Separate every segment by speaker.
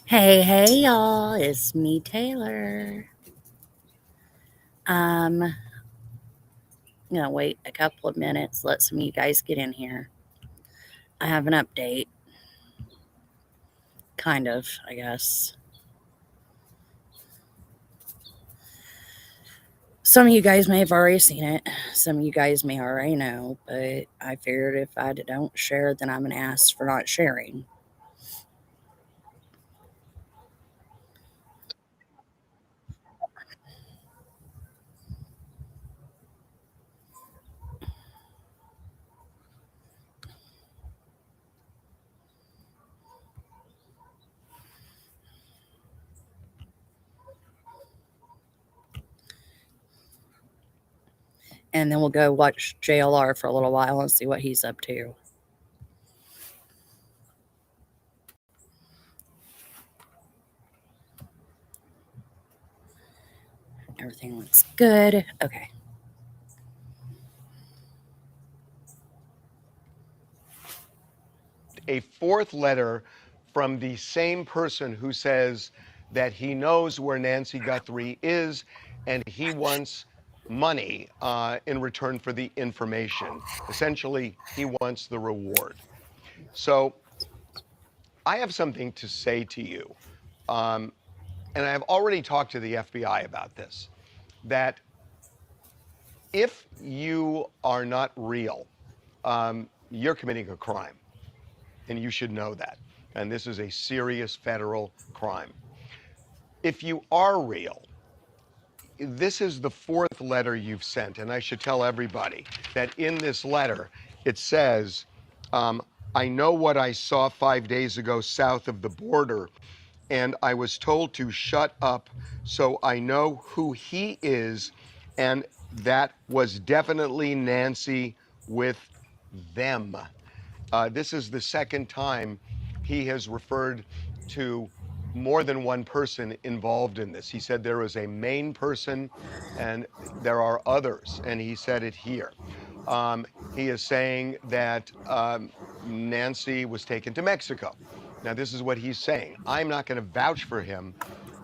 Speaker 1: Hey, y'all, it's me, Taylor. I'm gonna wait a couple of minutes, let some of you guys get in here. I have an update, kind of, I guess. Some of you guys may have already seen it, some of you guys may already know, but I figured if I don't share, then I'm gonna ask for not sharing. And then we'll go watch JLR for a little while and see what he's up to. Everything looks good. Okay.
Speaker 2: A fourth letter from the same person who says that he knows where Nancy Guthrie is and he wants money in return for the information. Essentially, he wants the reward. So I have something to say to you. And I've already talked to the FBI about this, that if you are not real, you're committing a crime. And you should know that. And this is a serious federal crime. If you are real, this is the fourth letter you've sent. And I should tell everybody that in this letter, it says, I know what I saw 5 days ago south of the border, and I was told to shut up, so I know who he is, and that was definitely Nancy with them. This is the second time he has referred to more than one person involved in this. He said there is a main person and there are others, and he said it here. He is saying that Nancy was taken to Mexico. Now, this is what he's saying. I'm not going to vouch for him,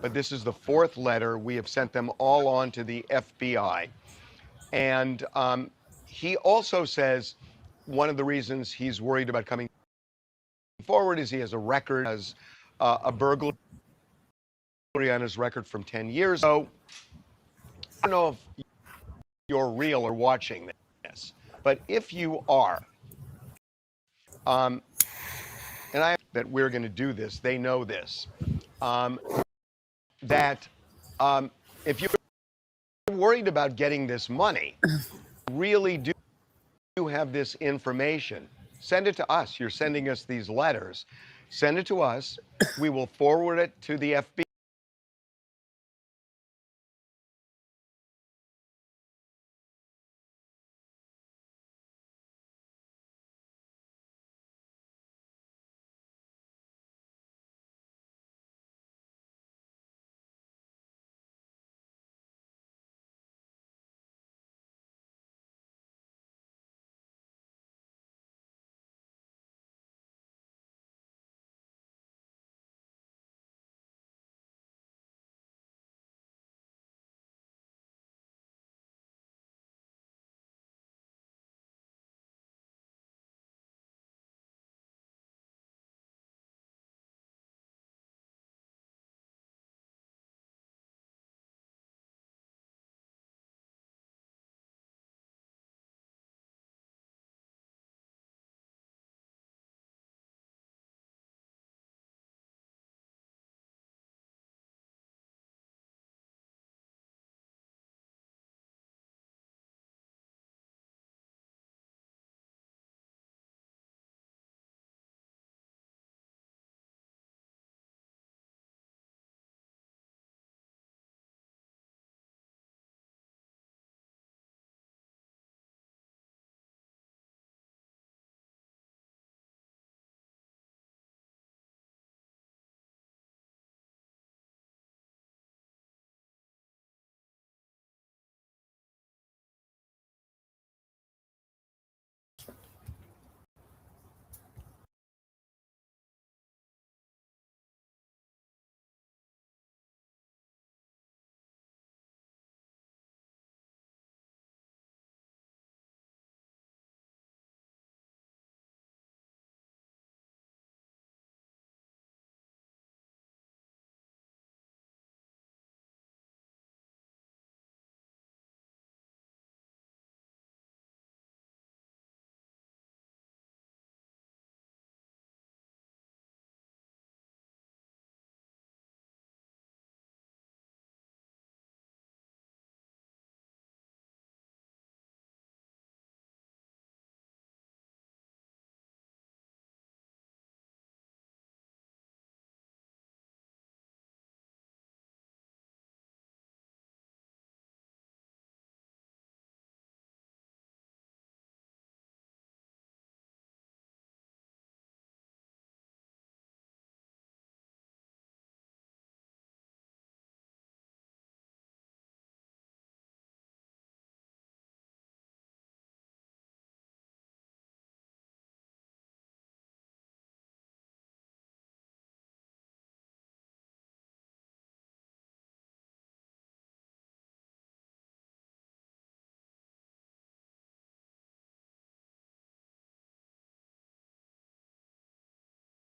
Speaker 2: but this is the fourth letter. We have sent them all on to the FBI. And he also says one of the reasons he's worried about coming forward is he has a record as a burglary on his record from 10 years ago. I don't know if you're real or watching this, but if you are, um, and I that we're going to do this, they know this, that if you're worried about getting this money, really do have this information, send it to us. You're sending us these letters. Send it to us. We will forward it to the FBI.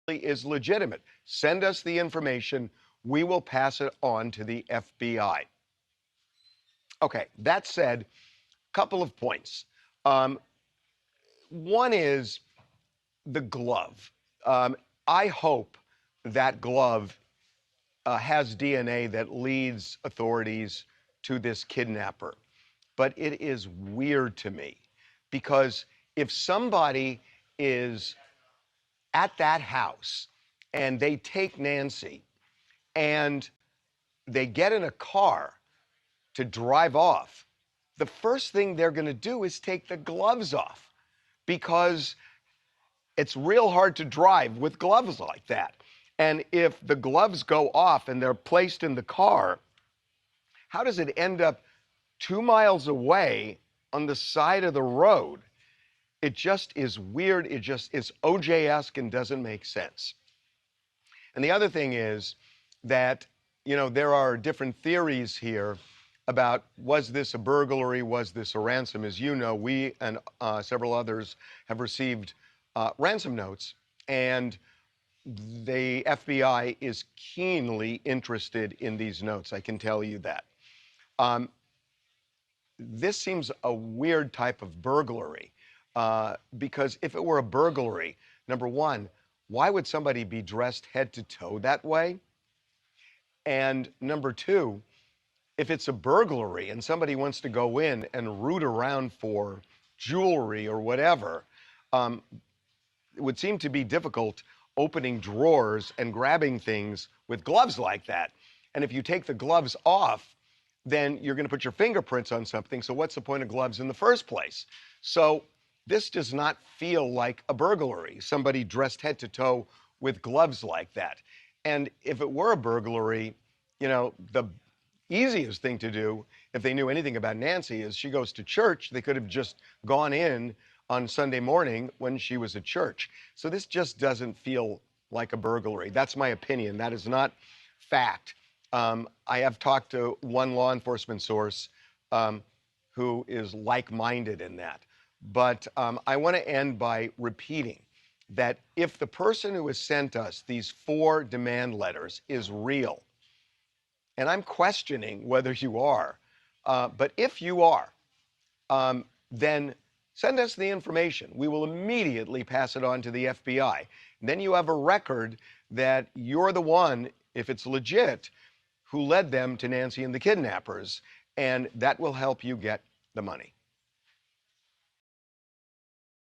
Speaker 2: is legitimate. Send us the information. We will pass it on to the FBI. Okay, that said, a couple of points. One is the glove. I hope that glove has DNA that leads authorities to this kidnapper. But it is weird to me because if somebody is at that house and they take Nancy and they get in a car to drive off, the first thing they're going to do is take the gloves off because it's real hard to drive with gloves like that. And if the gloves go off and they're placed in the car, how does it end up 2 miles away on the side of the road? It just is weird. It just is OJ-esque and doesn't make sense. And the other thing is that, you know, there are different theories here about, was this a burglary? Was this a ransom? As you know, we and several others have received ransom notes, and the FBI is keenly interested in these notes. I can tell you that. This seems a weird type of burglary because if it were a burglary, number one, why would somebody be dressed head to toe that way? And number two, if it's a burglary and somebody wants to go in and root around for jewelry or whatever, it would seem to be difficult opening drawers and grabbing things with gloves like that. And if you take the gloves off, then you're going to put your fingerprints on something. So what's the point of gloves in the first place? So this does not feel like a burglary, somebody dressed head to toe with gloves like that. And if it were a burglary, you know, the easiest thing to do, if they knew anything about Nancy, is she goes to church. They could have just gone in on Sunday morning when she was at church. So this just doesn't feel like a burglary. That's my opinion. That is not fact. I have talked to one law enforcement source who is like-minded in that. But I want to end by repeating that if the person who has sent us these 4 demand letters is real, and I'm questioning whether you are, but if you are, then send us the information. We will immediately pass it on to the FBI. And then you have a record that you're the one, if it's legit, who led them to Nancy and the kidnappers, and that will help you get the money.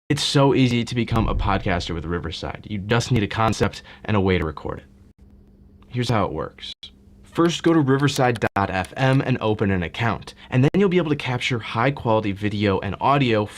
Speaker 3: It's so easy to become a podcaster with Riverside. You just need a concept and a way to record it. Here's how it works. First, go to riverside.fm and open an account, and then you'll be able to capture high-quality video and audio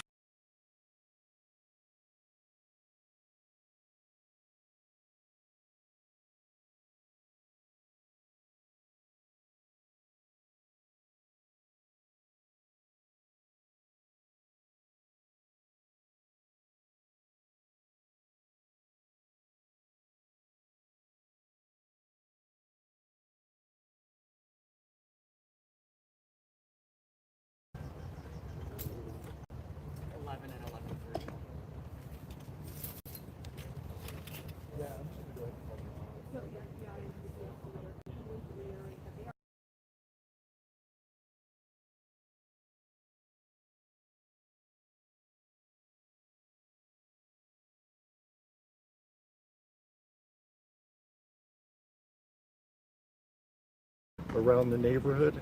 Speaker 4: around the neighborhood,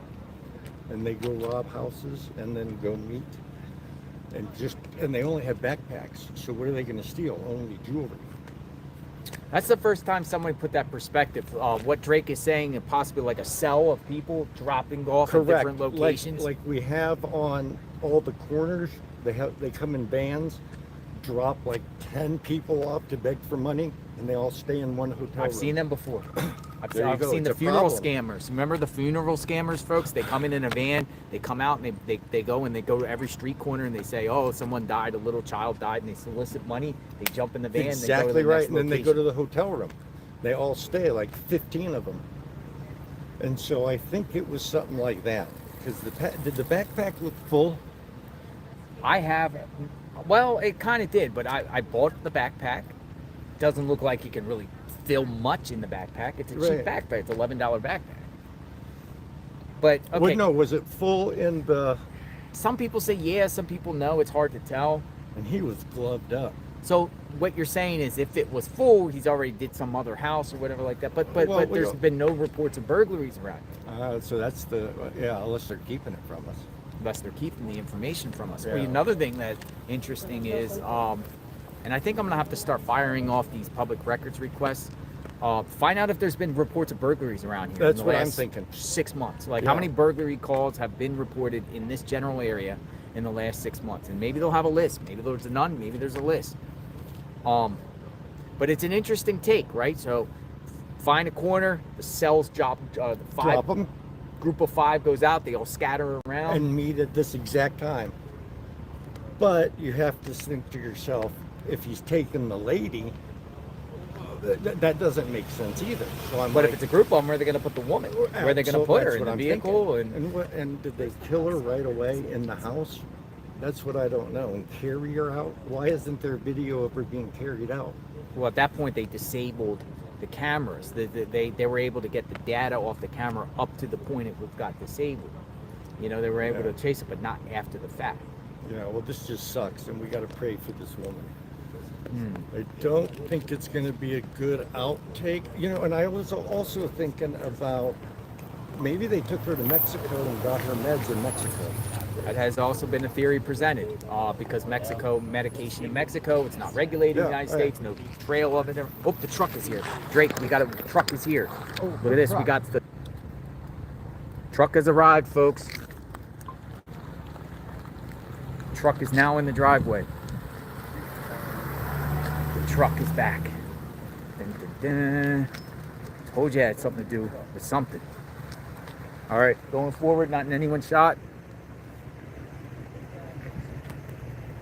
Speaker 4: and they go rob houses and then go meet, and they only have backpacks. So what are they going to steal? Only jewelry.
Speaker 5: That's the first time someone put that perspective. What Drake is saying, and possibly like a cell of people dropping off at different locations.
Speaker 4: Like we have on all the corners. They come in vans, drop like 10 people off to beg for money, and they all stay in one hotel
Speaker 5: I've
Speaker 4: room.
Speaker 5: seen them before. I've
Speaker 4: It's
Speaker 5: seen the
Speaker 4: a
Speaker 5: funeral
Speaker 4: problem.
Speaker 5: scammers. Remember the funeral scammers, folks? They come in a van, they come out, and they go to every street corner, and they say, oh, someone died, a little child died, and they solicit money. They jump in the van,
Speaker 4: Exactly
Speaker 5: they go to the
Speaker 4: right,
Speaker 5: next
Speaker 4: and then they
Speaker 5: location.
Speaker 4: go to the hotel room. They all stay, like 15 of them. And so I think it was something like that. Because did the backpack look full?
Speaker 5: Well, it kind of did, but I bought the backpack. doesn't look like you can really film much in the backpack. It's a cheap backpack. It's $11 backpack. But okay.
Speaker 4: Well, no, was it full in the?
Speaker 5: Some people say yeah, some people no. It's hard to tell.
Speaker 4: And he was gloved up.
Speaker 5: So what you're saying is, if it was full, he's already did some other house or whatever like that. But there's been no reports of burglaries around here.
Speaker 4: So that's the unless they're keeping it from us.
Speaker 5: Unless they're keeping the information from us.
Speaker 4: Yeah.
Speaker 5: Well, another thing that's interesting is, and I think I'm gonna have to start firing off these public records requests. Find out if there's been reports of burglaries around here.
Speaker 4: That's
Speaker 5: in the
Speaker 4: what I'm
Speaker 5: last
Speaker 4: thinking.
Speaker 5: 6 months. Like how many burglary calls have been reported in this general area in the last 6 months? And maybe they'll have a list. Maybe there's none. Maybe there's a list. But it's an interesting take, right? So find a corner. The cells drop
Speaker 4: them.
Speaker 5: Group of 5 goes out. They all scatter around
Speaker 4: And meet at this exact time. But you have to think to yourself, if he's taking the lady, that doesn't make sense either. So
Speaker 5: but if it's a group of them, where are they going to put the woman? Where are they going to put her? In the vehicle?
Speaker 4: And did they kill her right away in the house? That's what I don't know. And carry her out? Why isn't there video of her being carried out?
Speaker 5: Well, at that point, they disabled the cameras. They were able to get the data off the camera up to the point it got disabled. You know, they were able to chase it, but not after the fact.
Speaker 4: Yeah, well, this just sucks, and we got to pray for this woman. I don't think it's going to be a good outtake. You know, and I was also thinking about maybe they took her to Mexico and got her meds in Mexico.
Speaker 5: That has also been a theory presented because medication in Mexico, it's not regulated in the United States, no trail of it. Oh, the truck is here. Drake, the truck is here. Look at this, we got the truck has arrived, folks. Truck is now in the driveway. The truck is back. Dun, dun, dun. Told you it had something to do with something. All right, going forward, not in anyone's shot.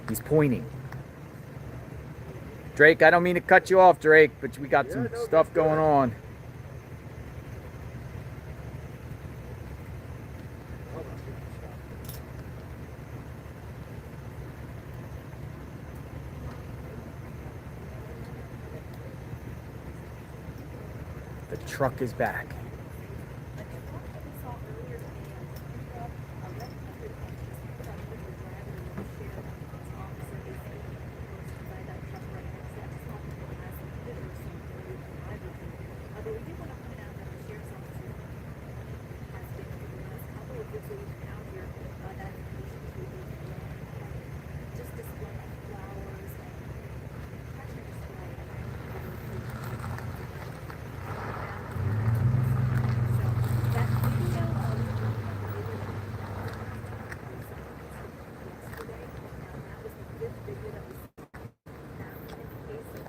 Speaker 5: He's pointing. Drake, I don't mean to cut you off, Drake, but we got some stuff going on. The truck is back.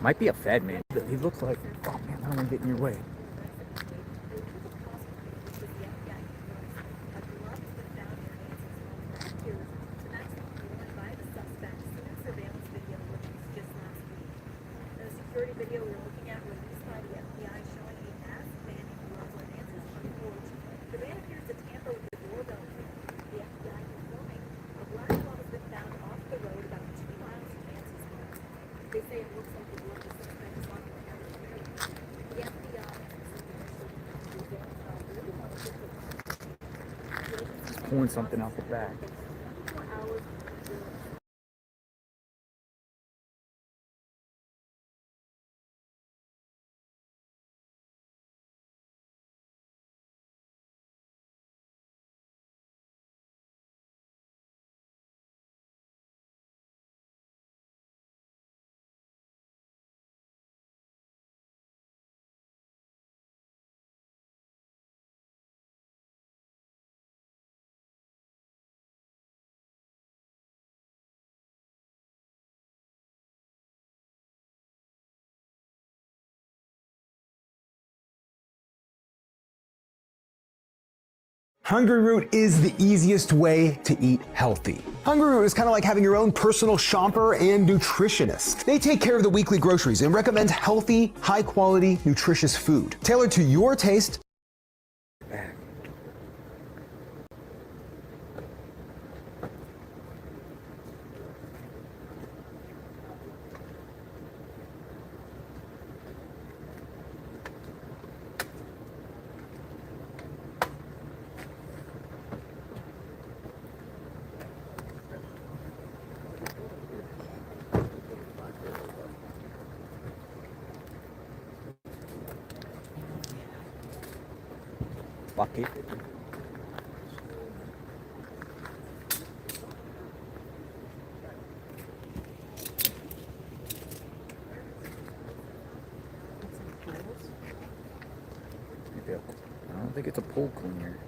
Speaker 5: Might be a Fed, man. He looks like, oh man, I don't want to get in your way. Pulling something out the back.
Speaker 6: Hungry Root is the easiest way to eat healthy. Hungry Root is kind of like having your own personal shopper and nutritionist. They take care of the weekly groceries and recommend healthy, high-quality, nutritious food, tailored to your taste.
Speaker 5: bucket. I don't think it's a pool cleaner.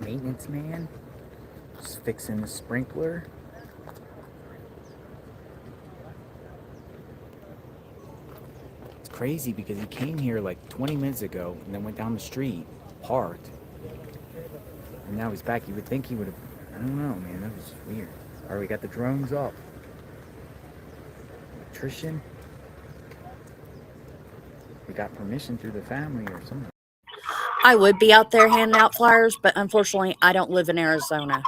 Speaker 5: Maintenance man, just fixing the sprinkler. It's crazy because he came here like 20 minutes ago and then went down the street, parked, and now he's back. You would think he would have, I don't know, man, that was weird. All right, we got the drones up. Electrician. We got permission through the family or something.
Speaker 1: I would be out there handing out flyers, but unfortunately, I don't live in Arizona.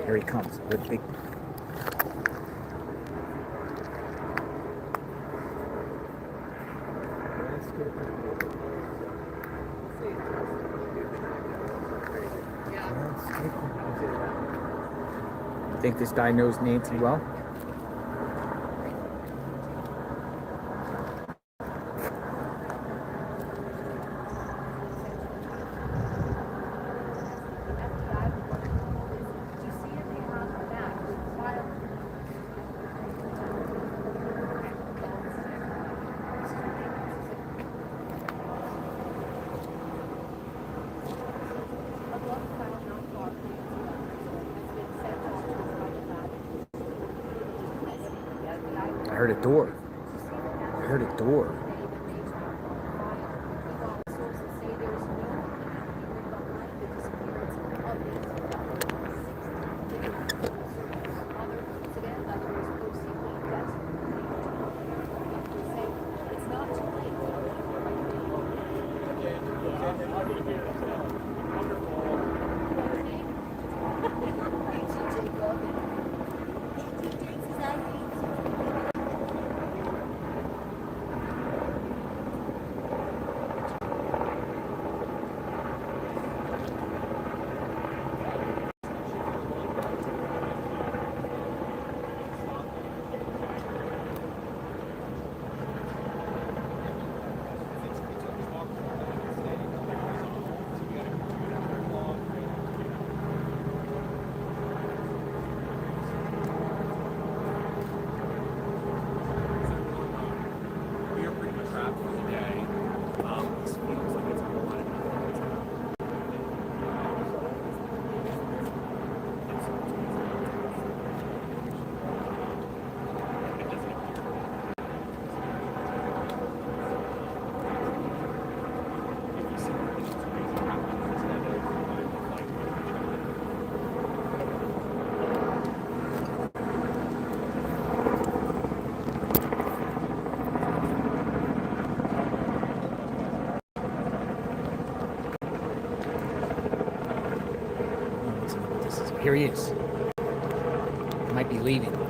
Speaker 5: Here he comes with big. You think this guy knows Nancy well? I heard a door. I heard a door. Here he is. He might be leaving. Maybe.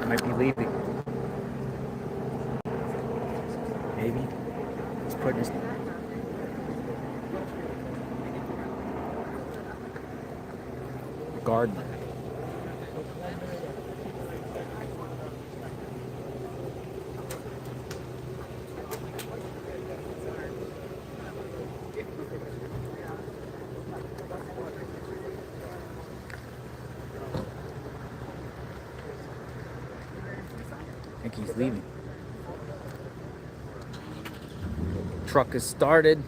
Speaker 5: Might be leaving. Maybe. He's putting his... Gardener. I think he's leaving. Truck is started.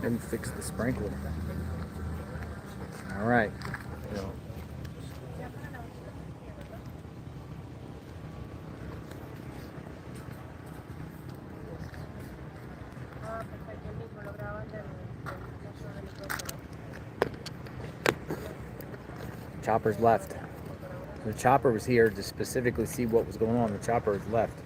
Speaker 5: Maybe fix the sprinkler. All right. Chopper's left. The chopper was here to specifically see what was going on. The chopper is left.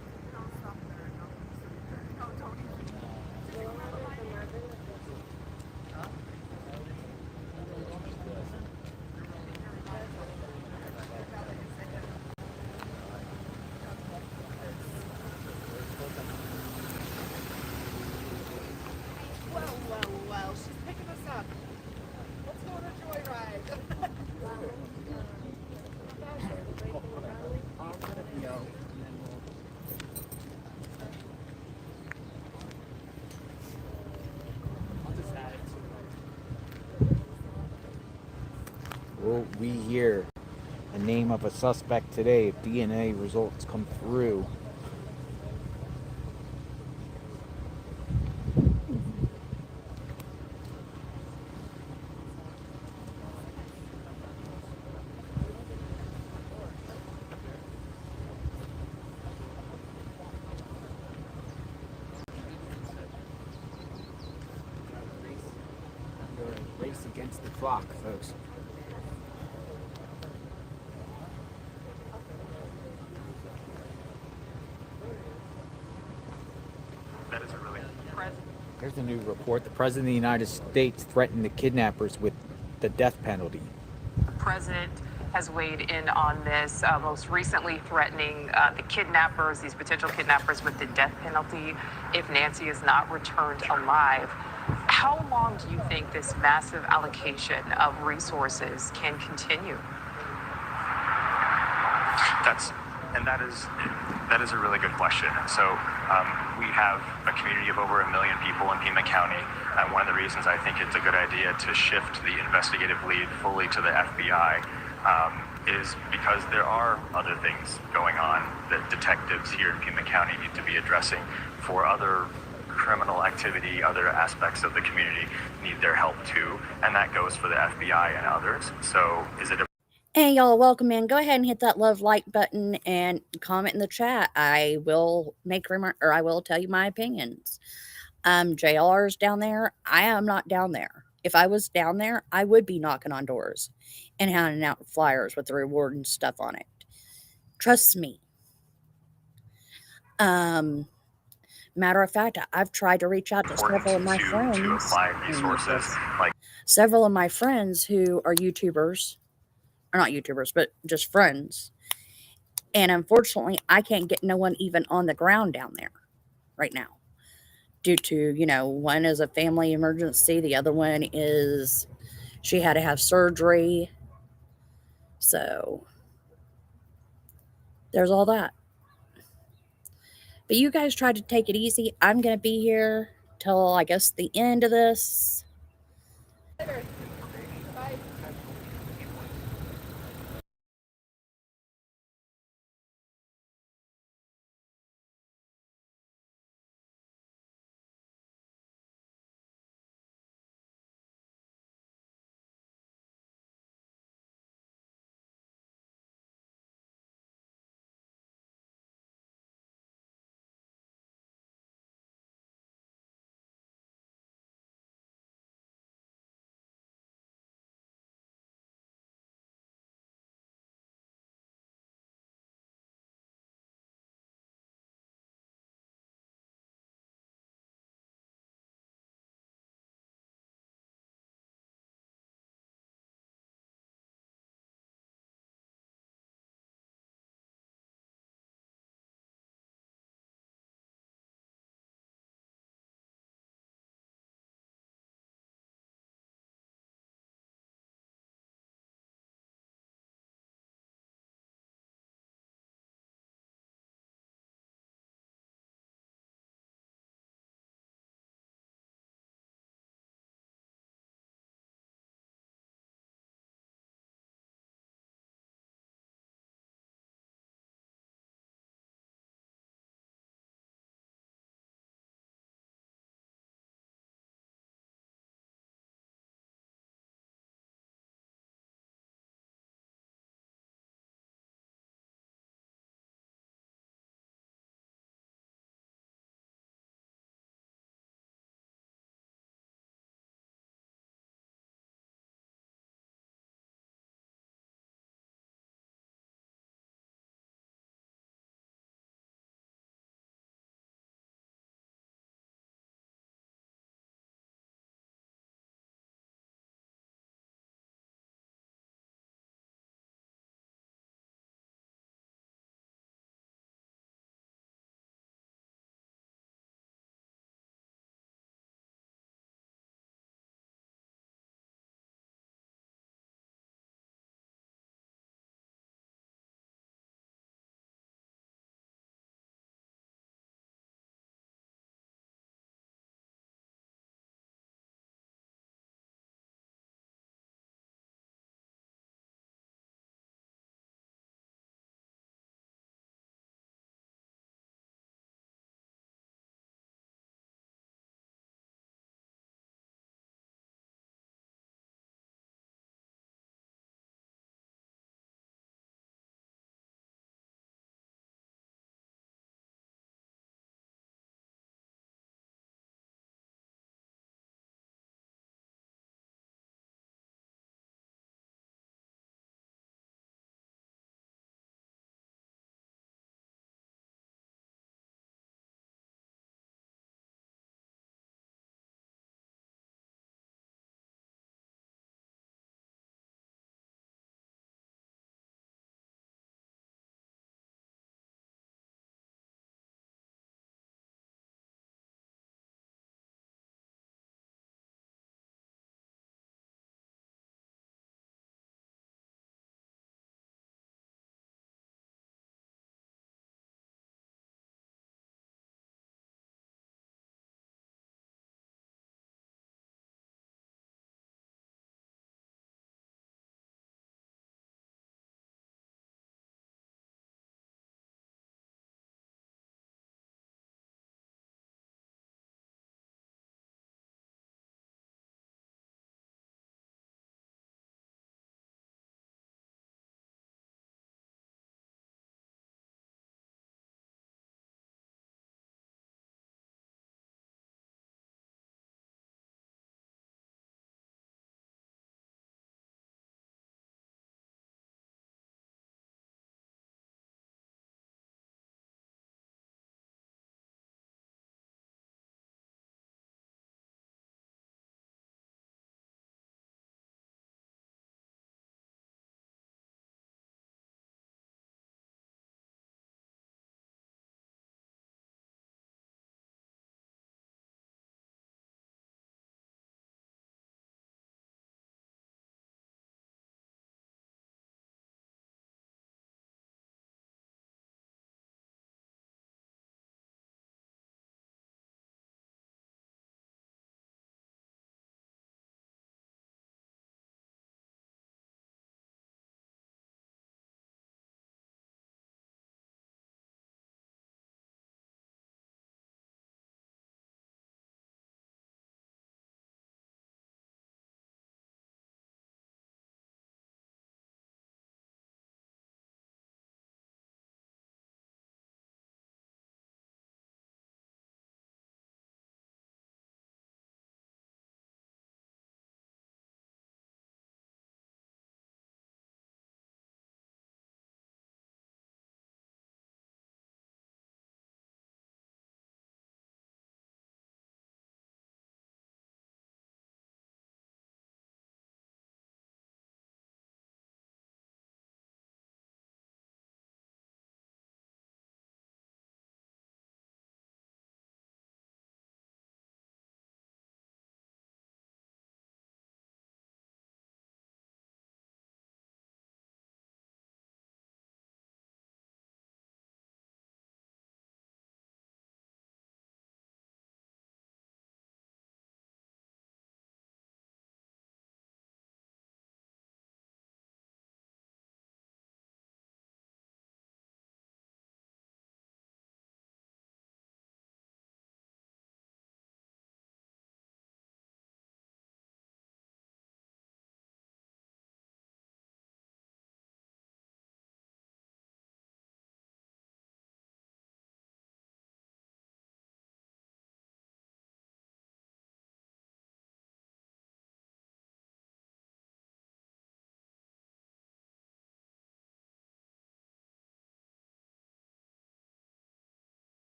Speaker 7: Well, she's picking us up. Let's go on a joyride.
Speaker 5: Will we hear the name of a suspect today if DNA results come through? Race against the clock, folks. Here's a new report. The President of the United States threatened the kidnappers with the death penalty.
Speaker 8: The President has weighed in on this, most recently threatening the kidnappers, these potential kidnappers, with the death penalty if Nancy is not returned alive. How long do you think this massive allocation of resources can continue?
Speaker 9: That is a really good question. So we have a community of over 1 million people in Pima County. And one of the reasons I think it's a good idea to shift the investigative lead fully to the FBI is because there are other things going on that detectives here in Pima County need to be addressing for other criminal activity, other aspects of the community need their help too, and that goes for the FBI and others. So is it a
Speaker 1: Hey, y'all, welcome in. Go ahead and hit that love like button and comment in the chat. I will I will tell you my opinions. JLR's down there. I am not down there. If I was down there, I would be knocking on doors and handing out flyers with the reward and stuff on it. Trust me. Matter of fact, I've tried to reach out to several of my friends.
Speaker 9: to apply resources like
Speaker 1: several of my friends who are YouTubers, or not YouTubers, but just friends. And unfortunately, I can't get no one even on the ground down there right now. Due to, one is a family emergency, the other one is she had to have surgery. So there's all that. But you guys try to take it easy. I'm going to be here till, I guess, the end of this.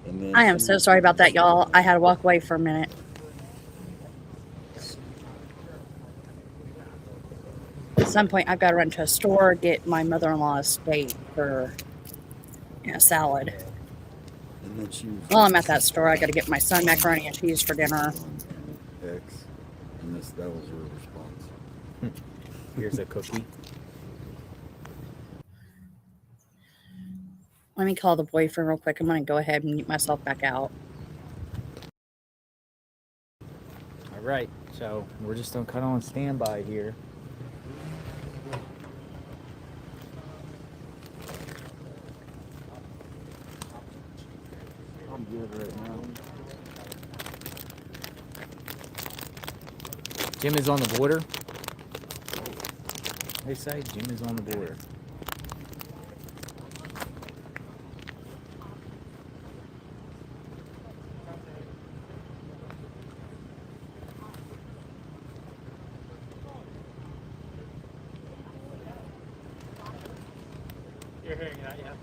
Speaker 4: And then
Speaker 1: I am so sorry about that, y'all. I had to walk away for a minute. At some point, I've got to run to a store, get my mother-in-law a steak for salad.
Speaker 4: And then she was
Speaker 1: While I'm at that store, I got to get my son macaroni and cheese for dinner.
Speaker 4: X, and that was her response.
Speaker 5: Here's a cookie.
Speaker 1: Let me call the boyfriend real quick. I'm going to go ahead and mute myself back out.
Speaker 5: All right, so we're just kind of on standby here.
Speaker 4: I'm good right now.
Speaker 5: Jim is on the border. They say Jim is on the border.
Speaker 7: You're hearing that, yeah?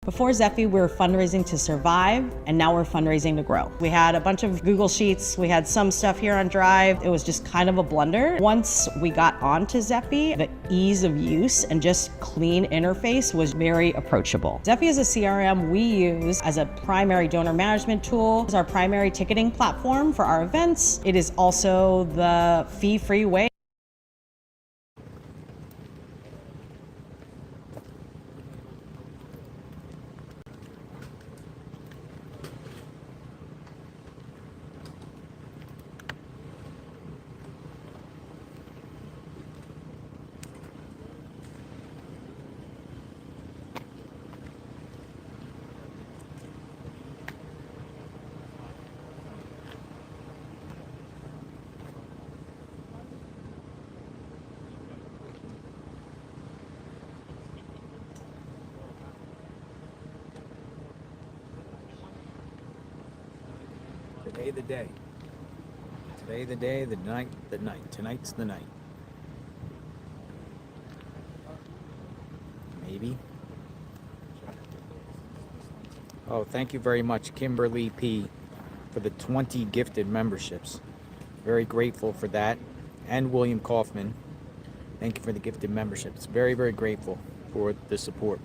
Speaker 10: Before Zephy, we were fundraising to survive, and now we're fundraising to grow. We had a bunch of Google Sheets, we had some stuff here on Drive. It was just kind of a blunder. Once we got onto Zephy, the ease of use and just clean interface was very approachable. Zephy is a CRM we use as a primary donor management tool. It's our primary ticketing platform for our events. It is also the fee-free way.
Speaker 5: Today the day. Today the day, the night, the night. Tonight's the night. Maybe. Oh, thank you very much, Kimberly P, for the 20 gifted memberships. Very grateful for that. And William Kaufman. Thank you for the gifted memberships. Very, very grateful for the support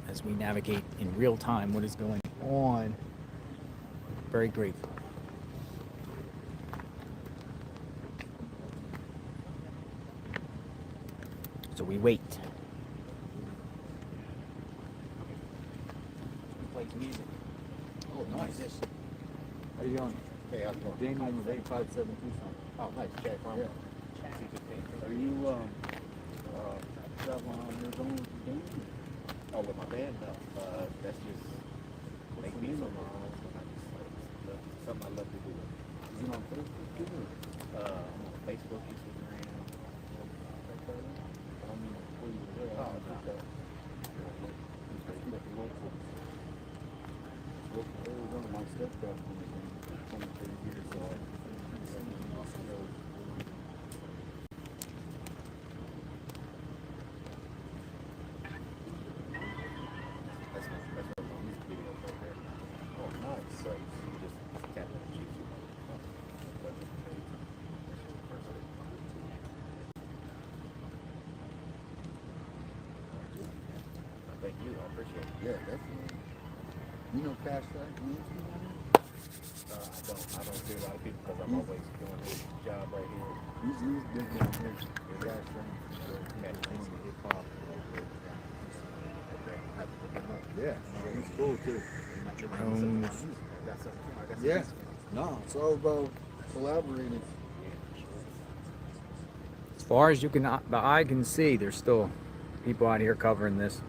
Speaker 5: as we navigate in real time what is going on. Very grateful. So we wait. Plays music. Oh, nice. How you doing?
Speaker 4: Hey, how's it going?
Speaker 5: Damien with 8572 something.
Speaker 4: Oh, nice. Jack Farmer.
Speaker 5: Are you traveling on your own game?
Speaker 4: Oh, with my band? No. That's just make me so long. Something I love to do.
Speaker 5: Is it on Facebook too?
Speaker 4: Facebook, Instagram.
Speaker 5: I don't mean to pull you there.
Speaker 4: Oh, no.
Speaker 5: One of my stepbrothers in 23 years, so
Speaker 4: That's what my music video right there. Oh, nice. So you just tap on YouTube. Thank you. I appreciate it. Yeah, definitely. You know Cash Track? I don't see a lot of people because I'm always doing this job right here.
Speaker 5: he's big down here. Cash Track. Hip hop. Yeah, he's cool too. Yeah, no, it's all about
Speaker 4: collaborating.
Speaker 5: As far as the eye can see, there's still people out here covering this.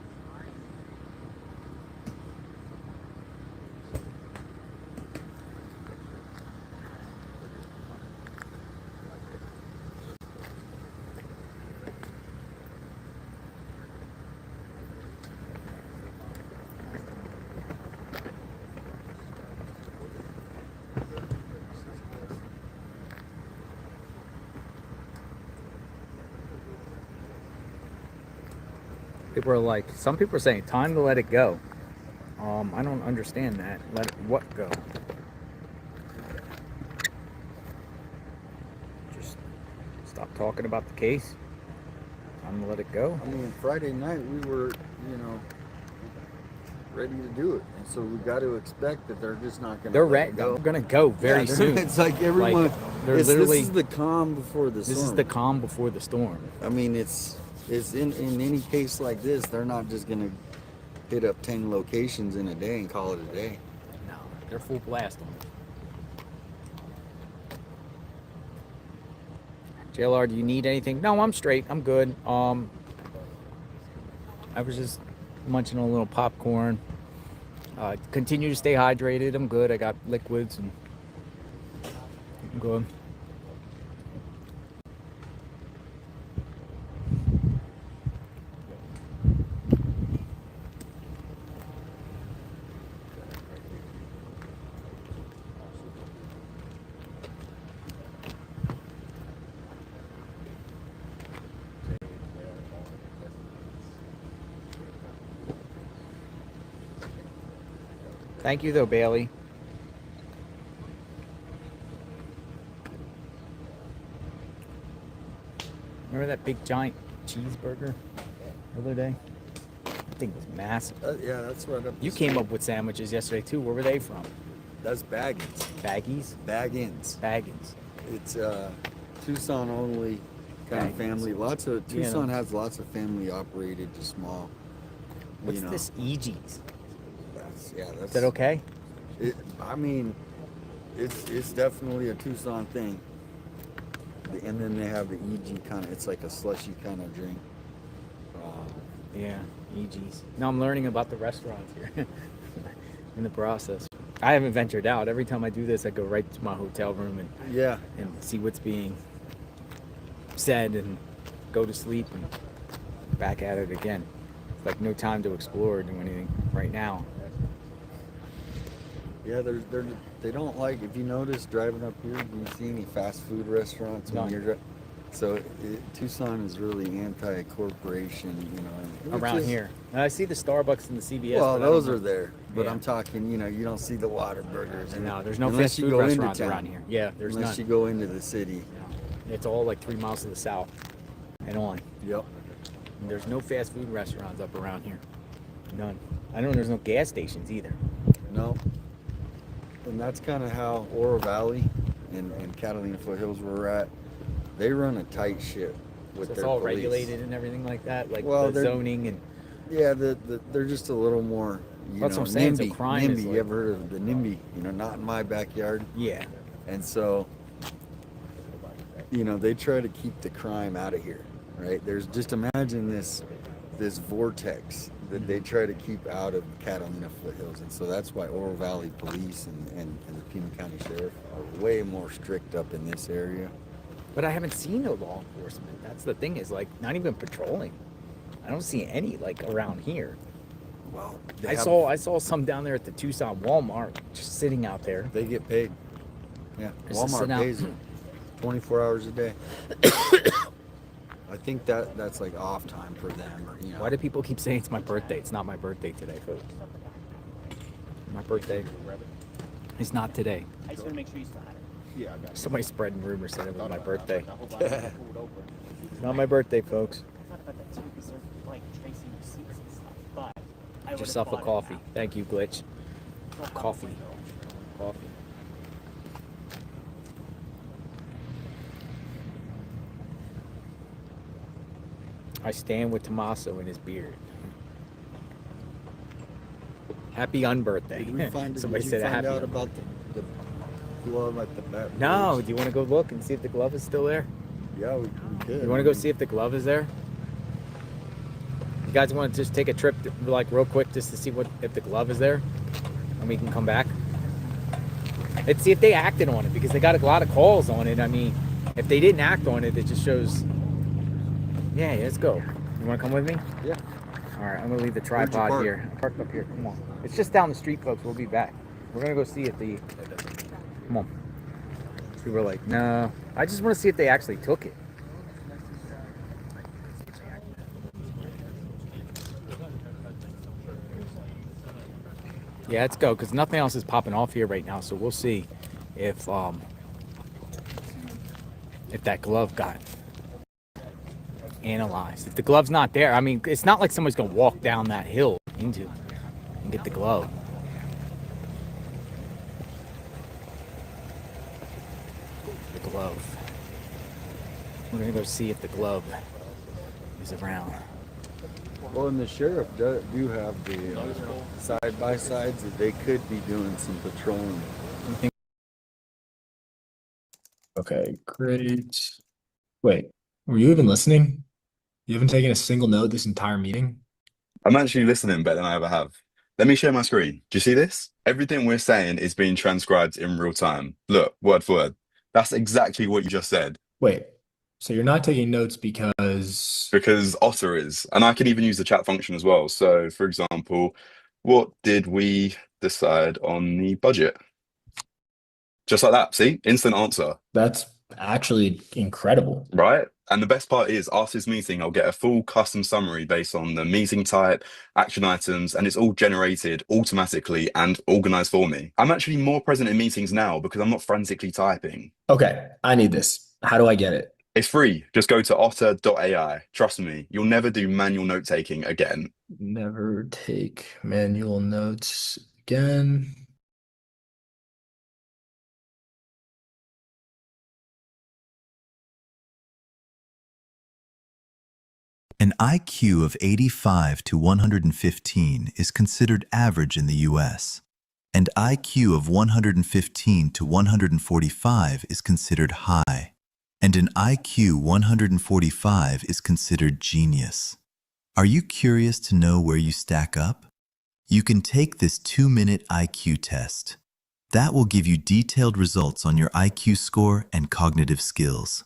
Speaker 5: People are like, some people are saying, time to let it go. I don't understand that. Let it what go? Just stop talking about the case. Time to let it go.
Speaker 4: I mean, Friday night we were, ready to do it, and so we got to expect that they're just not going to.
Speaker 5: They're ready. They're going to go very soon.
Speaker 4: It's like everyone.
Speaker 5: Like, they're literally.
Speaker 4: This is the calm before the storm.
Speaker 5: This is the calm before the storm.
Speaker 4: I mean, it's in any case like this, they're not just going to hit up 10 locations in a day and call it a day.
Speaker 5: No, they're full blast on it. JLR, do you need anything? No, I'm straight. I'm good. I was just munching on a little popcorn. Continue to stay hydrated. I'm good. I got liquids and I'm good. Thank you, though, Bailey. Remember that big giant cheeseburger the other day? That thing was massive.
Speaker 4: Yeah, that's right up.
Speaker 5: You came up with sandwiches yesterday, too. Where were they from?
Speaker 4: That's Baggins.
Speaker 5: Baggies?
Speaker 4: Baggins.
Speaker 5: Baggins.
Speaker 4: It's Tucson only kind of family. Tucson has lots of family operated to small.
Speaker 5: What's this EG's?
Speaker 4: That's.
Speaker 5: Is that okay?
Speaker 4: I mean, it's definitely a Tucson thing. And then they have the EG kind of. It's like a slushy kind of drink.
Speaker 5: Yeah, EG's. Now I'm learning about the restaurants here in the process. I haven't ventured out. Every time I do this, I go right to my hotel room and see what's being said and go to sleep and back at it again. It's like no time to explore or do anything right now.
Speaker 4: Yeah, they don't like, if you notice driving up here, do you see any fast food restaurants when you're driving? So Tucson is really anti-corporation,
Speaker 5: Around here. I see the Starbucks and the CVS.
Speaker 4: Well, those are there. But I'm talking, you don't see the Whataburgers.
Speaker 5: No, there's no fast food restaurants around here. Yeah, there's none.
Speaker 4: Unless you go into the city.
Speaker 5: No. It's all like 3 miles to the south and on.
Speaker 4: Yep.
Speaker 5: And there's no fast food restaurants up around here. None. I know there's no gas stations either.
Speaker 4: No. And that's kind of how Oro Valley and Catalina Foothills were at. They run a tight ship with
Speaker 5: so
Speaker 4: their
Speaker 5: it's all
Speaker 4: police.
Speaker 5: Regulated and everything like that, like the zoning and.
Speaker 4: Yeah, they're just a little more.
Speaker 5: That's what I'm saying.
Speaker 4: NIMBY.
Speaker 5: So crime
Speaker 4: NIMBY.
Speaker 5: is like,
Speaker 4: You ever heard of the NIMBY? Not in my backyard.
Speaker 5: Yeah.
Speaker 4: And so, they try to keep the crime out of here, right? There's just imagine this vortex that they try to keep out of Catalina Foothills, and so that's why Oro Valley Police and the Pima County Sheriff are way more strict up in this area.
Speaker 5: But I haven't seen no law enforcement. That's the thing, is like not even patrolling. I don't see any like around here.
Speaker 4: Well,
Speaker 5: I saw some down there at the Tucson Walmart just sitting out there.
Speaker 4: They get paid. Yeah,
Speaker 5: Just
Speaker 4: Walmart pays them 24 hours a day. I think that's like off time for them.
Speaker 5: Why do people keep saying it's my birthday? It's not my birthday today, folks. My birthday is not today.
Speaker 7: I just want to make sure you still had it. Yeah, I got it.
Speaker 5: Somebody spreading rumors said it was my birthday. It's not my birthday, folks.
Speaker 7: I thought about that too, because they're like tracing receipts and stuff. But I
Speaker 5: Get yourself a coffee. Thank you, Glitch. Coffee. Coffee. I stand with Tommaso in his beard. Happy unbirthday.
Speaker 4: Did we find,
Speaker 5: Somebody
Speaker 4: did
Speaker 5: said
Speaker 4: you find
Speaker 5: happy
Speaker 4: out about glove at the back.
Speaker 5: No, do you want to go look and see if the glove is still there?
Speaker 4: Yeah, we could.
Speaker 5: You want to go see if the glove is there? You guys want to just take a trip, like real quick, just to see if the glove is there, and we can come back. Let's see if they acted on it, because they got a lot of calls on it. I mean, if they didn't act on it, it just shows. Yeah, let's go. You want to come with me?
Speaker 4: Yeah.
Speaker 5: All right, I'm gonna leave the tripod here. Park up here. Come on. It's just down the street, folks. We'll be back. We're gonna go see if the. Come on. We were like, no. I just want to see if they actually took it. Yeah, let's go, because nothing else is popping off here right now. So we'll see if that glove got analyzed. If the glove's not there, I mean, it's not like somebody's gonna walk down that hill into and get the glove. The glove. We're gonna go see if the glove is around.
Speaker 11: Well, and the sheriff do have the side-by-sides that they could be doing some patrolling.
Speaker 12: Okay, great. Wait, were you even listening? You haven't taken a single note this entire meeting?
Speaker 13: I'm actually listening better than I ever have. Let me share my screen. Do you see this? Everything we're saying is being transcribed in real time. Look, word for word. That's exactly what you just said.
Speaker 12: Wait, so you're not taking notes because
Speaker 13: Otter is, and I can even use the chat function as well. So, for example, what did we decide on the budget? Just like that. See? Instant answer.
Speaker 12: That's actually incredible.
Speaker 13: Right? And the best part is, after this meeting, I'll get a full custom summary based on the meeting type, action items, and it's all generated automatically and organized for me. I'm actually more present in meetings now because I'm not frantically typing.
Speaker 12: Okay, I need this. How do I get it?
Speaker 13: It's free. Just go to otter.ai. Trust me, you'll never do manual note taking again.
Speaker 12: Never take manual notes again.
Speaker 14: An IQ of 85 to 115 is considered average in the US, and IQ of 115 to 145 is considered high, and an IQ 145 is considered genius. Are you curious to know where you stack up? You can take this 2-minute IQ test. That will give you detailed results on your IQ score and cognitive skills.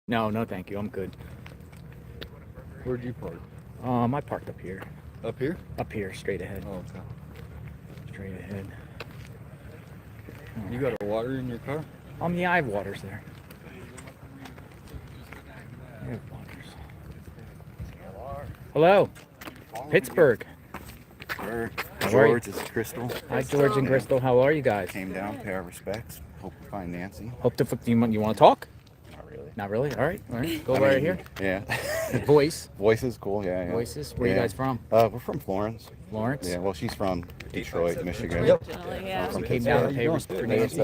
Speaker 5: No, thank you. I'm good.
Speaker 11: Where'd you park?
Speaker 5: I parked up here.
Speaker 11: Up here?
Speaker 5: Up here, straight ahead.
Speaker 11: Oh, okay.
Speaker 5: Straight ahead.
Speaker 11: You got a water in your car?
Speaker 5: Yeah, I have waters there. I have waters. Hello. Pittsburgh.
Speaker 15: Sure.
Speaker 5: How are you?
Speaker 15: George, this is Crystal.
Speaker 5: Hi, George and Crystal. How are you guys?
Speaker 15: Came down, pay our respects. Hope we find Nancy.
Speaker 5: Hope to. You want to talk?
Speaker 15: Not really.
Speaker 5: Not really. All right. Go right here.
Speaker 15: Yeah.
Speaker 5: Voice.
Speaker 15: Voice is cool. Yeah.
Speaker 5: Voices. Where are you guys from?
Speaker 15: We're from Florence.
Speaker 5: Florence.
Speaker 15: Yeah. Well, she's from Detroit, Michigan.
Speaker 5: Yep. From came down to pay respect for Nancy.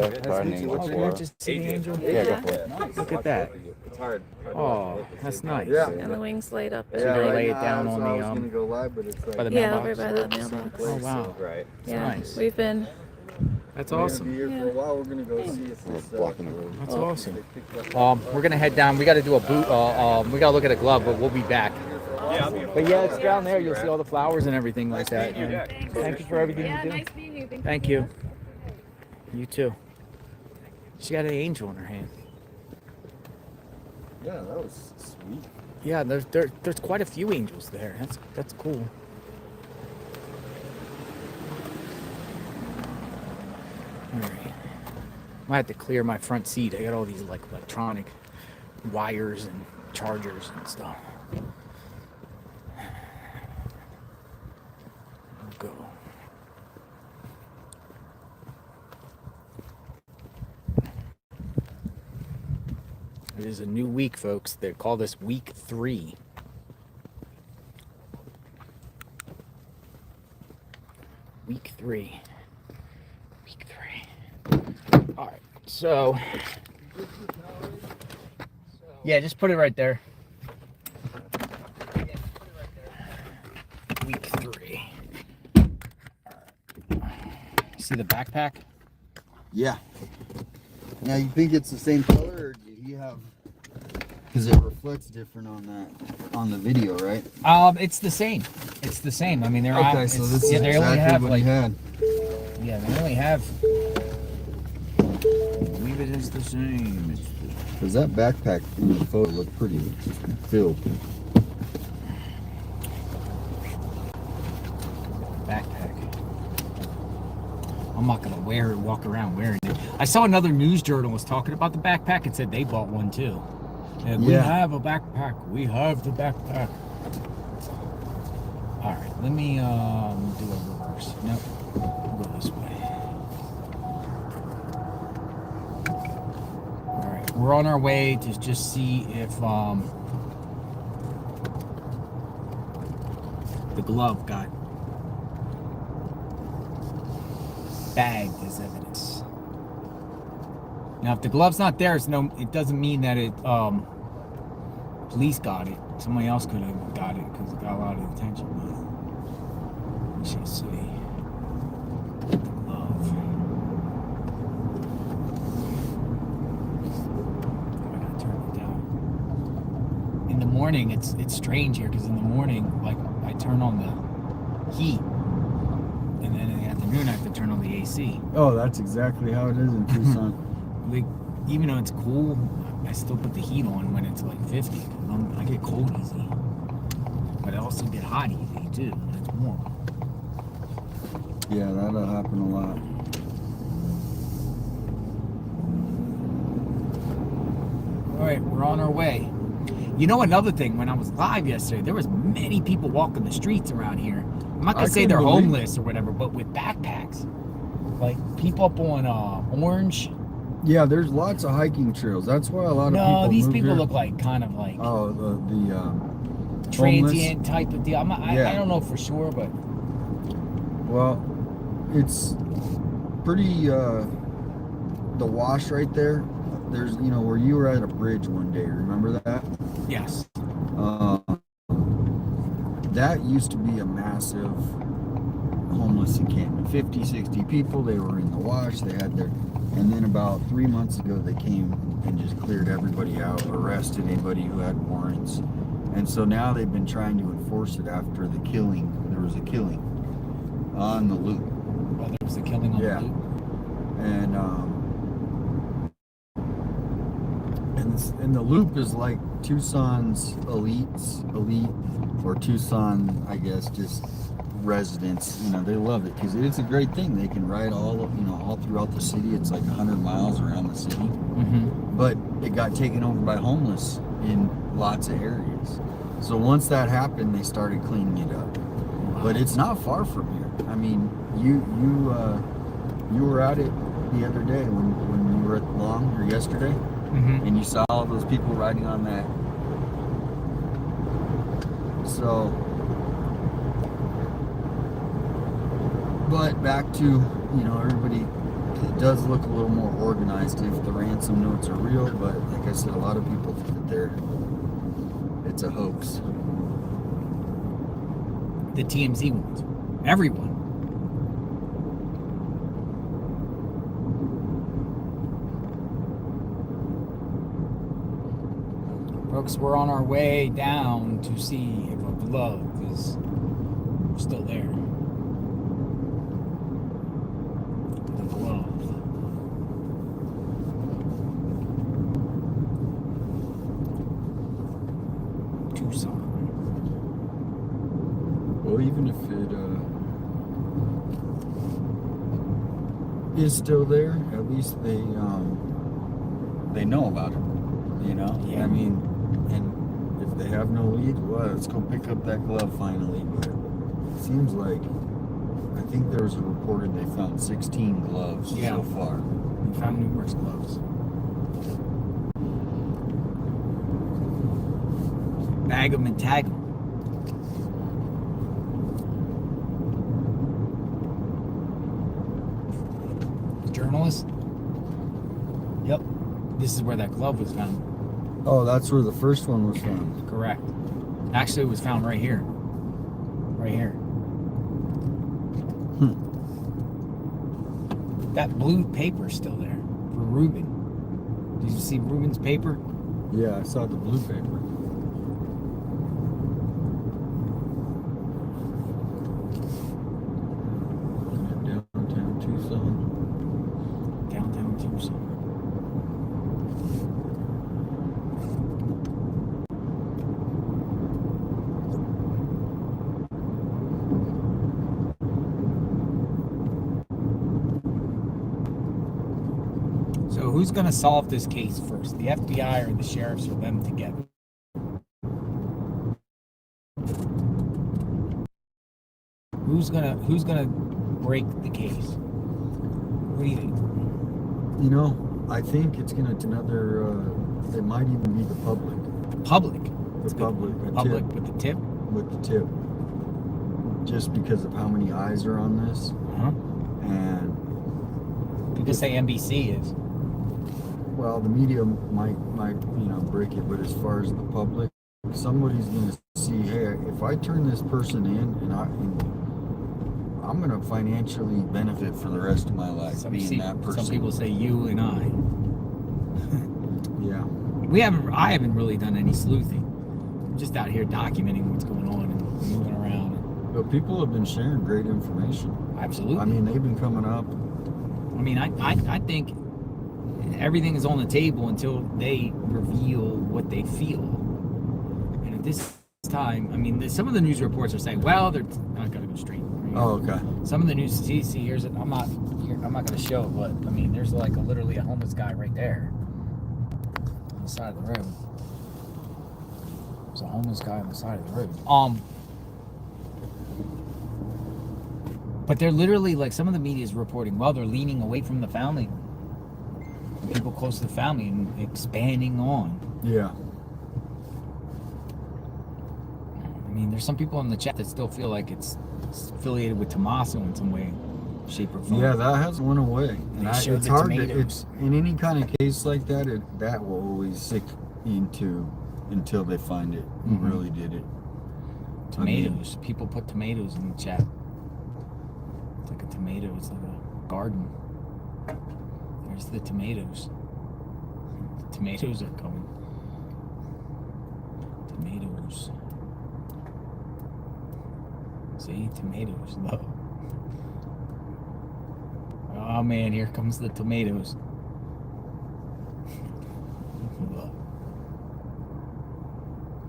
Speaker 15: Just
Speaker 5: see the angel.
Speaker 15: Yeah, go for it.
Speaker 5: Nice. Look at that.
Speaker 11: It's hard.
Speaker 5: Oh, that's nice.
Speaker 11: Yeah.
Speaker 7: And the wings laid up.
Speaker 5: So you're gonna lay it down on
Speaker 11: I was
Speaker 5: the
Speaker 11: gonna go live, but it's like
Speaker 5: by the
Speaker 7: Yeah,
Speaker 5: mailbox.
Speaker 7: over by the mailbox.
Speaker 5: Oh wow.
Speaker 11: Right.
Speaker 7: Yeah,
Speaker 5: nice.
Speaker 7: we've been.
Speaker 5: That's
Speaker 11: We're gonna
Speaker 5: awesome.
Speaker 11: be here for a while. We're gonna go see if this
Speaker 15: blocking the road.
Speaker 5: That's awesome. We're gonna head down. We got to do a boot. We gotta look at a glove, but we'll be back. But yeah, it's down there. You'll see all the flowers and everything like that. And thank you for everything you do.
Speaker 7: Nice meeting you.
Speaker 5: Thank you. You too. She got an angel in her hand.
Speaker 11: Yeah, that was sweet.
Speaker 5: Yeah, there's quite a few angels there. That's cool. All right. I had to clear my front seat. I got all these like electronic wires and chargers and stuff. Go. It is a new week, folks. They call this week 3. Week 3. Week 3. All right. So, yeah, just put it right there. Week 3. See the backpack?
Speaker 11: Yeah. Now you think it's the same color, or do you have? Because it reflects different on the video, right?
Speaker 5: It's the same. It's the same. I mean, they're
Speaker 11: okay. So this is
Speaker 5: they only
Speaker 11: exactly
Speaker 5: have
Speaker 11: what
Speaker 5: like
Speaker 11: he had.
Speaker 5: yeah, they only have. I believe it is the same.
Speaker 11: Because that backpack in the photo looked pretty filled.
Speaker 5: Backpack. I'm not gonna walk around wearing it. I saw another news journalist talking about the backpack and said they bought one too. And we have a backpack. We have the backpack. All right, let me do a reverse. Nope, we'll go this way. All right, we're on our way to just see if the glove got bagged as evidence. Now, if the glove's not there, it doesn't mean that it police got it. Somebody else could have got it because it got a lot of attention. But we shall see. The glove. I gotta turn it down. In the morning, it's strange here because in the morning, like I turn on the heat, and then in the afternoon I have to turn on the AC.
Speaker 11: Oh, that's exactly how it is in Tucson.
Speaker 5: Like, even though it's cool, I still put the heat on when it's like 50. I get cold easy, but I also get hot easy too when it's warm.
Speaker 11: Yeah, that'll happen a lot.
Speaker 5: All right, we're on our way. You know, another thing, when I was live yesterday, there was many people walking the streets around here. I'm not gonna say they're homeless or whatever, but with backpacks. Like people up on Orange.
Speaker 11: Yeah, there's lots of hiking trails. That's why a lot of people.
Speaker 5: No, these
Speaker 11: move
Speaker 5: people
Speaker 11: here.
Speaker 5: look like kind of like
Speaker 11: the
Speaker 5: transient type of deal.
Speaker 11: Yeah.
Speaker 5: I don't know for sure, but
Speaker 11: well, it's pretty. The wash right there. There's where you were at a bridge one day. Remember that?
Speaker 5: Yes.
Speaker 11: That used to be a massive homeless encampment. 50, 60 people. They were in the wash. They had their. And then about 3 months ago, they came and just cleared everybody out, arrested anybody who had warrants. And so now they've been trying to enforce it after the killing. There was a killing on the loop.
Speaker 5: Oh, there was a killing on the loop?
Speaker 11: And the loop is like Tucson's elite, or Tucson, I guess, just residents. They love it because it's a great thing. They can ride all throughout the city. It's like 100 miles around the city.
Speaker 5: Mm-hmm.
Speaker 11: But it got taken over by homeless in lots of areas. So once that happened, they started cleaning it up. Wow. But it's not far from here. I mean, you were at it the other day when you were at Long, or yesterday, and you saw all those people riding on that. So, but back to, everybody, it does look a little more organized if the ransom notes are real, but like I said, a lot of people think that it's a hoax.
Speaker 5: The TMZ ones. Everyone. Folks, we're on our way down to see if a glove is still there. The glove. Tucson.
Speaker 11: Well, even if it is still there, at least they know about it.
Speaker 5: Yeah.
Speaker 11: I mean, and if they have no lead, well, let's go pick up that glove finally. But it seems like, I think there was a reported they found 16 gloves so far.
Speaker 5: We found numerous gloves. Bag them and tag them. The journalist? This is where that glove was found.
Speaker 11: Oh, that's where the first one was found.
Speaker 5: Correct. Actually, it was found right here. Right here. That blue paper's still there for Ruben. Did you see Ruben's paper?
Speaker 11: Yeah, I saw the blue paper. Downtown Tucson.
Speaker 5: Downtown Tucson. So who's going to solve this case first? The FBI or the sheriffs, or them together? Who's gonna break the case? What do you think?
Speaker 11: You know, I think it's gonna it might even be the public.
Speaker 5: The public.
Speaker 11: The public.
Speaker 5: Public with the tip.
Speaker 11: With the tip. Just because of how many eyes are on this. And
Speaker 5: people say NBC is.
Speaker 11: Well, the media might break it, but as far as the public, somebody's gonna see, hey, if I turn this person in, and I'm gonna financially benefit for the rest of my life being that person.
Speaker 5: Some people say you and I.
Speaker 11: Yeah.
Speaker 5: I haven't really done any sleuthing. I'm just out here documenting what's going on and moving around.
Speaker 11: But people have been sharing great information.
Speaker 5: Absolutely.
Speaker 11: I mean, they've been coming up.
Speaker 5: I mean, I think everything is on the table until they reveal what they feel. And at this time, I mean, some of the news reports are saying, well, they're not going to go straight.
Speaker 11: Oh, okay.
Speaker 5: Some of the news, see, here's it. I'm not going to show it, but I mean, there's like literally a homeless guy right there on the side of the road. There's a homeless guy on the side of the road. But they're literally like, some of the media is reporting, well, they're leaning away from the family, people close to the family, and expanding on.
Speaker 11: Yeah.
Speaker 5: I mean, there's some people in the chat that still feel like it's affiliated with Tommaso in some way, shape, or form.
Speaker 11: Yeah, that hasn't went away. And
Speaker 5: showed
Speaker 11: it's
Speaker 5: the
Speaker 11: hard
Speaker 5: tomatoes.
Speaker 11: in any kind of case like that, that will always stick into until they find it who really did it.
Speaker 5: Tomatoes. People put tomatoes in the chat. It's like a tomato. It's like a garden. There's the tomatoes. The tomatoes are coming. Tomatoes. See? Tomatoes. Look. Oh man, here comes the tomatoes. Look.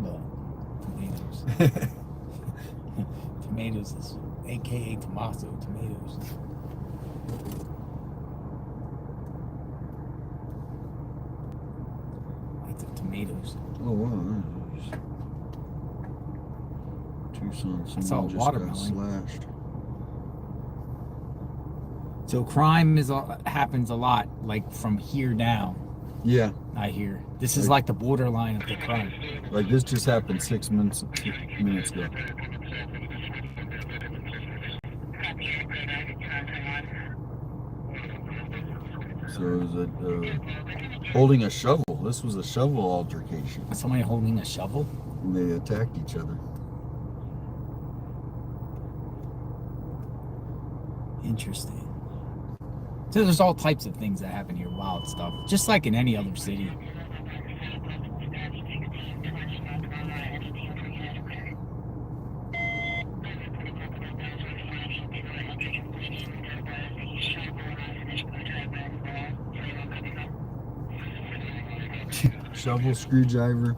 Speaker 5: Look. Tomatoes. Tomatoes is aka Tommaso tomatoes. Lots of tomatoes.
Speaker 11: Oh wow. Tucson,
Speaker 5: I saw
Speaker 11: someone just got
Speaker 5: watermelon.
Speaker 11: slashed.
Speaker 5: So crime happens a lot, like from here down.
Speaker 11: Yeah.
Speaker 5: I hear. This is like the borderline of the crime.
Speaker 11: Like this just happened 6 minutes ago. So it was holding a shovel. This was a shovel altercation.
Speaker 5: Somebody holding a shovel?
Speaker 11: And they attacked each other.
Speaker 5: Interesting. So there's all types of things that happen here, wild stuff, just like in any other city.
Speaker 11: Shovel, screwdriver.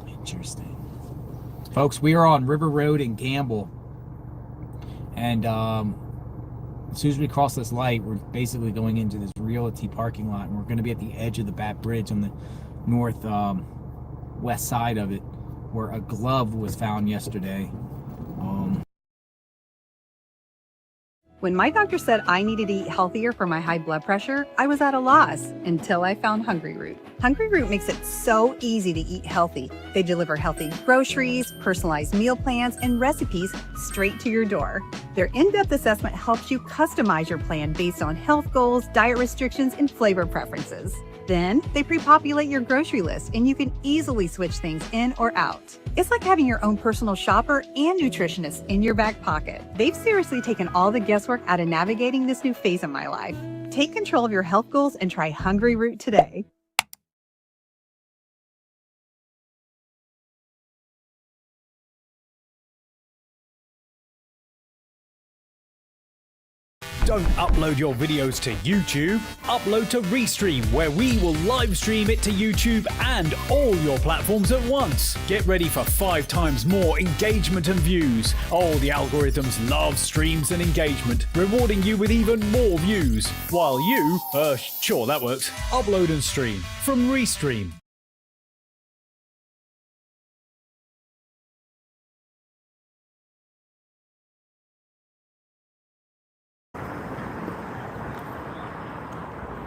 Speaker 5: Interesting. Folks, we are on River Road in Gamble. And as soon as we cross this light, we're basically going into this realty parking lot. And we're going to be at the edge of the Bat Bridge on the north west side of it, where a glove was found yesterday.
Speaker 16: When my doctor said I needed to eat healthier for my high blood pressure, I was at a loss until I found Hungry Root. Hungry Root makes it so easy to eat healthy. They deliver healthy groceries, personalized meal plans, and recipes straight to your door. Their in-depth assessment helps you customize your plan based on health goals, diet restrictions, and flavor preferences. Then they pre-populate your grocery list and you can easily switch things in or out. It's like having your own personal shopper and nutritionist in your back pocket. They've seriously taken all the guesswork out of navigating this new phase of my life. Take control of your health goals and try Hungry Root today.
Speaker 17: Don't upload your videos to YouTube. Upload to Restream, where we will live stream it to YouTube and all your platforms at once. Get ready for 5 times more engagement and views. Oh, the algorithms love streams and engagement, rewarding you with even more views. While you, sure that works, upload and stream from Restream.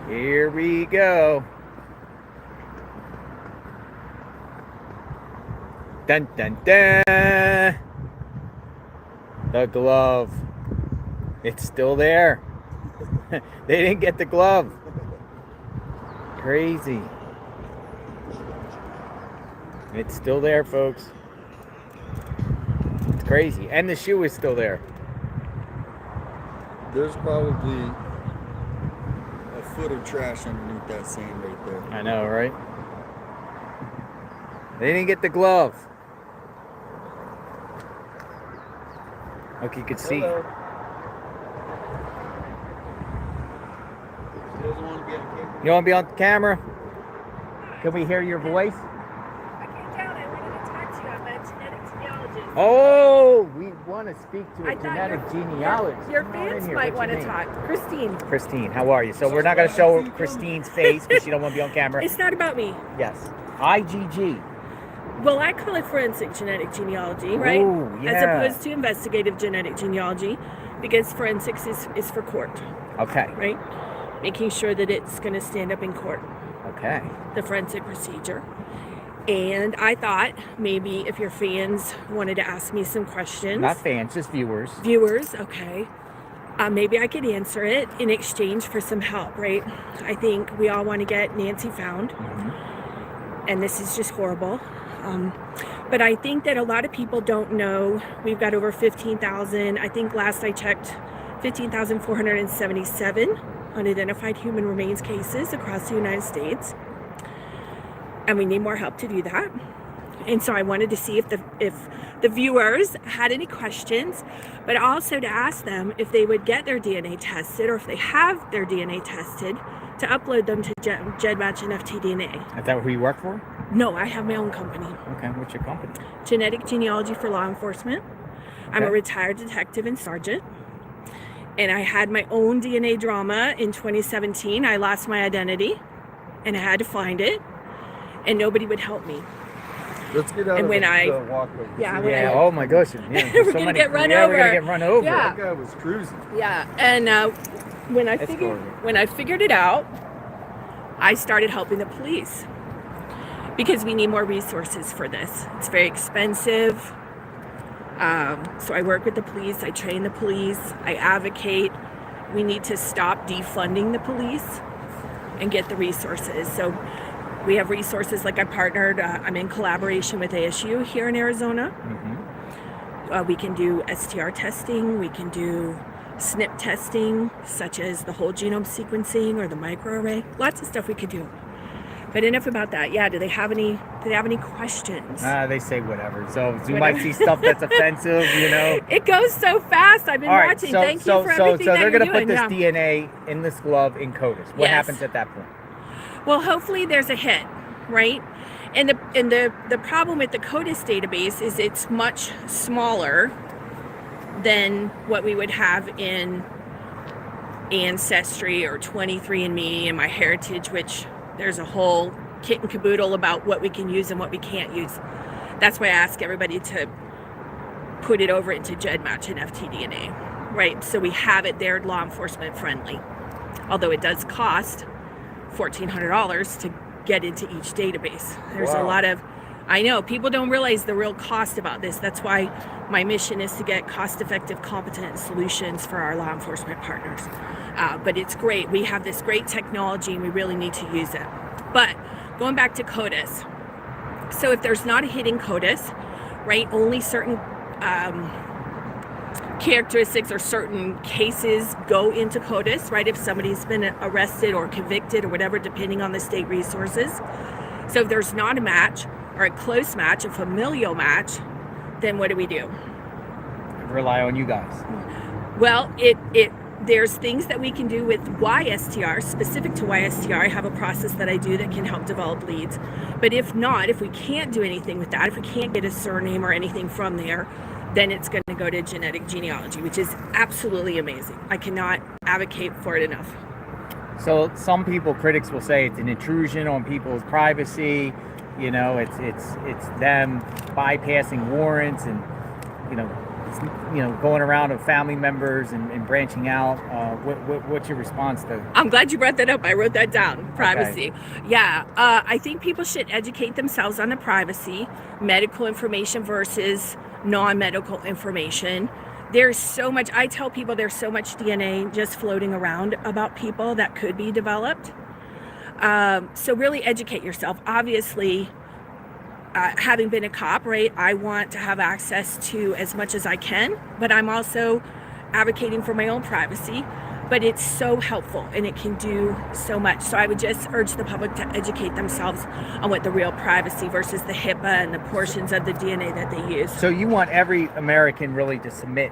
Speaker 5: Here we go. Dun dun dun. The glove. It's still there. They didn't get the glove. Crazy. It's still there, folks. It's crazy. And the shoe is still there.
Speaker 11: There's probably foot of trash underneath that sand right there.
Speaker 5: I know, right? They didn't get the glove. Look, you could see.
Speaker 11: Hello. She doesn't want to be on camera.
Speaker 5: You want to be on camera? Can we hear your voice?
Speaker 7: I came down. I wanted to talk to you. I'm a genetic genealogist.
Speaker 5: Oh, we want to speak to a
Speaker 7: I thought
Speaker 5: genetic
Speaker 7: your
Speaker 5: genealogist.
Speaker 7: Your
Speaker 5: Come on in
Speaker 7: fans
Speaker 5: here.
Speaker 7: might
Speaker 5: What's
Speaker 7: want
Speaker 5: your
Speaker 7: to
Speaker 5: name?
Speaker 7: talk. Christine.
Speaker 5: Christine, how are you? So we're not going to show Christine's face because she don't want to be on camera.
Speaker 7: It's not about me.
Speaker 5: Yes. IgG.
Speaker 7: Well, I call it forensic genetic genealogy, right?
Speaker 5: Ooh, yeah.
Speaker 7: As opposed to investigative genetic genealogy, because forensics is for court.
Speaker 5: Okay.
Speaker 7: Right? Making sure that it's going to stand up in court.
Speaker 5: Okay.
Speaker 7: The forensic procedure. And I thought maybe if your fans wanted to ask me some questions.
Speaker 5: Not fans, just viewers.
Speaker 7: Viewers, okay. Maybe I could answer it in exchange for some help, right? I think we all want to get Nancy found.
Speaker 5: Mm-hmm.
Speaker 7: And this is just horrible. But I think that a lot of people don't know. We've got over 15,000. I think last I checked, 15,477 unidentified human remains cases across the United States. And we need more help to do that. And so I wanted to see if the viewers had any questions, but also to ask them if they would get their DNA tested, or if they have their DNA tested, to upload them to GEDmatch and FTDNA.
Speaker 5: Is that who you work for?
Speaker 7: No, I have my own company.
Speaker 5: Okay, what's your company?
Speaker 7: Genetic Genealogy for Law Enforcement. I'm a retired detective and sergeant. And I had my own DNA drama in 2017. I lost my identity and I had to find it, and nobody would help me.
Speaker 11: Let's get out
Speaker 7: and
Speaker 11: of
Speaker 7: when
Speaker 11: the walkway.
Speaker 7: Yeah,
Speaker 5: oh my gosh. Yeah,
Speaker 7: we're going to get run over.
Speaker 5: We're going to get run over.
Speaker 7: Yeah.
Speaker 11: That guy was cruising.
Speaker 7: Yeah, and when I figured it out, I started helping the police, because we need more resources for this. It's very expensive. So I work with the police, I train the police, I advocate. We need to stop defunding the police and get the resources. So we have resources like I'm in collaboration with ASU here in Arizona.
Speaker 5: Mm-hmm.
Speaker 7: We can do STR testing, we can do SNP testing, such as the whole genome sequencing or the microarray. Lots of stuff we could do. But enough about that. Yeah, do they have any questions?
Speaker 5: They say whatever. So you might see stuff that's offensive, you know.
Speaker 7: It goes so fast. I've been watching. Thank you for everything that
Speaker 5: they're
Speaker 7: you're
Speaker 5: going to put
Speaker 7: doing.
Speaker 5: this DNA in this glove in CODIS. What happens at that point?
Speaker 7: Well, hopefully there's a hit, right? And the problem with the CODIS database is it's much smaller than what we would have in Ancestry or 23andMe and MyHeritage, which there's a whole kit and caboodle about what we can use and what we can't use. That's why I ask everybody to put it over into GEDmatch and FTDNA, right? So we have it there, law enforcement friendly. Although it does cost $1,400 to get into each database. There's a lot of, I know, people don't realize the real cost about this. That's why my mission is to get cost-effective, competent solutions for our law enforcement partners. But it's great. We have this great technology and we really need to use it. But going back to CODIS. So if there's not a hidden CODIS, right, only certain characteristics or certain cases go into CODIS, right? If somebody's been arrested or convicted or whatever, depending on the state resources. So if there's not a match or a close match, a familial match, then what do we do?
Speaker 5: Rely on you guys.
Speaker 7: Well, there's things that we can do with YSTR, specific to YSTR. I have a process that I do that can help develop leads. But if not, if we can't do anything with that, if we can't get a surname or anything from there, then it's going to go to genetic genealogy, which is absolutely amazing. I cannot advocate for it enough.
Speaker 5: So some people, critics will say it's an intrusion on people's privacy. You know, it's them bypassing warrants and, going around with family members and branching out. What's your response to?
Speaker 7: I'm glad you brought that up. I wrote that down. Privacy. Okay. Yeah. I think people should educate themselves on the privacy, medical information versus non-medical information. There's so much, I tell people there's so much DNA just floating around about people that could be developed. So really educate yourself. Obviously, having been a cop, right, I want to have access to as much as I can, but I'm also advocating for my own privacy. But it's so helpful and it can do so much. So I would just urge the public to educate themselves on what the real privacy versus the HIPAA and the portions of the DNA that they use.
Speaker 5: So you want every American really to submit?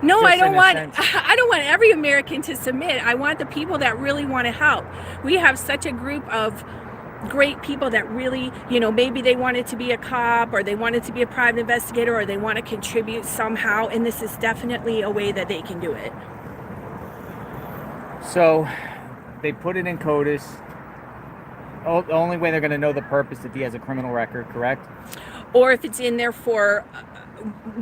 Speaker 7: No, I don't want every American to submit. I want the people that really want to help. We have such a group of great people that really, maybe they wanted to be a cop or they wanted to be a private investigator or they want to contribute somehow. And this is definitely a way that they can do it.
Speaker 5: So they put it in CODIS. The only way they're going to know the purpose if he has a criminal record, correct?
Speaker 7: Or if it's in there for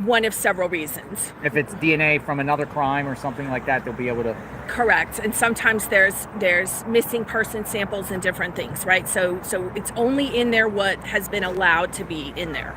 Speaker 7: one of several reasons.
Speaker 5: If it's DNA from another crime or something like that, they'll be able to.
Speaker 7: Correct. And sometimes there's missing person samples and different things, right? So it's only in there what has been allowed to be in there.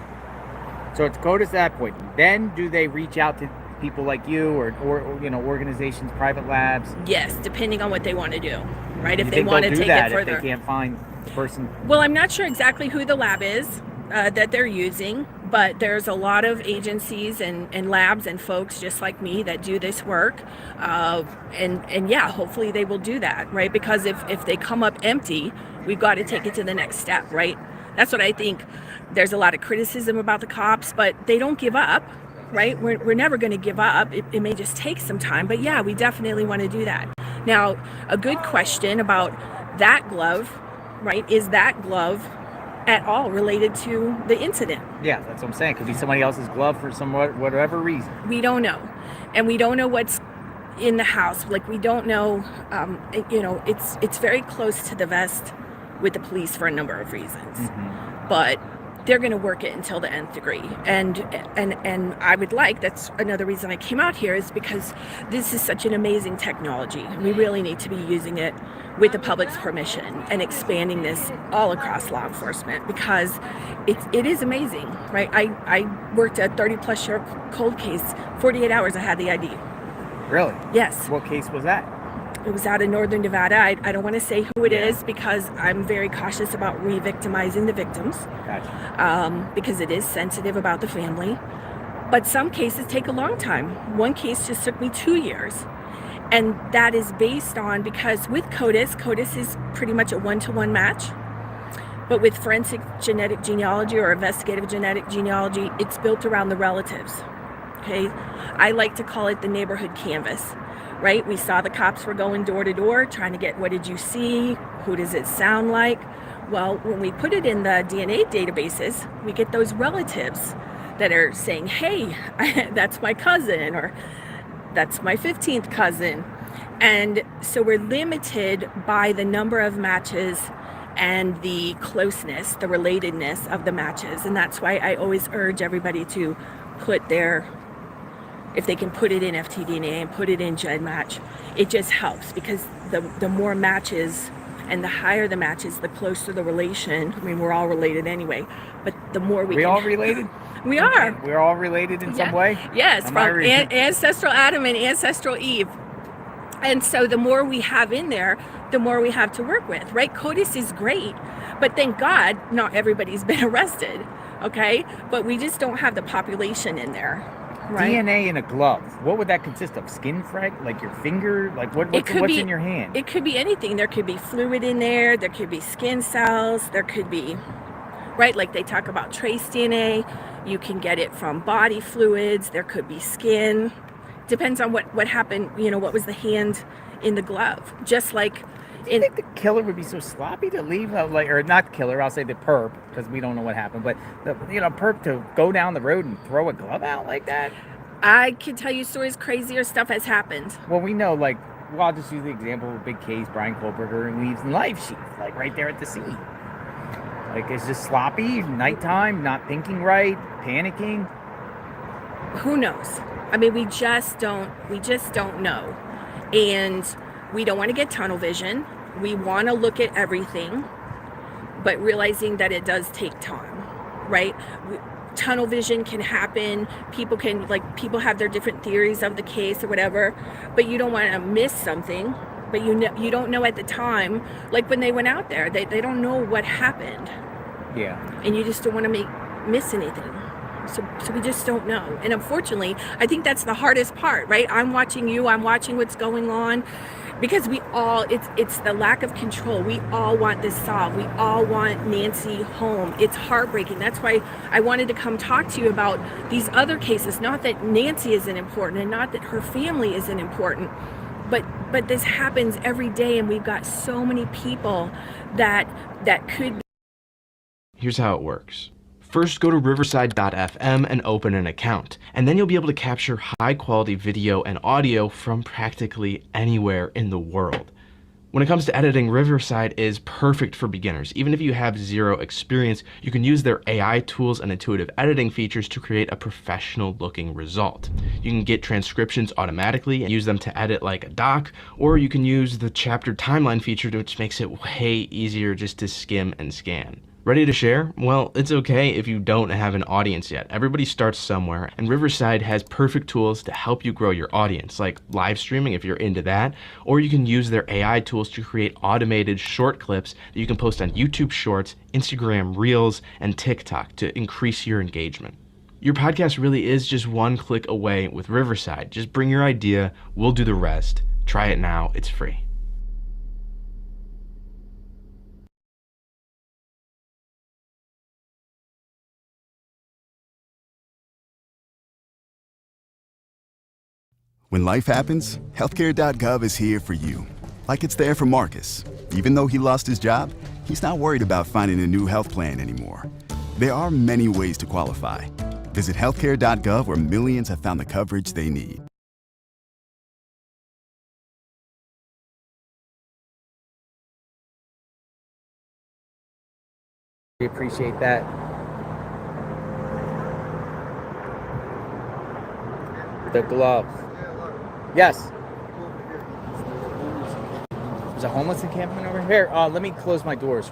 Speaker 5: So it's CODIS at that point. Then do they reach out to people like you or organizations, private labs?
Speaker 7: Yes, depending on what they want to do, right? If they want to take it further.
Speaker 5: If they can't find the person.
Speaker 7: Well, I'm not sure exactly who the lab is that they're using, but there's a lot of agencies and labs and folks just like me that do this work. And yeah, hopefully they will do that, right? Because if they come up empty, we've got to take it to the next step, right? That's what I think. There's a lot of criticism about the cops, but they don't give up. Right? We're never going to give up. It may just take some time, but yeah, we definitely want to do that. Now, a good question about that glove, right? Is that glove at all related to the incident?
Speaker 5: Yeah, that's what I'm saying. Could be somebody else's glove for whatever reason.
Speaker 7: We don't know. And we don't know what's in the house. Like, we don't know, it's very close to the vest with the police for a number of reasons. Mm-hmm. But they're going to work it until the nth degree. And I would like, that's another reason I came out here, is because this is such an amazing technology. We really need to be using it with the public's permission and expanding this all across law enforcement, because it is amazing, right? I worked a 30+ year cold case, 48 hours I had the ID.
Speaker 5: Really?
Speaker 7: Yes.
Speaker 5: What case was that?
Speaker 7: It was out of Northern Nevada. I don't want to say who it is because I'm very cautious about re-victimizing the victims.
Speaker 5: Gotcha.
Speaker 7: Because it is sensitive about the family. But some cases take a long time. One case just took me 2 years. And that is based on, because with CODIS is pretty much a one-to-one match. But with forensic genetic genealogy or investigative genetic genealogy, it's built around the relatives. Okay? I like to call it the neighborhood canvas. Right? We saw the cops were going door to door trying to get, what did you see? Who does it sound like? Well, when we put it in the DNA databases, we get those relatives that are saying, hey, that's my cousin, or that's my 15th cousin. And so we're limited by the number of matches and the closeness, the relatedness of the matches. And that's why I always urge everybody to put their if they can put it in FTDNA and put it in GEDmatch, it just helps, because the more matches and the higher the matches, the closer the relation. I mean, we're all related anyway, but the more we
Speaker 5: all related?
Speaker 7: We are.
Speaker 5: We're all related in some way?
Speaker 7: Yes,
Speaker 5: Am
Speaker 7: from
Speaker 5: I re-
Speaker 7: ancestral Adam and ancestral Eve. And so the more we have in there, the more we have to work with, right? CODIS is great, but thank God not everybody's been arrested, okay? But we just don't have the population in there, right?
Speaker 5: DNA in a glove. What would that consist of? Skin frag? Like your finger? Like what's in your hand?
Speaker 7: It could be anything. There could be fluid in there. There could be skin cells. There could be, right? Like they talk about trace DNA. You can get it from body fluids. There could be skin. Depends on what happened. You know, what was the hand in the glove? Just like
Speaker 5: Do you think the killer would be so sloppy to leave, or not killer, I'll say the perp, because we don't know what happened, but the perp to go down the road and throw a glove out like that?
Speaker 7: I can tell you stories, crazier stuff has happened.
Speaker 5: Well, we know, I'll just use the example of a big case, Brian Kohlberger, and leaves in life sheath, right there at the scene. It's just sloppy, nighttime, not thinking right, panicking.
Speaker 7: Who knows? I mean, we just don't know. And we don't want to get tunnel vision. We want to look at everything, but realizing that it does take time, right? Tunnel vision can happen. People have their different theories of the case or whatever, but you don't want to miss something. But you don't know at the time, like when they went out there, they don't know what happened.
Speaker 5: Yeah.
Speaker 7: And you just don't want to miss anything. So we just don't know. And unfortunately, I think that's the hardest part, right? I'm watching you, I'm watching what's going on, because it's the lack of control. We all want this solved. We all want Nancy home. It's heartbreaking. That's why I wanted to come talk to you about these other cases. Not that Nancy isn't important and not that her family isn't important, but this happens every day, and we've got so many people that could be.
Speaker 3: Here's how it works. First, go to riverside.fm and open an account, and then you'll be able to capture high-quality video and audio from practically anywhere in the world. When it comes to editing, Riverside is perfect for beginners. Even if you have zero experience, you can use their AI tools and intuitive editing features to create a professional-looking result. You can get transcriptions automatically and use them to edit like a doc, or you can use the chapter timeline feature, which makes it way easier just to skim and scan. Ready to share? Well, it's okay if you don't have an audience yet. Everybody starts somewhere, and Riverside has perfect tools to help you grow your audience, like live streaming if you're into that, or you can use their AI tools to create automated short clips that you can post on YouTube Shorts, Instagram Reels, and TikTok to increase your engagement. Your podcast really is just one click away with Riverside. Just bring your idea, we'll do the rest. Try it now, it's free.
Speaker 18: When life happens, healthcare.gov is here for you. Like it's there for Marcus. Even though he lost his job, he's not worried about finding a new health plan anymore. There are many ways to qualify. Visit healthcare.gov, where millions have found the coverage they need.
Speaker 5: We appreciate that. The gloves. Yes. There's a homeless encampment over here. Let me close my doors.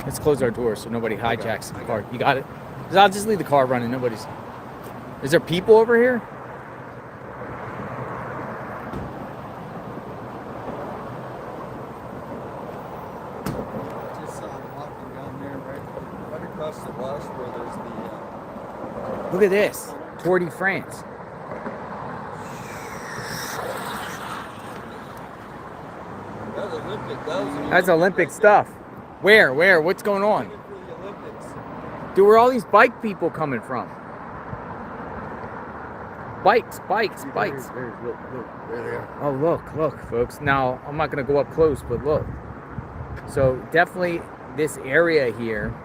Speaker 5: Let's close our doors so nobody hijacks the car. You got it? I'll just leave the car running. Is there people over here?
Speaker 11: Just walking down there, right across the bus where there's the.
Speaker 5: Look at this. Tour de France. That's Olympic stuff. Where? What's going on? Dude, where are all these bike people coming from? Bikes. Oh, look, folks. Now, I'm not going to go up close, but look. So, definitely this area here,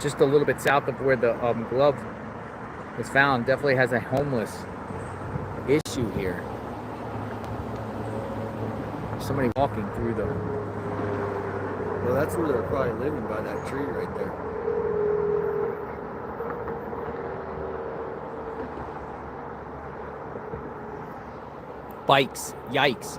Speaker 5: just a little bit south of where the glove was found, definitely has a homeless issue here. Somebody walking through the...
Speaker 11: Well, that's where they're probably living, by that tree right there.
Speaker 5: bikes. Yikes.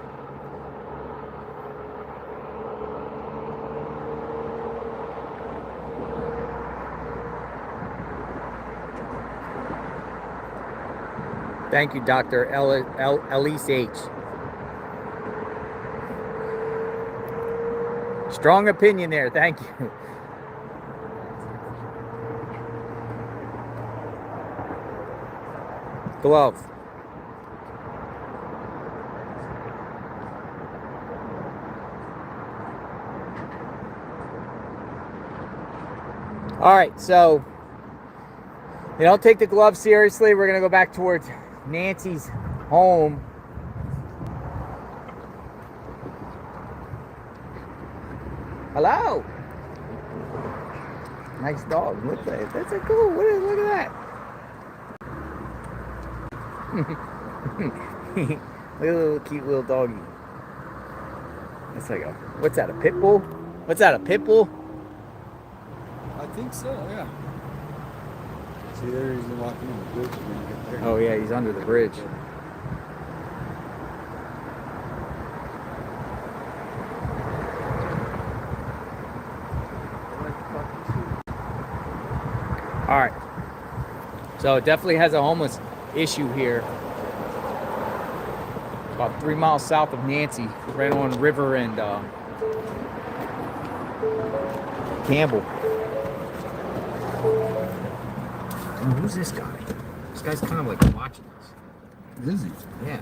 Speaker 5: Thank you, Dr. Elise H. Strong opinion there. Thank you. Gloves. All right, so they don't take the gloves seriously. We're gonna go back towards Nancy's home. Hello. Nice dog. Look at that. That's a cool. Look at that. Look at the little cute little doggy. It's like a, what's that, a pit bull? What's that, a pit bull?
Speaker 11: I think so, yeah. See there, he's walking on the bridge when you get there.
Speaker 5: Oh yeah, he's under the bridge. All right. So it definitely has a homeless issue here. About 3 miles south of Nancy, right on River and Campbell. Oh, who's this guy? This guy's kind of like watching us.
Speaker 11: Is he?
Speaker 5: Yeah.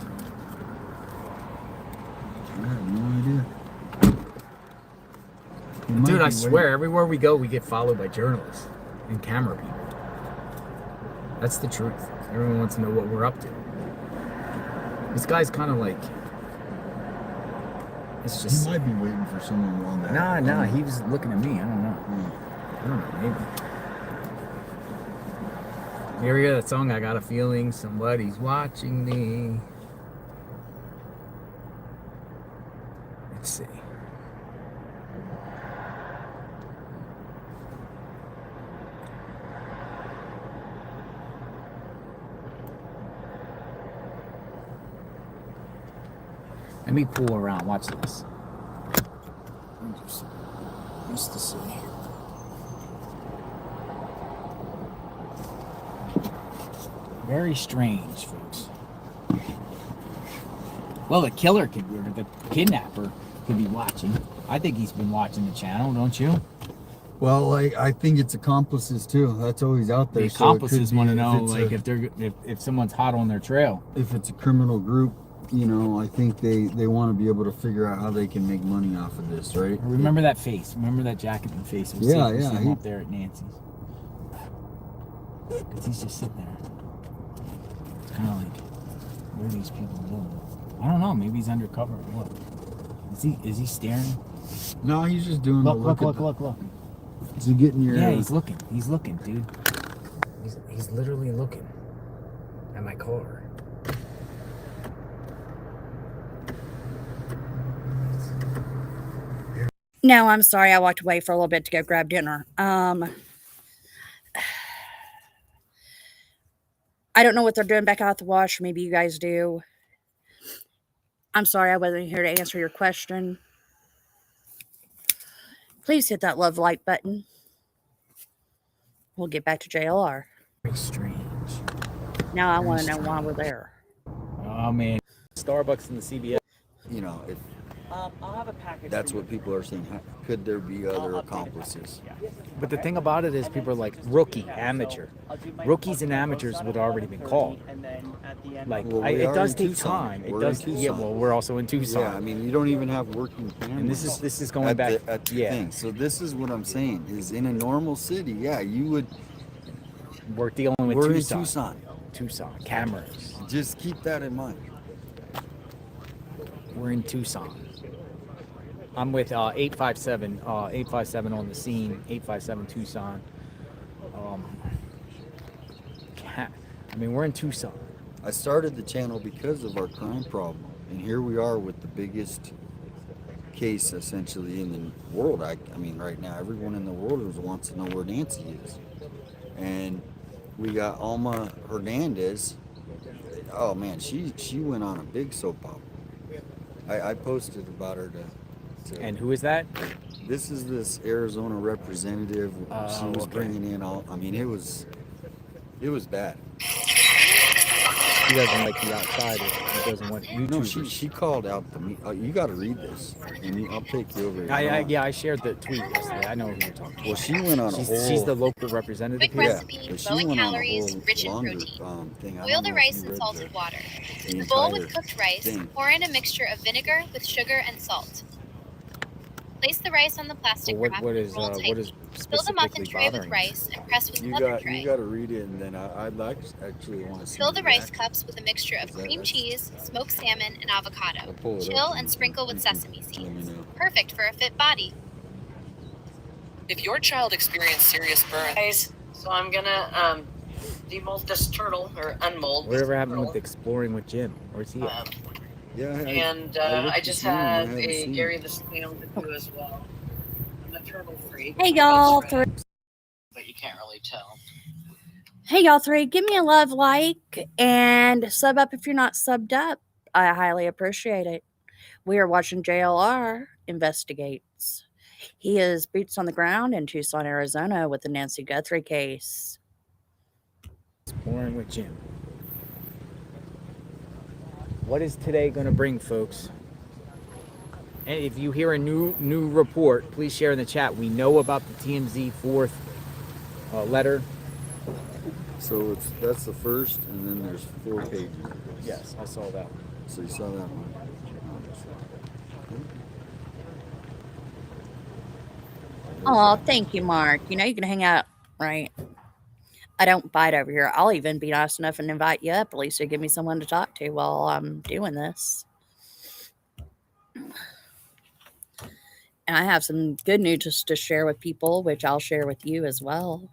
Speaker 11: I have no idea.
Speaker 5: Dude, I swear, everywhere we go, we get followed by journalists and camera people. That's the truth. Everyone wants to know what we're up to. This guy's kind of like, it's just.
Speaker 11: He might be waiting for someone on that.
Speaker 5: Nah, he was looking at me. I don't know. I don't know, maybe. You ever hear that song, I Got a Feeling Somebody's Watching Me? Let's see. Let me pull around. Watch this. Used to see. Very strange, folks. Well, the killer could, or the kidnapper could be watching. I think he's been watching the channel, don't you?
Speaker 11: Well, I think it's accomplices too. That's always out there.
Speaker 5: The accomplices want to know, like, if someone's hot on their trail.
Speaker 11: If it's a criminal group, you know, I think they want to be able to figure out how they can make money off of this, right?
Speaker 5: Remember that face. Remember that jacket and face. We'll
Speaker 11: Yeah,
Speaker 5: see
Speaker 11: yeah.
Speaker 5: him up there at Nancy's. Because he's just sitting there. It's kind of like, what are these people doing? I don't know. Maybe he's undercover. What? Is he staring?
Speaker 11: No, he's just doing
Speaker 5: Look.
Speaker 11: Is he getting your?
Speaker 5: Yeah, he's looking. He's looking, dude. He's literally looking at my car.
Speaker 1: No, I'm sorry. I walked away for a little bit to go grab dinner. I don't know what they're doing back out at the wash. Maybe you guys do. I'm sorry I wasn't here to answer your question. Please hit that love like button. We'll get back to JLR.
Speaker 5: Very strange.
Speaker 1: Now I want to know why we're there.
Speaker 5: Oh, man. Starbucks and the CBS.
Speaker 11: You know, if
Speaker 5: I'll have a package.
Speaker 11: that's what people are saying. Could there be other accomplices?
Speaker 5: But the thing about it is people are like rookie, amateur. Rookies and amateurs would already been called. Like,
Speaker 11: Well,
Speaker 5: it does take
Speaker 11: Tucson.
Speaker 5: time. It
Speaker 11: We're
Speaker 5: does.
Speaker 11: in
Speaker 5: Yeah,
Speaker 11: Tucson.
Speaker 5: well, we're also in Tucson.
Speaker 11: Yeah, I mean, you don't even have working cameras.
Speaker 5: And this is going
Speaker 11: at
Speaker 5: back.
Speaker 11: the
Speaker 5: Yeah.
Speaker 11: thing. So this is what I'm saying is in a normal city, yeah, you would.
Speaker 5: We're dealing with
Speaker 11: We're
Speaker 5: Tucson.
Speaker 11: in Tucson.
Speaker 5: Tucson cameras.
Speaker 11: Just keep that in mind.
Speaker 5: We're in Tucson. I'm with 857 on the scene, 857 Tucson. I mean, we're in Tucson.
Speaker 11: I started the channel because of our crime problem, and here we are with the biggest case essentially in the world. I mean, right now, everyone in the world wants to know where Nancy is, and we got Alma Hernandez. Oh man, she went on a big soap opera. I posted about her to.
Speaker 5: And who is that?
Speaker 11: This is this Arizona representative. She was bringing in all. I mean, it was bad.
Speaker 5: He doesn't like the outsider. He doesn't want YouTubers.
Speaker 11: No, she called out the. You got to read this, and I'll take you over.
Speaker 5: I shared the tweet yesterday. I know who you're talking about.
Speaker 11: Well, she went on a whole.
Speaker 5: She's the local representative
Speaker 19: Quick
Speaker 5: here.
Speaker 19: recipe, low in calories, rich in protein. Boil the rice in salted water. Bowl with cooked rice. Pour in a mixture of vinegar with sugar and salt. Place the rice on the plastic wrap and roll tightly. Fill the muffin tray with rice and press with another tray.
Speaker 11: You got to read it, and then I'd like actually want to see.
Speaker 19: Fill the rice cups with a mixture of cream cheese, smoked salmon, and avocado. Chill and sprinkle with sesame seeds. Perfect for a fit body.
Speaker 20: If your child experienced serious burns, so I'm gonna demold this turtle or unmold.
Speaker 5: Whatever happened with exploring with Jim? Where's he at?
Speaker 20: And I just have a Gary the Snail to do as well. I'm a turtle freak.
Speaker 1: Hey y'all,
Speaker 20: but you can't really tell.
Speaker 1: Hey y'all three, give me a love like and sub up if you're not subbed up. I highly appreciate it. We are watching JLR Investigates. He is boots on the ground in Tucson, Arizona with the Nancy Guthrie case.
Speaker 5: Exploring with Jim. What is today going to bring, folks? And if you hear a new report, please share in the chat. We know about the TMZ fourth letter.
Speaker 11: So that's the first, and then there's 4 pages.
Speaker 5: Yes, I saw that.
Speaker 11: So you saw that one.
Speaker 1: Oh, thank you, Mark. You know you can hang out, right? I don't bite over here. I'll even be nice enough and invite you up, at least to give me someone to talk to while I'm doing this. And I have some good news to share with people, which I'll share with you as well.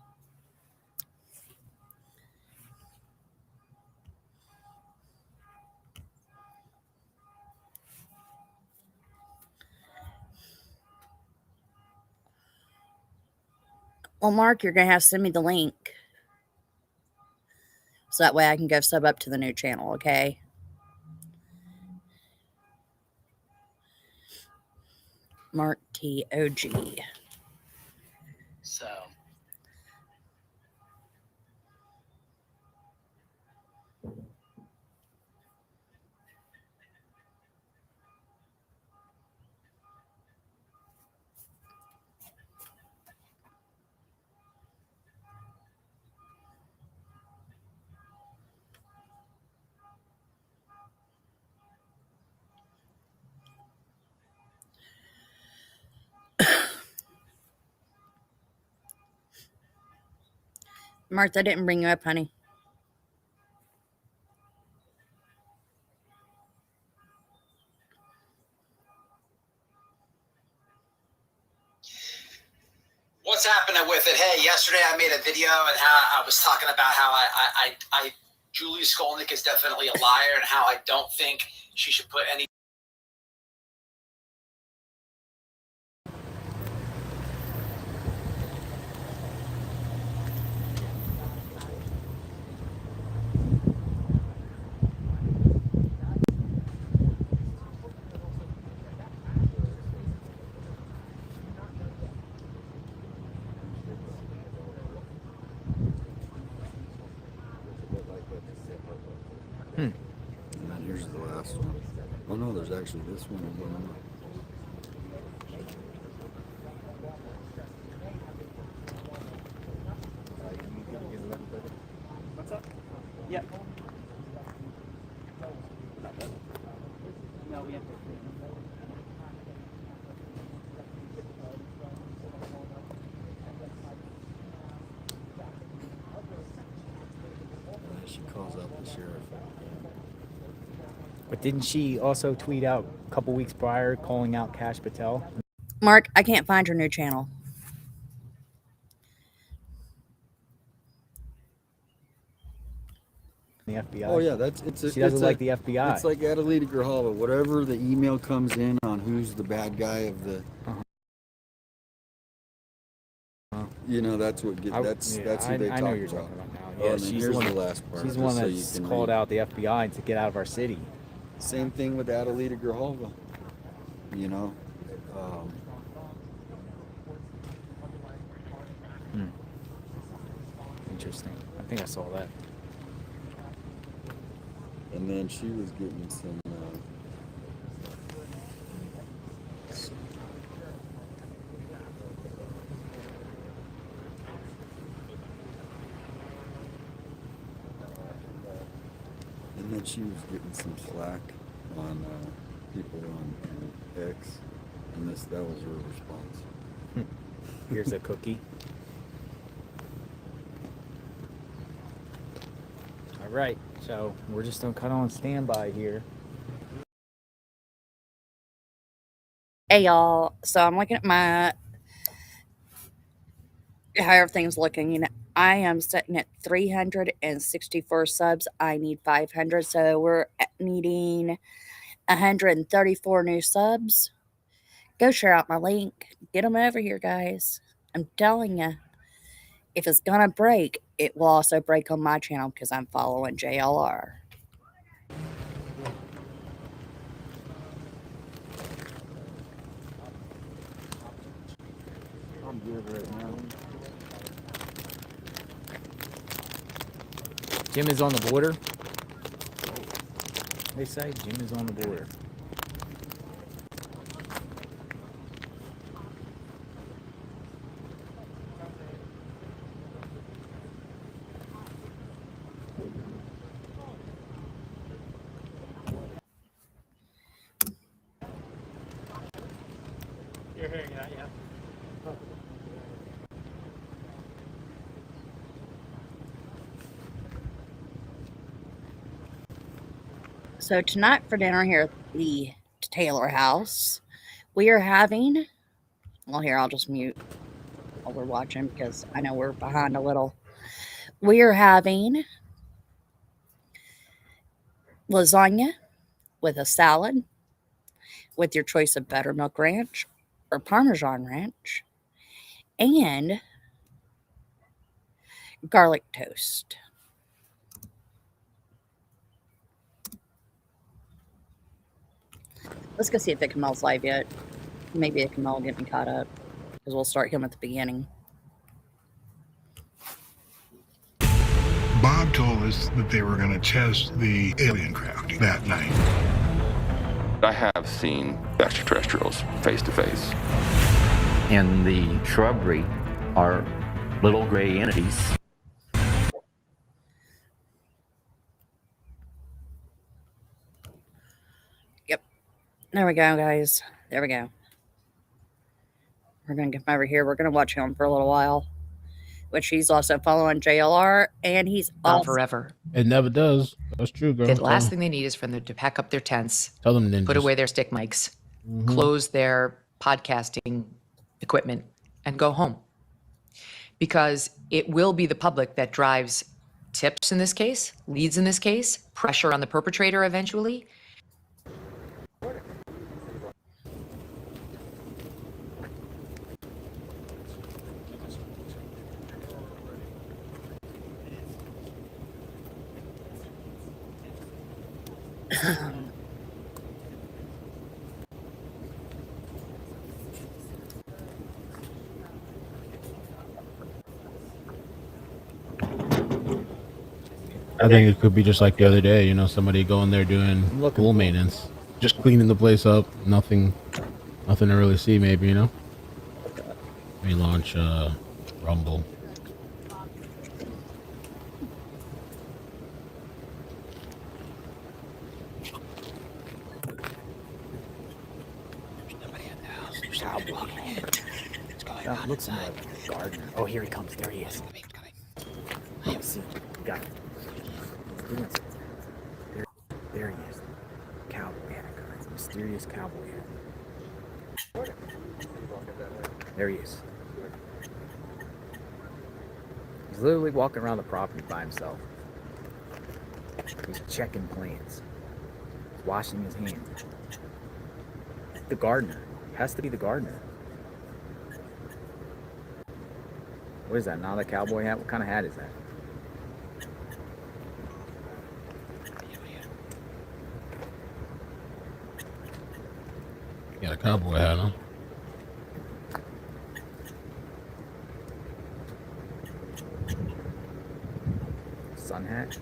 Speaker 1: Well, Mark, you're going to have to send me the link. So that way I can go sub up to the new channel, okay? Mark TOG.
Speaker 20: So.
Speaker 1: Martha didn't bring you up, honey.
Speaker 21: What's happening with it? Hey, yesterday I made a video and how I was talking about how I Julie Skolnick is definitely a liar and how I don't think she should put any.
Speaker 11: And then here's the last one. Oh no, there's actually this one and one more.
Speaker 5: What's up? Yep. No, we have to.
Speaker 11: She calls out the sheriff.
Speaker 5: But didn't she also tweet out a couple weeks prior calling out Kash Patel?
Speaker 1: Mark, I can't find your new channel.
Speaker 5: The FBI.
Speaker 11: Oh yeah,
Speaker 5: She doesn't like the FBI.
Speaker 11: It's like Adelita Grijalva. Whatever the email comes in on who's the bad guy of the. You know, that's what. That's who they talk
Speaker 5: I know you're
Speaker 11: about.
Speaker 5: talking about now. Yeah,
Speaker 11: and then
Speaker 5: she's
Speaker 11: here's
Speaker 5: one.
Speaker 11: the last part,
Speaker 5: She's
Speaker 11: just
Speaker 5: one
Speaker 11: so you
Speaker 5: that's
Speaker 11: can
Speaker 5: called
Speaker 11: read.
Speaker 5: out the FBI to get out of our city.
Speaker 11: Same thing with Adelita Grahova. You know,
Speaker 5: Interesting. I think I saw that.
Speaker 11: and then she was getting some. And then she was getting some slack on people on X, and that was her response.
Speaker 5: Here's a cookie. All right, so we're just gonna cut on standby here.
Speaker 1: Hey y'all, so I'm looking at my how everything's looking. You know, I am sitting at 364 subs. I need 500, so we're needing 134 new subs. Go share out my link. Get them over here, guys. I'm telling you, if it's gonna break, it will also break on my channel because I'm following JLR.
Speaker 11: I'm good right now.
Speaker 5: Jim is on the border. They say Jim is on the border.
Speaker 2: You're hearing that, yeah.
Speaker 1: So tonight for dinner here at the Taylor house, we are having, well, here, I'll just mute while we're watching because I know we're behind a little. We are having lasagna with a salad with your choice of buttermilk ranch or Parmesan ranch and garlic toast. Let's go see if Ikamel's live yet. Maybe Ikamel will get me caught up because we'll start him at the beginning.
Speaker 22: Bob told us that they were going to test the alien craft that night.
Speaker 23: I have seen extraterrestrials face to face.
Speaker 24: In the shrubbery are little gray entities.
Speaker 1: Yep. There we go, guys. There we go. We're going to get him over here. We're going to watch him for a little while, which he's also following JLR, and he's
Speaker 25: Not
Speaker 1: also
Speaker 25: forever.
Speaker 12: It never does. That's true, girl.
Speaker 25: The last thing they need is for them to pack up their tents,
Speaker 12: Tell them ninjas.
Speaker 25: put away their stick mics, close their podcasting equipment, and go home. Because it will be the public that drives tips in this case, leads in this case, pressure on the perpetrator eventually.
Speaker 12: I think it could be just like the other day, you know, somebody going there doing pool maintenance, just cleaning the place up. Nothing to really see, maybe, you know. May launch Rumble.
Speaker 5: That looks more like a gardener. Oh, here he comes. There he is. Oh, see, we got him. There he is. Cowboy hat. It's a mysterious cowboy hat. There he is. He's literally walking around the property by himself. He's checking plants. He's washing his hands. The gardener. He has to be the gardener. What is that? Not a cowboy hat? What kind of hat is that?
Speaker 12: Got a cowboy hat on.
Speaker 5: Sun hat.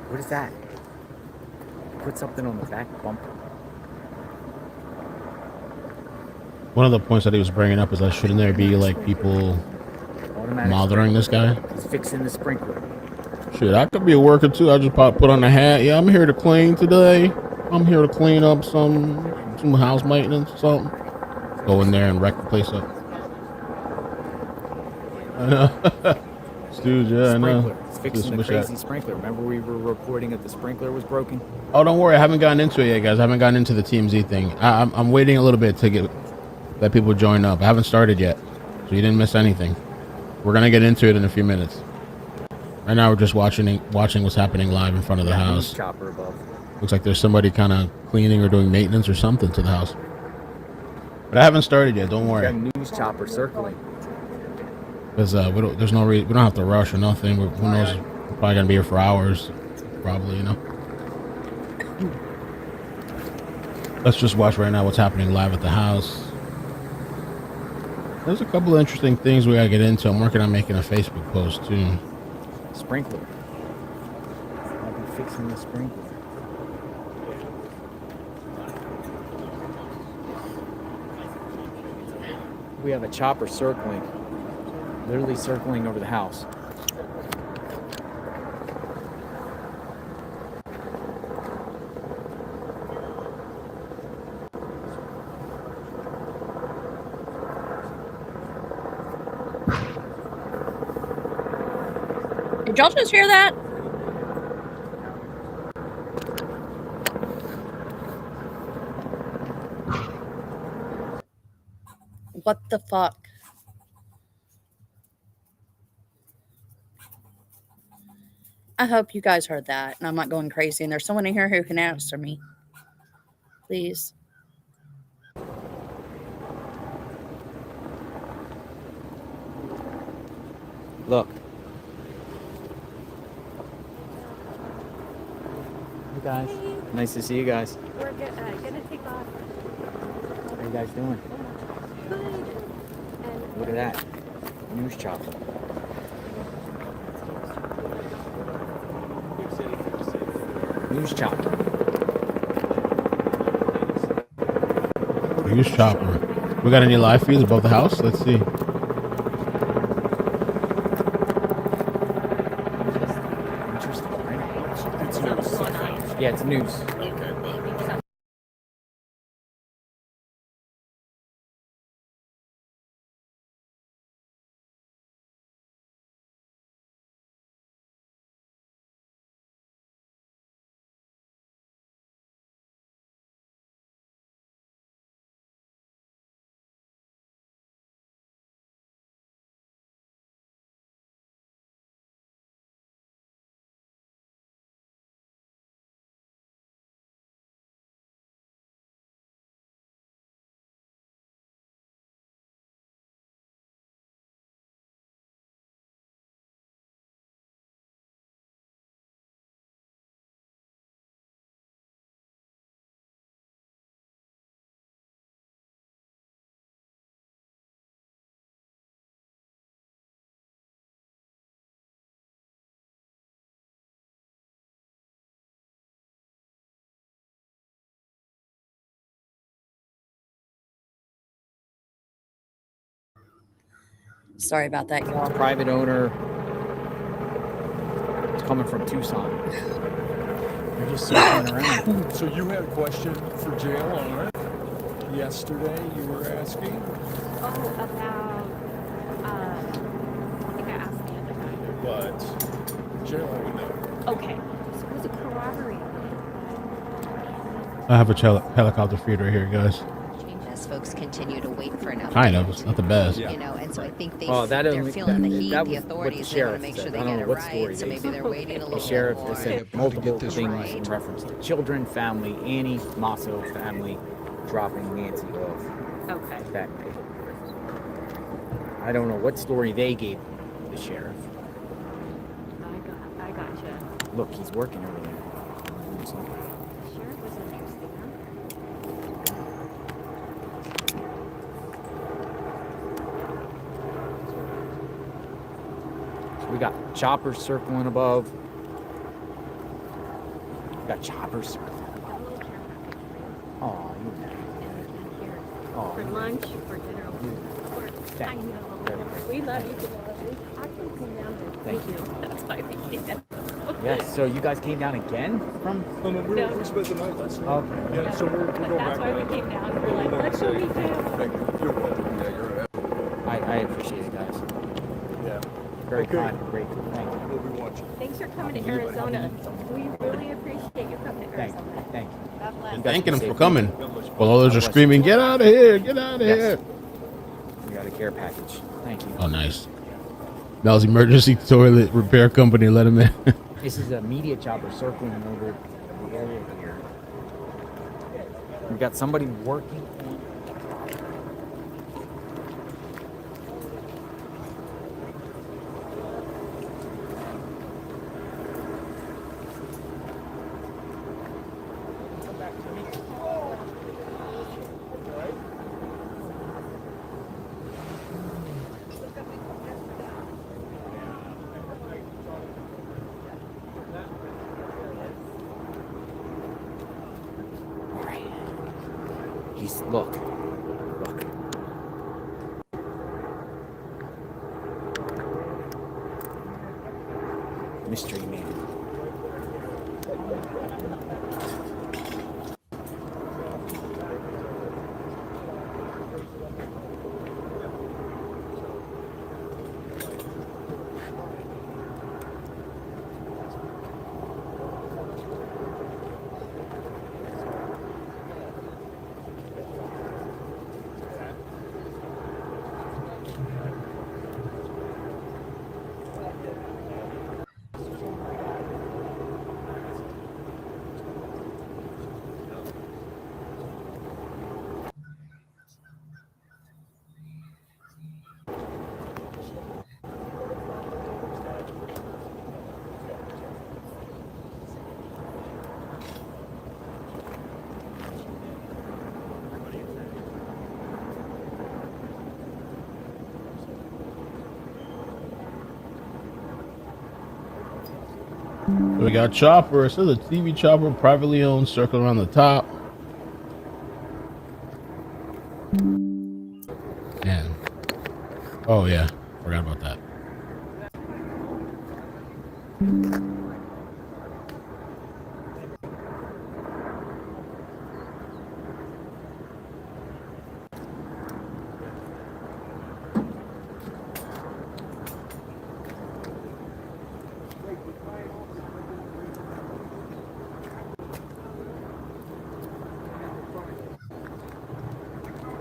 Speaker 5: What is that? Put something on the back bumper.
Speaker 12: One of the points that he was bringing up is that shouldn't there be like people mothering this guy?
Speaker 5: He's fixing the sprinkler.
Speaker 12: Shit, I could be a worker too. I just put on a hat. Yeah, I'm here to clean today. I'm here to clean up some house maintenance or something. Go in there and wreck the place up. I know. Dude, yeah, I know.
Speaker 5: It's fixing the crazy sprinkler. Remember we were reporting that the sprinkler was broken?
Speaker 12: Oh, don't worry. I haven't gotten into it yet, guys. I haven't gotten into the TMZ thing. I'm waiting a little bit to let people join up. I haven't started yet, so you didn't miss anything. We're gonna get into it in a few minutes. Right now, we're just watching what's happening live in front of the house.
Speaker 5: Chopper above.
Speaker 12: Looks like there's somebody kind of cleaning or doing maintenance or something to the house. But I haven't started yet. Don't worry.
Speaker 5: Got a news chopper circling.
Speaker 12: Because there's no reason. We don't have to rush or nothing. Who knows? We're probably gonna be here for hours. Probably, you know. Let's just watch right now what's happening live at the house. There's a couple of interesting things we gotta get into. I'm working on making a Facebook post too.
Speaker 5: Sprinkler. I'll be fixing the sprinkler. We have a chopper circling. Literally circling over the house.
Speaker 1: Did y'all just hear that? What the fuck? I hope you guys heard that and I'm not going crazy and there's someone in here who can answer me. Please.
Speaker 5: Look. Hey guys. Nice to see you guys.
Speaker 7: We're gonna take off.
Speaker 5: How you guys doing? Look at that. News chopper. News chopper.
Speaker 12: News chopper. We got any live feeds above the house? Let's see.
Speaker 5: Interesting, right? It's news. Yeah, it's news.
Speaker 1: Sorry about that, y'all.
Speaker 5: Private owner. It's coming from Tucson. They're just circling around.
Speaker 2: So you had a question for jail on it. Yesterday you were asking?
Speaker 6: Oh, about, I think I asked the other guy.
Speaker 2: But jail would know.
Speaker 6: Okay, so it was a corroborated.
Speaker 12: I have a helicopter feed right here, guys.
Speaker 8: As folks continue to wait for an update.
Speaker 12: Kind of. It's not the best.
Speaker 8: You know, and so I think they're
Speaker 5: that
Speaker 8: feeling the heat.
Speaker 5: was
Speaker 8: The
Speaker 5: what
Speaker 8: authorities,
Speaker 5: the
Speaker 8: they want to
Speaker 5: sheriff
Speaker 8: make sure
Speaker 5: said.
Speaker 8: they
Speaker 5: I don't
Speaker 8: get
Speaker 5: know
Speaker 8: it
Speaker 5: what story
Speaker 8: right. So
Speaker 5: they
Speaker 8: maybe they're waiting a
Speaker 5: The
Speaker 8: little
Speaker 5: sheriff
Speaker 8: bit
Speaker 5: has
Speaker 8: more.
Speaker 5: said multiple things in reference to children, family, Annie Masso family dropping Nancy off.
Speaker 6: Okay.
Speaker 5: That night. I don't know what story they gave the sheriff.
Speaker 6: I gotcha.
Speaker 5: Look, he's working over there.
Speaker 6: Sheriff was interesting,
Speaker 5: We got choppers circling above. We got choppers circling above. Oh, you know.
Speaker 6: For lunch, for dinner. I know. We love you. I can come down there.
Speaker 5: Thank you.
Speaker 6: That's why we came down.
Speaker 5: Yes, so you guys came down again from?
Speaker 2: We spent the night last night.
Speaker 5: Okay.
Speaker 2: Yeah, so we're going
Speaker 6: That's
Speaker 2: back.
Speaker 6: why we came down. We're like, let's go meet them.
Speaker 2: You're welcome. Yeah, you're
Speaker 5: I appreciate it, guys.
Speaker 2: Yeah.
Speaker 5: Very
Speaker 2: Okay.
Speaker 5: kind, great. Thank you.
Speaker 2: We'll be watching.
Speaker 6: Thanks for coming to Arizona. We really appreciate you coming to
Speaker 5: Thank
Speaker 6: Arizona.
Speaker 5: you. Thank you.
Speaker 6: God bless.
Speaker 5: You guys
Speaker 12: Thanking
Speaker 5: be
Speaker 12: them
Speaker 5: safe.
Speaker 12: for coming. While others are screaming, "Get out of here! Get out of here!"
Speaker 5: We got a care package. Thank you.
Speaker 12: Oh, nice. Mel's emergency toilet repair company let him in.
Speaker 5: This is a media chopper circling over the area here. We got somebody working on. He's look. Mystery man.
Speaker 12: We got chopper. It says a TV chopper, privately owned, circle around the top. Man. Oh yeah, forgot about that.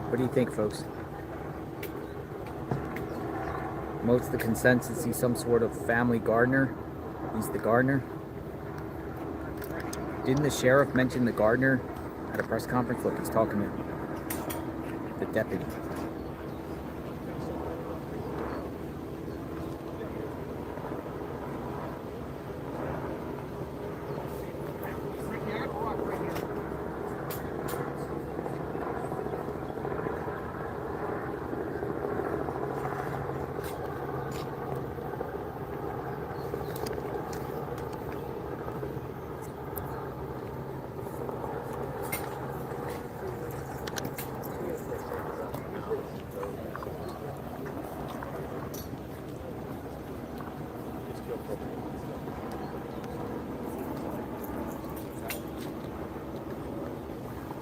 Speaker 5: What do you think, folks? Most of the consensus see some sort of family gardener. He's the gardener. Didn't the sheriff mention the gardener at a press conference? Look, he's talking to the deputy.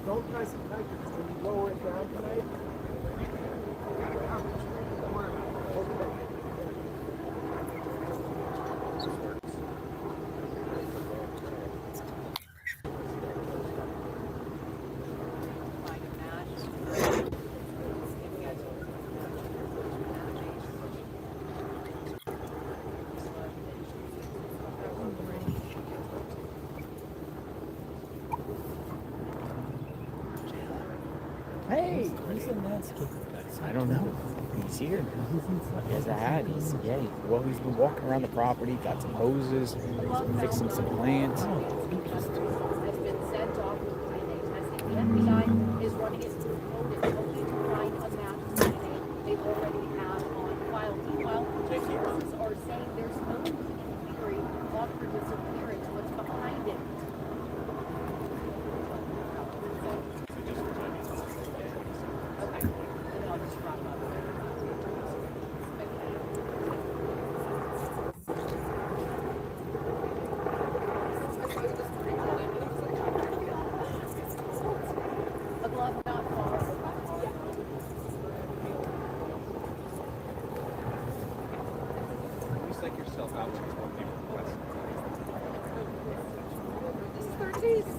Speaker 2: Don't try some tigers. Can you lower it down tonight?
Speaker 5: Hey, he's a landscape. I don't know. He's here. He has a hat. He's been walking around the property. Got some hoses. He's been fixing some plants.
Speaker 6: Has been sent off for DNA testing. The FBI is running its motive, hoping to find a match for DNA they already have on file. Meanwhile, sources are saying there's no legitimate theory of her disappearance. What's behind it? Okay, and then I'll just wrap up. A glove not far.
Speaker 2: You psych yourself out when you're working with
Speaker 6: This is 30s.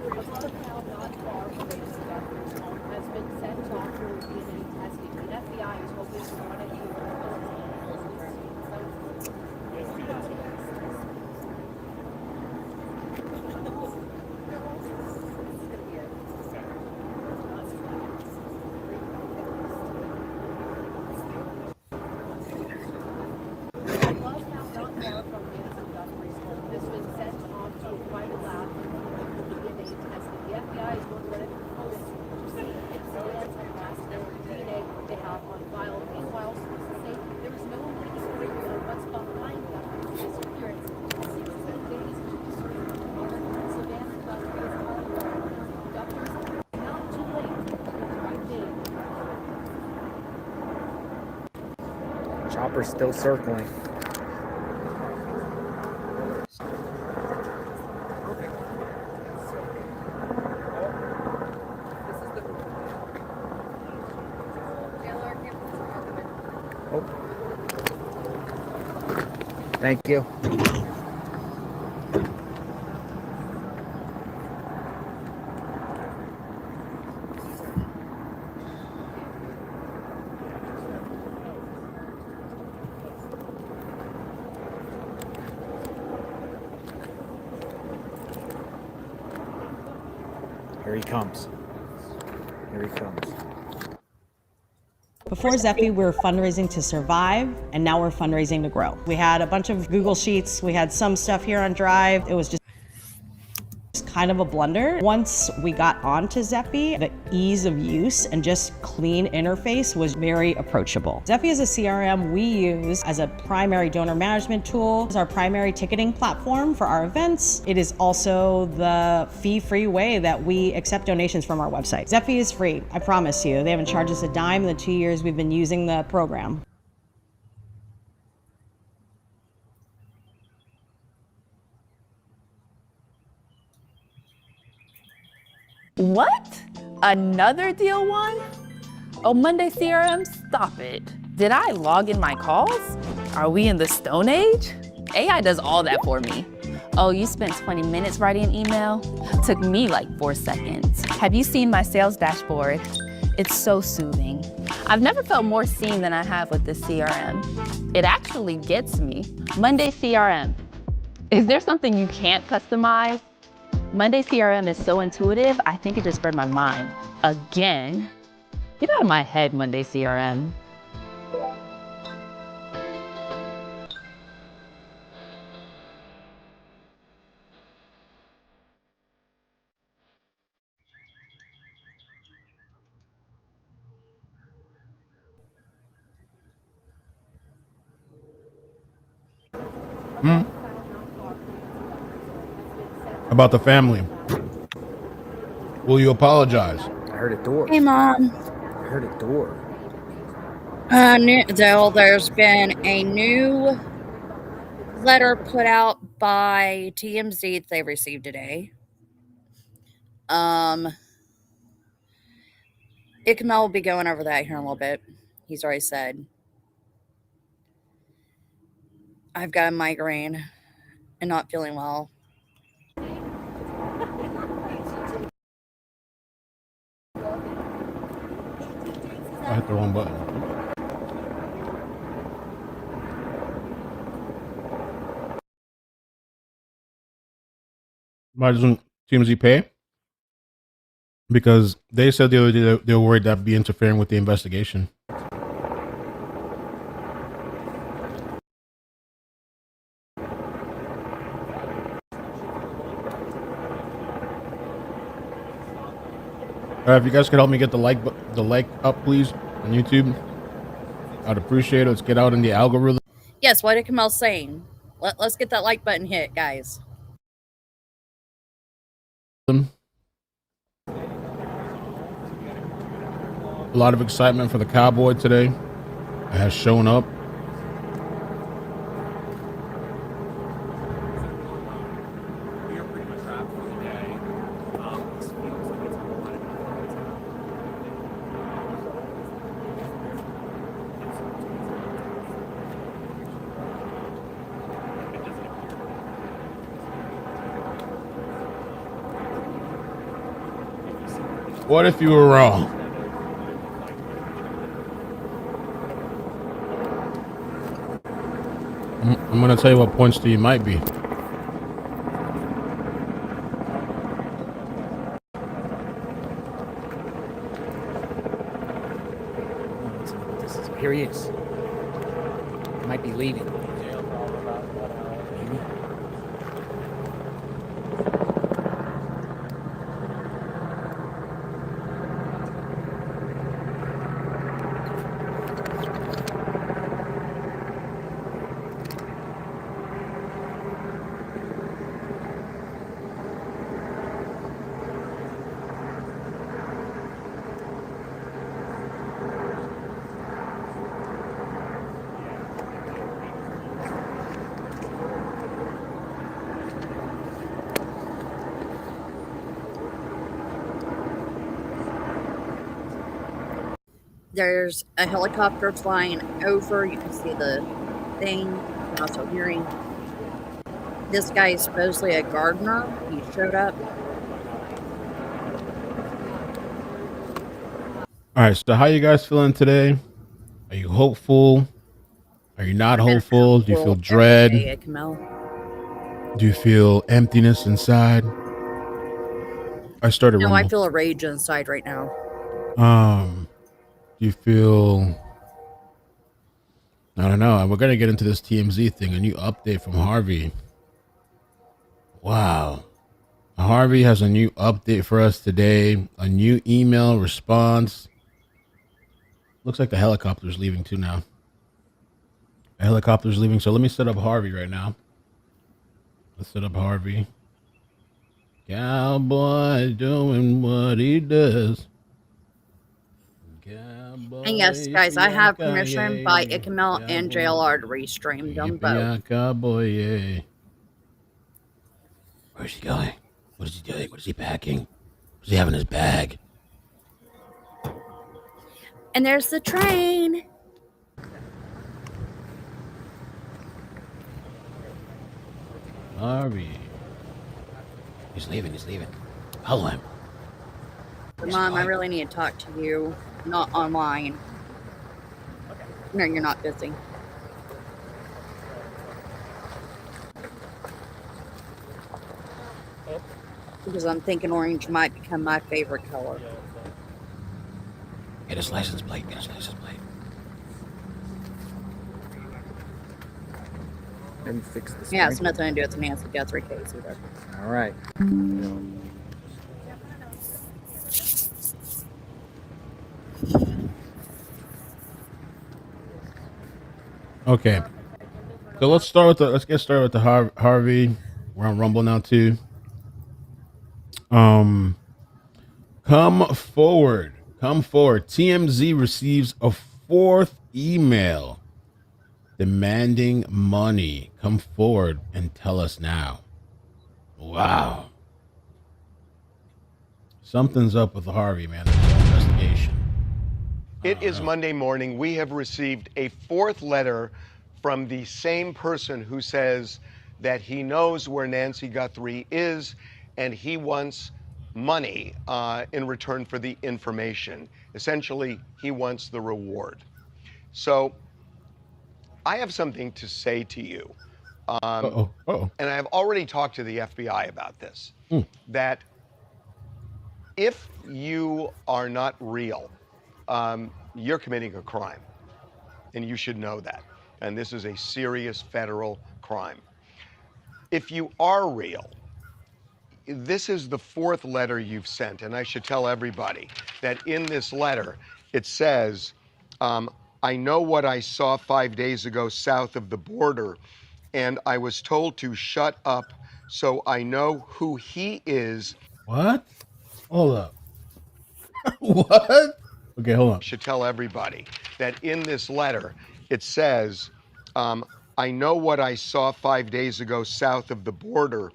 Speaker 6: A glove not far from the discovery's home has been sent off for DNA testing. The FBI is hoping to run it through.
Speaker 5: Chopper's still circling. Oh. Thank you. Here he comes. Here he comes.
Speaker 4: Before Zephy, we were fundraising to survive, and now we're fundraising to grow. We had a bunch of Google Sheets. We had some stuff here on Drive. It was just kind of a blunder. Once we got onto Zephy, the ease of use and just clean interface was very approachable. Zephy is a CRM we use as a primary donor management tool. It's our primary ticketing platform for our events. It is also the fee-free way that we accept donations from our website. Zephy is free, I promise you. They haven't charged us a dime in the 2 years we've been using the program.
Speaker 9: What? Another deal one? Oh, Monday CRM, stop it. Did I log in my calls? Are we in the Stone Age? AI does all that for me. Oh, you spent 20 minutes writing an email? Took me like 4 seconds. Have you seen my sales dashboard? It's so soothing. I've never felt more seen than I have with this CRM. It actually gets me. Monday CRM. Is there something you can't customize? Monday CRM is so intuitive, I think it just burned my mind. Again. Get out of my head, Monday CRM.
Speaker 12: About the family. Will you apologize?
Speaker 5: I heard a door.
Speaker 1: Hey, Mom.
Speaker 5: I heard a door.
Speaker 1: There's been a new letter put out by TMZ that they received today. Ikmal will be going over that here in a little bit. He's already said. I've got a migraine and not feeling well.
Speaker 12: I hit the wrong button. Why doesn't TMZ pay? Because they said the other day that they were worried that'd be interfering with the investigation. If you guys could help me get the like up, please, on YouTube, I'd appreciate it. Let's get out in the algorithm.
Speaker 1: Yes, what did Kamal saying? Let's get that like button hit, guys.
Speaker 12: A lot of excitement for the Cowboy today. It has shown up. What if you were wrong? I'm going to tell you what points to you might be.
Speaker 5: Here he is. Might be leaving.
Speaker 1: There's a helicopter flying over. You can see the thing. You're also hearing. This guy is supposedly a gardener. He showed up.
Speaker 12: All right, so how you guys feeling today? Are you hopeful? Are you not hopeful? Do you feel dread? Do you feel emptiness inside? I started.
Speaker 1: No, I feel a rage inside right now.
Speaker 12: Do you feel? I don't know. We're gonna get into this TMZ thing. A new update from Harvey. Wow. Harvey has a new update for us today. A new email response. Looks like the helicopter's leaving too now. The helicopter's leaving. So let me set up Harvey right now. Let's set up Harvey. Cowboy doing what he does.
Speaker 1: And yes, guys, I have permission by Ikamel and JLR to restream them both.
Speaker 12: Yeah, cowboy, yeah. Where's he going? What is he doing? What is he packing? What does he have in his bag?
Speaker 1: And there's the train.
Speaker 12: Harvey. He's leaving. He's leaving. Follow him.
Speaker 1: Mom, I really need to talk to you. Not online. No, you're not busy. Because I'm thinking orange might become my favorite color.
Speaker 12: Get his license plate. Get his license plate.
Speaker 5: And fix the
Speaker 1: Yeah, it's nothing to do with the Nancy Guthrie case either.
Speaker 5: All right.
Speaker 12: Okay. So let's get started with the Harvey. We're on Rumble now too. Come forward. TMZ receives a fourth email demanding money. Come forward and tell us now. Wow. Something's up with Harvey, man. There's no investigation.
Speaker 10: It is Monday morning. We have received a fourth letter from the same person who says that he knows where Nancy Guthrie is and he wants money in return for the information. Essentially, he wants the reward. So I have something to say to you. And I've already talked to the FBI about this, that if you are not real, you're committing a crime, and you should know that. And this is a serious federal crime. If you are real, this is the fourth letter you've sent, and I should tell everybody that in this letter, it says, I know what I saw 5 days ago south of the border, and I was told to shut up, so I know who he is.
Speaker 12: What? Hold up. What? Okay, hold on.
Speaker 10: Should tell everybody that in this letter, it says, I know what I saw 5 days ago south of the border,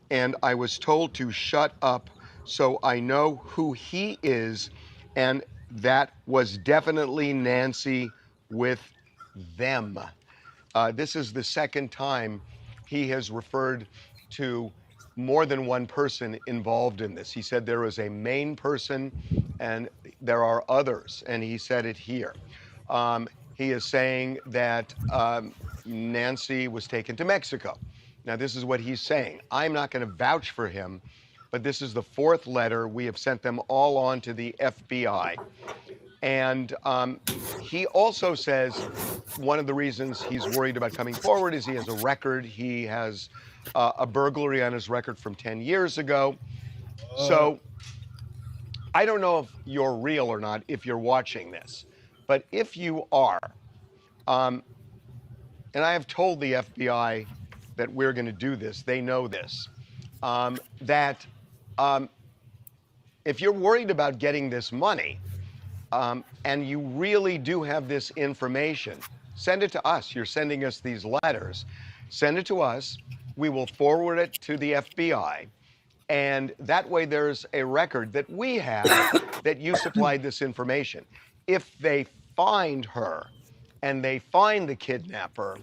Speaker 10: and I was told to shut up, so I know who he is, and that was definitely Nancy with them. This is the second time he has referred to more than one person involved in this. He said there is a main person and there are others, and he said it here. He is saying that Nancy was taken to Mexico. Now, this is what he's saying. I'm not going to vouch for him, but this is the fourth letter. We have sent them all on to the FBI. And he also says one of the reasons he's worried about coming forward is he has a record. He has a burglary on his record from 10 years ago. So I don't know if you're real or not, if you're watching this. But if you are, and I have told the FBI that we're going to do this, they know this, that if you're worried about getting this money, and you really do have this information, send it to us. You're sending us these letters. Send it to us. We will forward it to the FBI. And that way there's a record that we have that you supplied this information. If they find her and they find the kidnapper,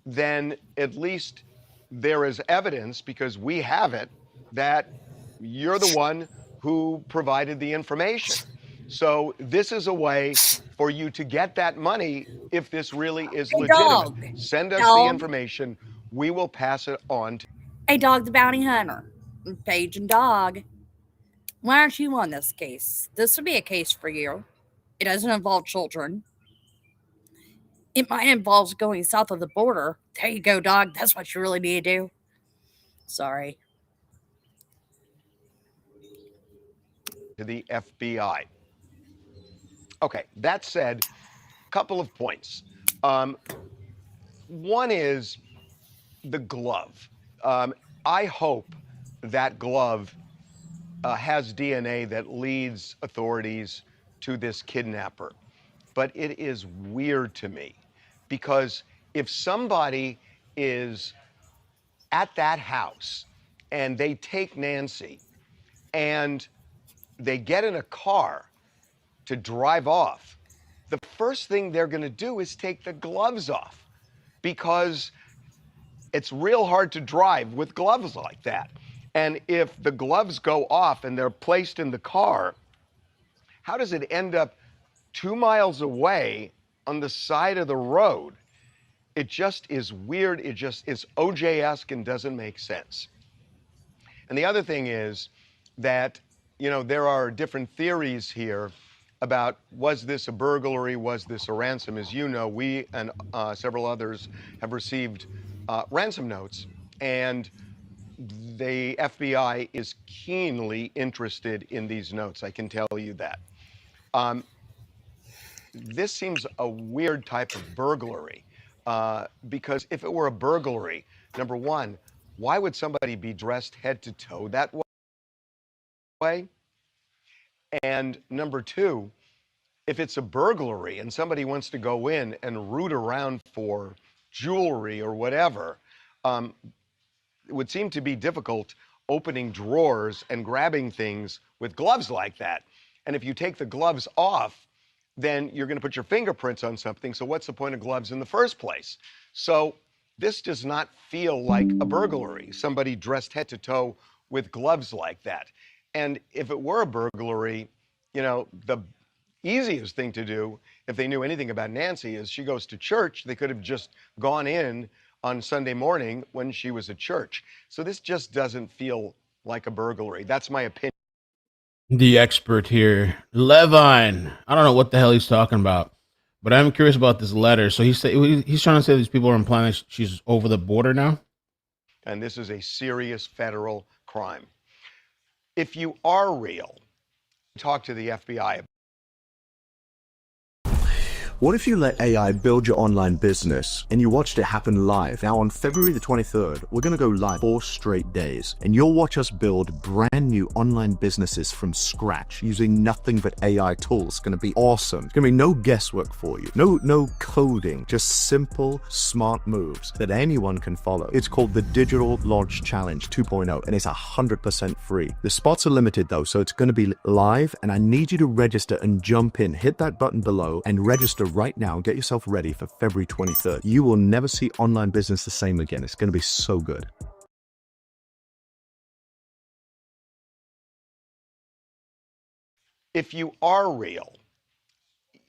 Speaker 10: then at least there is evidence, because we have it, that you're the one who provided the information. So this is a way for you to get that money if this really is legitimate. Send us the information. We will pass it on to
Speaker 1: Hey, Dog the Bounty Hunter. Paige and Dog. Why aren't you on this case? This would be a case for you. It doesn't involve children. It might involve going south of the border. There you go, Dog. That's what you really need to do. Sorry.
Speaker 10: to the FBI. Okay, that said, a couple of points. One is the glove. I hope that glove has DNA that leads authorities to this kidnapper. But it is weird to me, because if somebody is at that house and they take Nancy and they get in a car to drive off, the first thing they're going to do is take the gloves off, because it's real hard to drive with gloves like that. And if the gloves go off and they're placed in the car, how does it end up 2 miles away on the side of the road? It just is weird. It just is OJ-esque and doesn't make sense. And the other thing is that, you know, there are different theories here about, was this a burglary? Was this a ransom? As you know, we and several others have received ransom notes, and the FBI is keenly interested in these notes. I can tell you that. This seems a weird type of burglary, because if it were a burglary, number one, why would somebody be dressed head to toe that way? And number two, if it's a burglary and somebody wants to go in and root around for jewelry or whatever, it would seem to be difficult opening drawers and grabbing things with gloves like that. And if you take the gloves off, then you're going to put your fingerprints on something. So what's the point of gloves in the first place? So this does not feel like a burglary, somebody dressed head to toe with gloves like that. And if it were a burglary, you know, the easiest thing to do, if they knew anything about Nancy, is she goes to church. They could have just gone in on Sunday morning when she was at church. So this just doesn't feel like a burglary. That's my opinion.
Speaker 12: The expert here, Levine. I don't know what the hell he's talking about, but I'm curious about this letter. So he's trying to say these people are implying that she's over the border now.
Speaker 10: And this is a serious federal crime. If you are real, talk to the FBI.
Speaker 13: What if you let AI build your online business and you watched it happen live? Now on February the 23rd, we're going to go live 4 straight days and you'll watch us build brand new online businesses from scratch using nothing but AI tools. It's going to be awesome. It's going to be no guesswork for you. No coding, just simple, smart moves that anyone can follow. It's called the Digital Launch Challenge 2.0 and it's 100% free. The spots are limited though, so it's going to be live and I need you to register and jump in. Hit that button below and register right now. Get yourself ready for February 23rd. You will never see online business the same again. It's going to be so good.
Speaker 10: If you are real,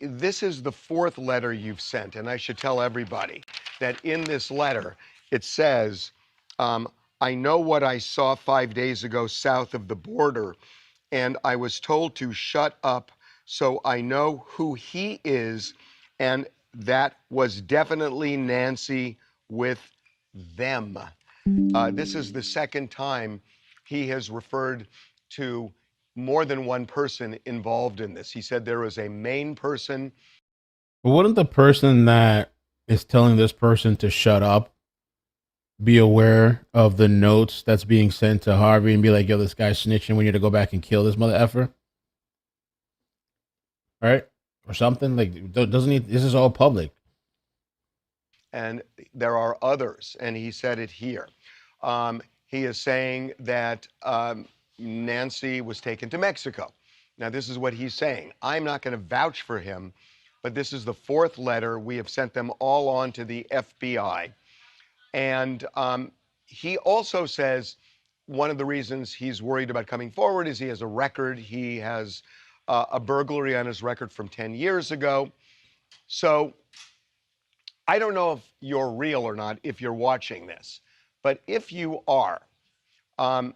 Speaker 10: this is the 4th letter you've sent, and I should tell everybody that in this letter, it says, I know what I saw 5 days ago south of the border, and I was told to shut up, so I know who he is, and that was definitely Nancy with them. This is the 2nd time he has referred to more than one person involved in this. He said there was a main person.
Speaker 12: But wouldn't the person that is telling this person to shut up be aware of the notes that's being sent to Harvey and be like, yo, this guy's snitching, we need to go back and kill this mother effer? Right? Or something? Like, doesn't he? This is all public.
Speaker 10: And there are others, and he said it here. He is saying that Nancy was taken to Mexico. Now, this is what he's saying. I'm not going to vouch for him, but this is the 4th letter. We have sent them all on to the FBI. And he also says one of the reasons he's worried about coming forward is he has a record. He has a burglary on his record from 10 years ago. So I don't know if you're real or not, if you're watching this, but if you are, and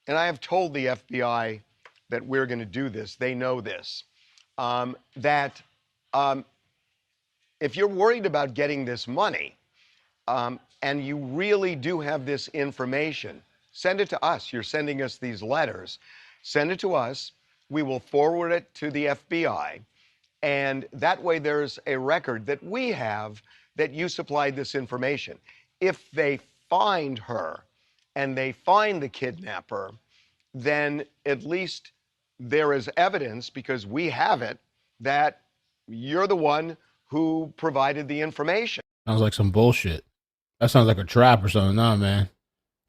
Speaker 10: I have told the FBI that we're going to do this, they know this, that if you're worried about getting this money and you really do have this information, send it to us. You're sending us these letters. Send it to us. We will forward it to the FBI. And that way there's a record that we have that you supplied this information. If they find her and they find the kidnapper, then at least there is evidence, because we have it, that you're the one who provided the information.
Speaker 12: Sounds like some bullshit. That sounds like a trap or something. Nah, man.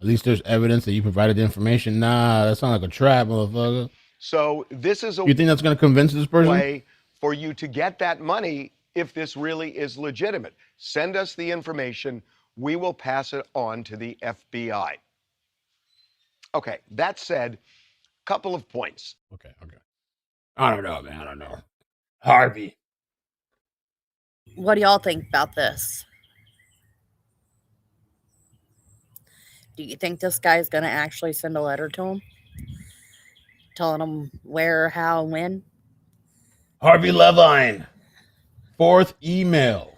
Speaker 12: At least there's evidence that you provided the information. Nah, that sounds like a trap, motherfucker.
Speaker 10: So this is a
Speaker 12: You think that's going to convince this person?
Speaker 10: way for you to get that money if this really is legitimate. Send us the information. We will pass it on to the FBI. Okay, that said, couple of points.
Speaker 12: Okay. I don't know, man. I don't know. Harvey.
Speaker 1: What do y'all think about this? Do you think this guy's going to actually send a letter to him? Telling him where, how, and when?
Speaker 12: Harvey Levine. 4th email.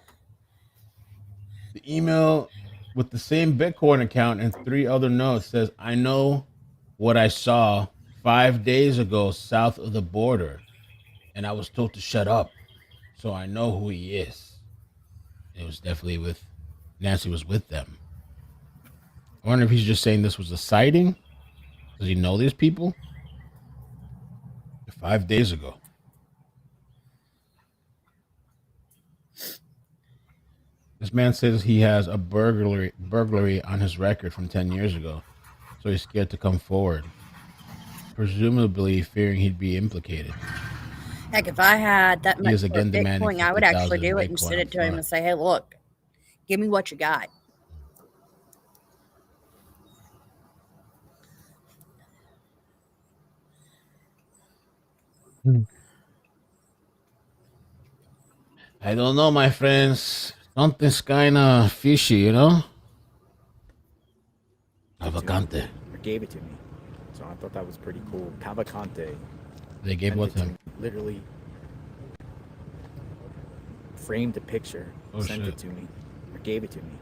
Speaker 12: The email with the same Bitcoin account and 3 other notes says, I know what I saw 5 days ago south of the border, and I was told to shut up, so I know who he is. It was definitely with Nancy was with them. I wonder if he's just saying this was a sighting. Does he know these people? 5 days ago. This man says he has a burglary on his record from 10 years ago. so he's scared to come forward, presumably fearing he'd be implicated.
Speaker 1: Heck, if I had that
Speaker 12: He
Speaker 1: much
Speaker 12: is again demanding
Speaker 1: Bitcoin, I would actually
Speaker 12: 50,000
Speaker 1: do it and
Speaker 12: Bitcoin
Speaker 1: send it to him
Speaker 12: upfront.
Speaker 1: and say, hey, look, give me what you got.
Speaker 12: I don't know, my friends. Something's kind of fishy, you know? Cavalcante.
Speaker 5: Or gave it to me. So I thought that was pretty cool. Cavalcante.
Speaker 12: They gave what to him?
Speaker 5: Literally framed a picture, sent it to me, or gave it to me.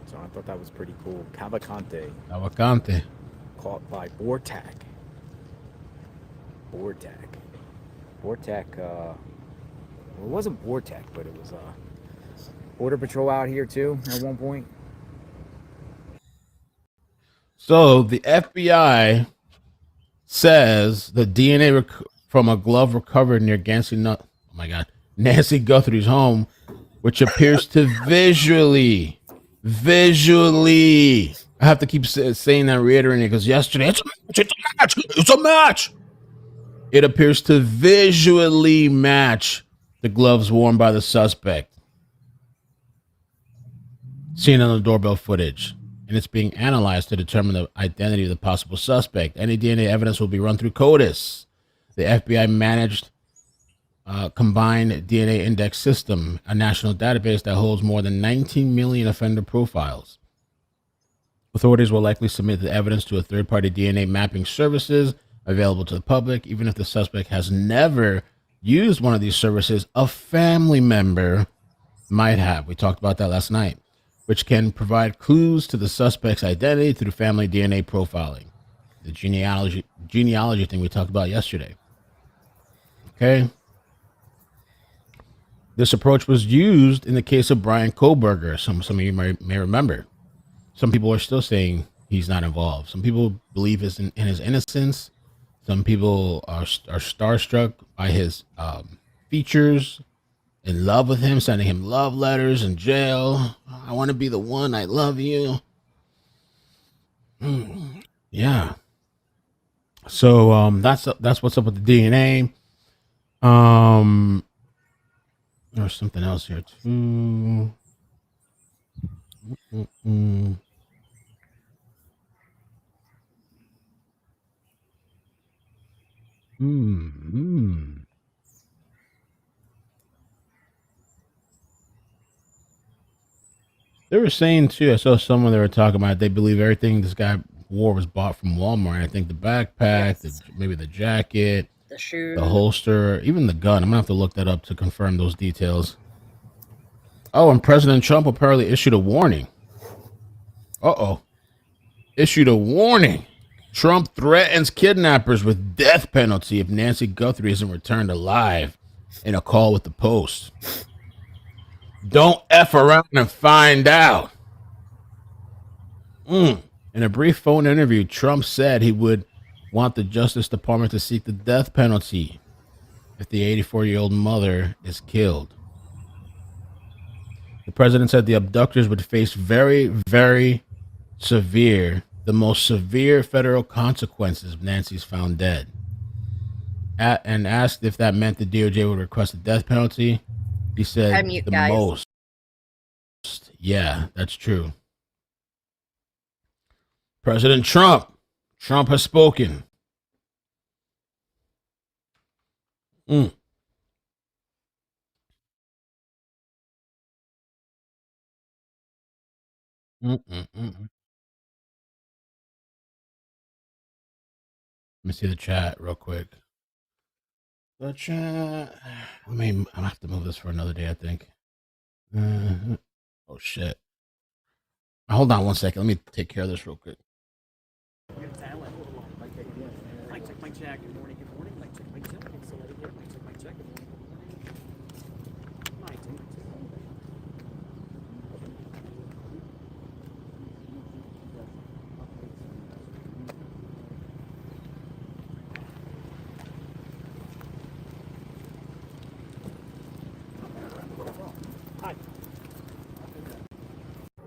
Speaker 5: So I thought that was pretty cool. Cavalcante.
Speaker 12: Cavalcante.
Speaker 5: Caught by Bortak. Bortak, well, it wasn't Bortak, but it was Border Patrol out here too at one point.
Speaker 12: So the FBI says the DNA from a glove recovered near Nancy Guthrie's home, which appears to visually, I have to keep saying that, reiterating it, because yesterday, it's a match. It appears to visually match the gloves worn by the suspect seen on the doorbell footage, and it's being analyzed to determine the identity of the possible suspect. Any DNA evidence will be run through CODIS, the FBI managed combined DNA index system, a national database that holds more than 19 million offender profiles. Authorities will likely submit the evidence to a third-party DNA mapping services available to the public, even if the suspect has never used one of these services. A family member might have. We talked about that last night, which can provide clues to the suspect's identity through family DNA profiling. The genealogy thing we talked about yesterday. Okay. This approach was used in the case of Brian Koberger. Some of you may remember. Some people are still saying he's not involved. Some people believe in his innocence. Some people are starstruck by his features, in love with him, sending him love letters in jail. I want to be the one. I love you. Yeah. So that's what's up with the DNA. There's something else here too. They were saying too, I saw someone they were talking about, they believe everything this guy wore was bought from Walmart. I think the backpack, maybe the jacket,
Speaker 1: the shoe,
Speaker 12: the holster, even the gun. I'm gonna have to look that up to confirm those details. Oh, and President Trump apparently issued a warning. Issued a warning. Trump threatens kidnappers with death penalty if Nancy Guthrie isn't returned alive, in a call with the Post. Don't F around and find out. In a brief phone interview, Trump said he would want the Justice Department to seek the death penalty if the 84-year-old mother is killed. The president said the abductors would face very, very severe, the most severe federal consequences if Nancy's found dead. And asked if that meant the DOJ would request a death penalty. He said most. Yeah, that's true. President Trump has spoken. Let me see the chat real quick. The chat. I'm gonna have to move this for another day, I think. Oh shit. Hold on one second. Let me take care of this real quick.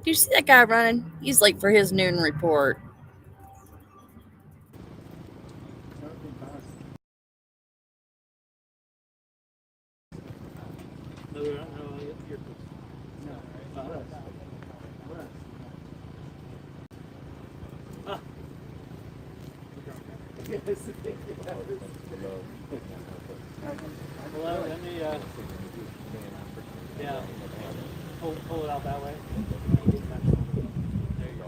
Speaker 1: Do you see that guy running? He's late for his noon report.
Speaker 3: Hello, let me, yeah, pull it out that way. There you go.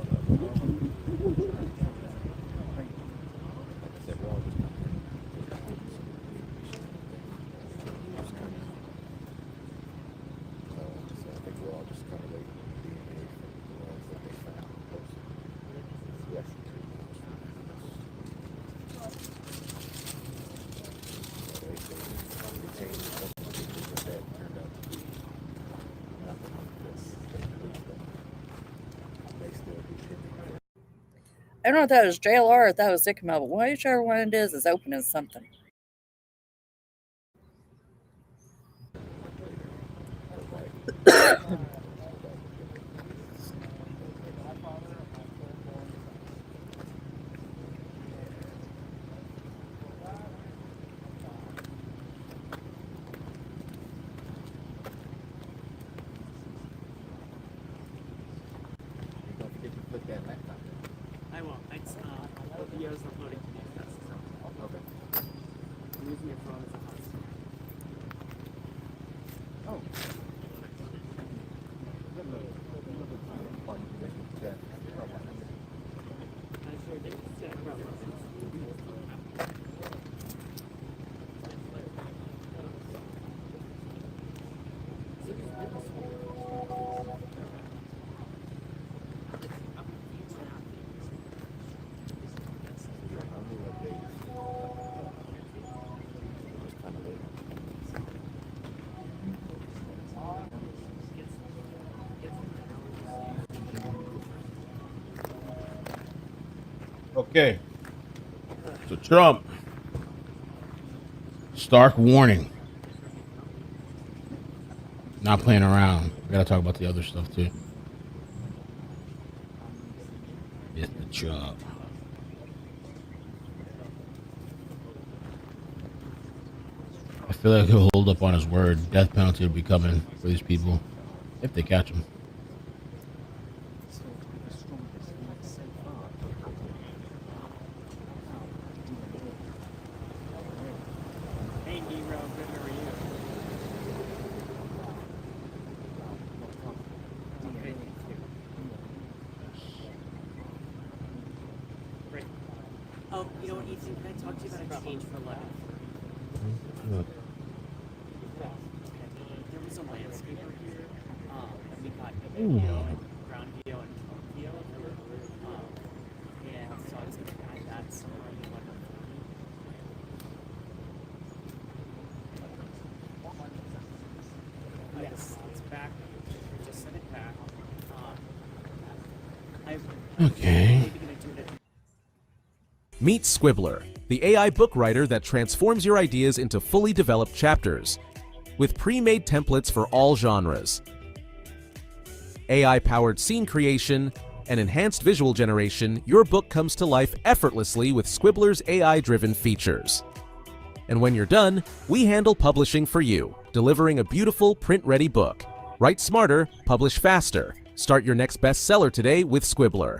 Speaker 1: I don't know if that was JLR or if that was Sycamore, but whichever one it is opening something.
Speaker 5: Don't forget to put that laptop in.
Speaker 3: I won't. It's, the video's uploading to the test, so.
Speaker 5: Okay.
Speaker 3: I'm using your phone as a hotspot.
Speaker 5: Oh.
Speaker 12: Okay. So Trump. Stark warning. Not playing around. We gotta talk about the other stuff too. Mr. Trump. I feel like he'll hold up on his word. Death penalty will be coming for these people if they catch him.
Speaker 3: Hey, Nero, good, how are you? Great. Oh, you know what, Ethan, can I talk to you about exchange for life? There was a landscaper here, and we got video and ground video and video. Yeah, so I was gonna add that somewhere in the one. Yes, it's back. We just sent it back.
Speaker 14: Okay. Meet Squibbler, the AI book writer that transforms your ideas into fully developed chapters, with pre-made templates for all genres, AI-powered scene creation, and enhanced visual generation. Your book comes to life effortlessly with Squibbler's AI-driven features. And when you're done, we handle publishing for you, delivering a beautiful print-ready book. Write smarter, publish faster. Start your next bestseller today with Squibbler.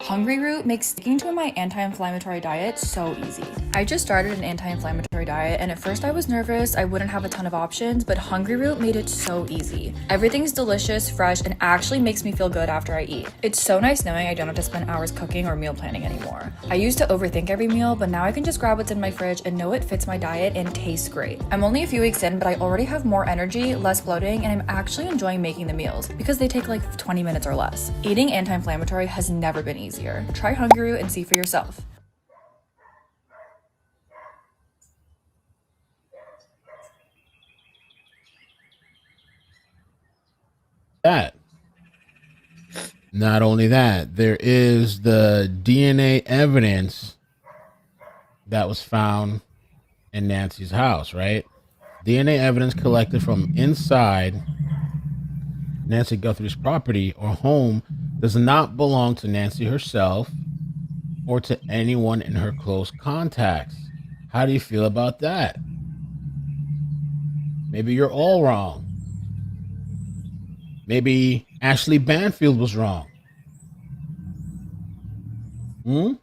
Speaker 15: Hungry Root makes sticking to my anti-inflammatory diet so easy. I just started an anti-inflammatory diet, and at first I was nervous I wouldn't have a ton of options, but Hungry Root made it so easy. Everything's delicious, fresh, and actually makes me feel good after I eat. It's so nice knowing I don't have to spend hours cooking or meal planning anymore. I used to overthink every meal, but now I can just grab what's in my fridge and know it fits my diet and tastes great. I'm only a few weeks in, but I already have more energy, less bloating, and I'm actually enjoying making the meals because they take like 20 minutes or less. Eating anti-inflammatory has never been easier. Try Hungry Root and see for yourself.
Speaker 12: That. Not only that, there is the DNA evidence that was found in Nancy's house, right? DNA evidence collected from inside Nancy Guthrie's property or home does not belong to Nancy herself or to anyone in her close contacts. How do you feel about that? Maybe you're all wrong. Maybe Ashley Banfield was wrong. Hmm?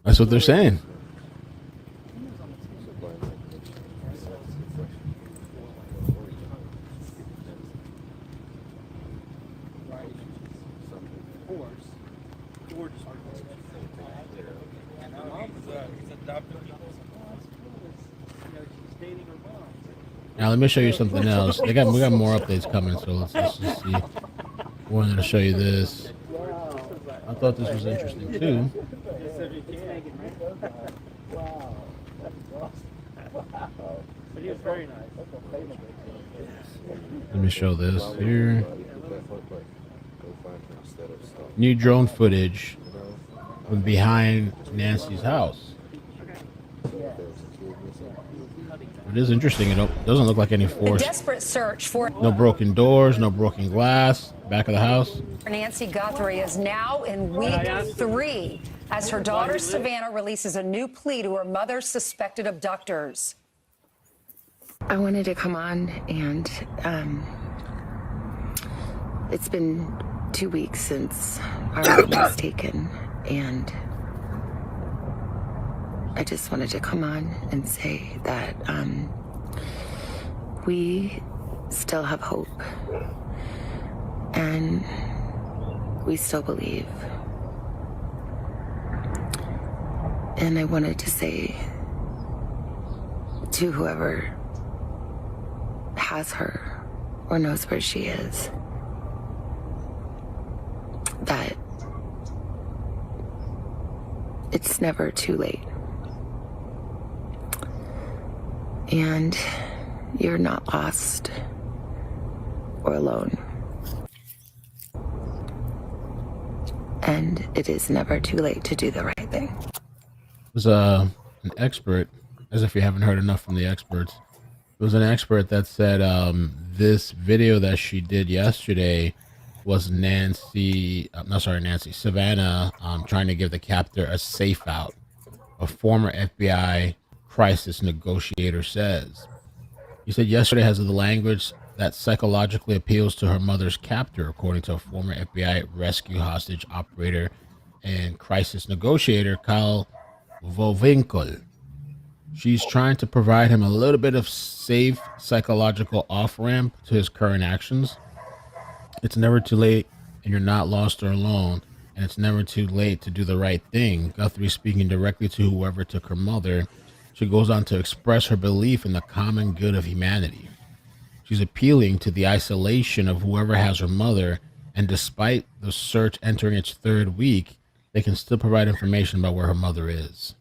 Speaker 12: That's what they're saying. Now let me show you something else. We got more updates coming, so let's just see. I wanted to show you this. I thought this was interesting too. Let me show this here. New drone footage from behind Nancy's house. It is interesting. It doesn't look like any force.
Speaker 16: Desperate search for
Speaker 12: No broken doors, no broken glass. Back of the house.
Speaker 16: Nancy Guthrie is now in week 3 as her daughter Savannah releases a new plea to her mother's suspected abductors.
Speaker 17: I wanted to come on and it's been 2 weeks since our mom was taken, and I just wanted to come on and say that we still have hope and we still believe. And I wanted to say to whoever has her or knows where she is that it's never too late. And you're not lost or alone. And it is never too late to do the right thing.
Speaker 12: It was an expert, as if you haven't heard enough from the experts. It was an expert that said this video that she did yesterday was Savannah trying to give the captor a safe out. A former FBI crisis negotiator says. He said yesterday has the language that psychologically appeals to her mother's captor, according to a former FBI rescue hostage operator and crisis negotiator, Kyle Vovinkel. She's trying to provide him a little bit of safe psychological off-ramp to his current actions. It's never too late, and you're not lost or alone, and it's never too late to do the right thing. Guthrie speaking directly to whoever took her mother. She goes on to express her belief in the common good of humanity. She's appealing to the isolation of whoever has her mother, and despite the search entering its 3rd week, they can still provide information about where her mother is.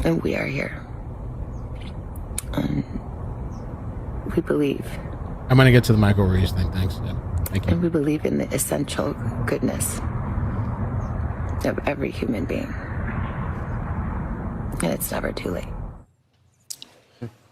Speaker 17: And we are here. We believe.
Speaker 12: I'm going to get to the Michael Reese thing. Thanks. Yeah. Thank you.
Speaker 17: And we believe in the essential goodness of every human being. And it's never too late.